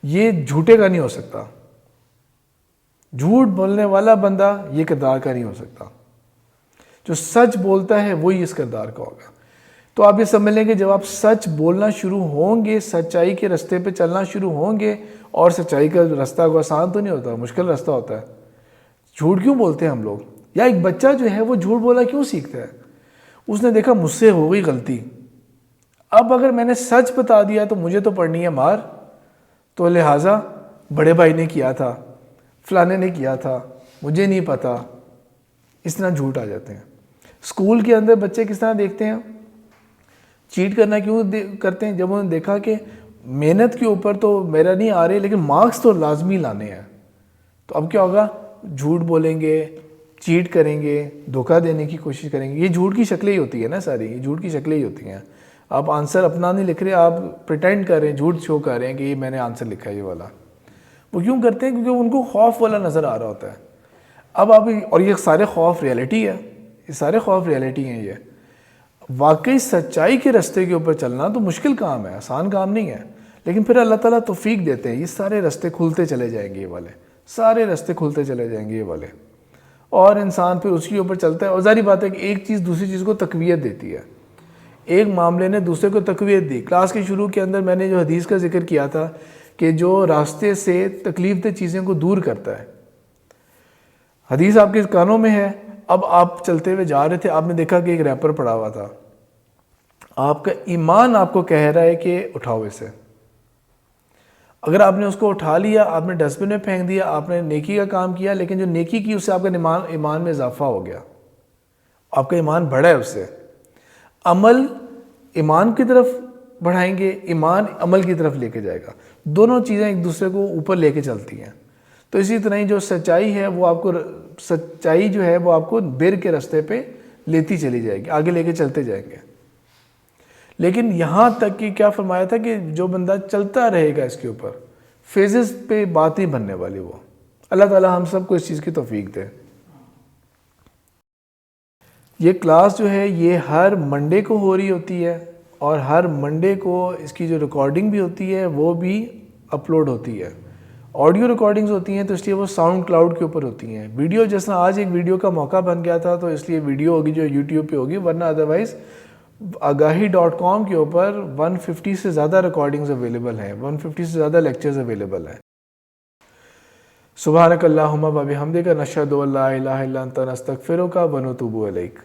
یہ جھوٹے کا نہیں ہو سکتا۔ جھوٹ بولنے والا بندہ یہ کردار کا نہیں ہو سکتا، جو سچ بولتا ہے وہی اس کردار کا ہوگا۔ تو آپ یہ سمجھ لیں کہ جب آپ سچ بولنا شروع ہوں گے، سچائی کے راستے پہ چلنا شروع ہوں گے، اور سچائی کا راستہ کو آسان تو نہیں ہوتا، مشکل راستہ ہوتا ہے۔ جھوٹ کیوں بولتے ہیں ہم لوگ؟ یا ایک بچہ جو ہے وہ جھوٹ بولا کیوں سیکھتا ہے؟ اس نے دیکھا مجھ سے ہو گئی غلطی، اب اگر میں نے سچ بتا دیا تو مجھے تو پڑنی ہے مار، تو لہٰذا بڑے بھائی نے کیا تھا، فلانے نے کیا تھا، مجھے نہیں پتا، اس طرح جھوٹ آ جاتے ہیں۔ اسکول کے اندر بچے کس طرح دیکھتے ہیں؟ چیٹ کرنا کیوں کرتے ہیں؟ جب انہوں نے دیکھا کہ محنت کے اوپر تو میرا نہیں آ رہے لیکن مارکس تو لازمی لانے ہیں، تو اب کیا ہوگا؟ جھوٹ بولیں گے، چیٹ کریں گے، دھوکہ دینے کی کوشش کریں گے۔ یہ جھوٹ کی شکلیں ہی ہوتی ہے نا ساری، یہ جھوٹ کی شکلیں ہی ہوتی ہیں۔ آپ آنسر اپنا نہیں لکھ رہے، آپ پریٹینڈ کر رہے ہیں، جھوٹ شو کر رہے ہیں کہ یہ میں نے آنسر لکھا ہے یہ والا۔ وہ کیوں کرتے ہیں؟ کیونکہ ان کو خوف والا نظر آ رہا ہوتا ہے۔ اب آپ، اور یہ سارے خوف ریئلٹی ہے، یہ سارے خوف ریئلٹی ہیں۔ یہ واقعی سچائی کے راستے کے اوپر چلنا تو مشکل کام ہے، آسان کام نہیں ہے، لیکن پھر اللہ تعالیٰ توفیق دیتے ہیں، یہ سارے راستے کھلتے چلے جائیں گے، یہ والے سارے راستے کھلتے چلے جائیں گے یہ والے، اور انسان پھر اس کے اوپر چلتا ہے۔ اور ظاہری بات ہے کہ ایک چیز دوسری چیز کو تقویت دیتی ہے، ایک معاملے نے دوسرے کو تقویت دی۔ کلاس کے شروع کے اندر میں نے جو حدیث کا ذکر کیا تھا کہ جو راستے سے تکلیف دہ چیزیں کو دور کرتا ہے، حدیث آپ کے کانوں میں ہے۔ اب آپ چلتے ہوئے جا رہے تھے، آپ نے دیکھا کہ ایک ریپر پڑا ہوا تھا، آپ کا ایمان آپ کو کہہ رہا ہے کہ اٹھاؤ اسے۔ اگر آپ نے اس کو اٹھا لیا، آپ نے ڈسٹ بن میں پھینک دیا، آپ نے نیکی کا کام کیا، لیکن جو نیکی کی اس سے آپ کا ایمان میں اضافہ ہو گیا، آپ کا ایمان بڑھا ہے اس سے۔ عمل ایمان کی طرف بڑھائیں گے، ایمان عمل کی طرف لے کے جائے گا، دونوں چیزیں ایک دوسرے کو اوپر لے کے چلتی ہیں۔ تو اسی طرح ہی جو سچائی ہے وہ آپ کو، سچائی جو ہے وہ آپ کو بر کے راستے پہ لیتی چلی جائے گی، آگے لے کے چلتے جائیں گے۔ لیکن یہاں تک کہ کیا فرمایا تھا کہ جو بندہ چلتا رہے گا اس کے اوپر، فیزز پہ بات نہیں بننے والی وہ۔ اللہ تعالیٰ ہم سب کو اس چیز کی توفیق دے۔ یہ کلاس جو ہے یہ ہر منڈے کو ہو رہی ہوتی ہے، اور ہر منڈے کو اس کی جو ریکارڈنگ بھی ہوتی ہے وہ بھی اپلوڈ ہوتی ہے۔ آڈیو ریکارڈنگز ہوتی ہیں تو اس لیے وہ ساؤنڈ کلاؤڈ کے اوپر ہوتی ہیں۔ ویڈیو جس طرح آج ایک ویڈیو کا موقع بن گیا تھا تو اس لیے ویڈیو ہوگی جو یوٹیوب پہ ہوگی، ورنہ ادروائز آگاہی.com کے اوپر 150 سے زیادہ ریکارڈنگز اویلیبل ہیں، 150 سے زیادہ لیکچرز اویلیبل ہیں۔ سبحانک اللہم و بحمدک، نشہد ان لا الہ الا انت، نستغفرک و نتوب الیک۔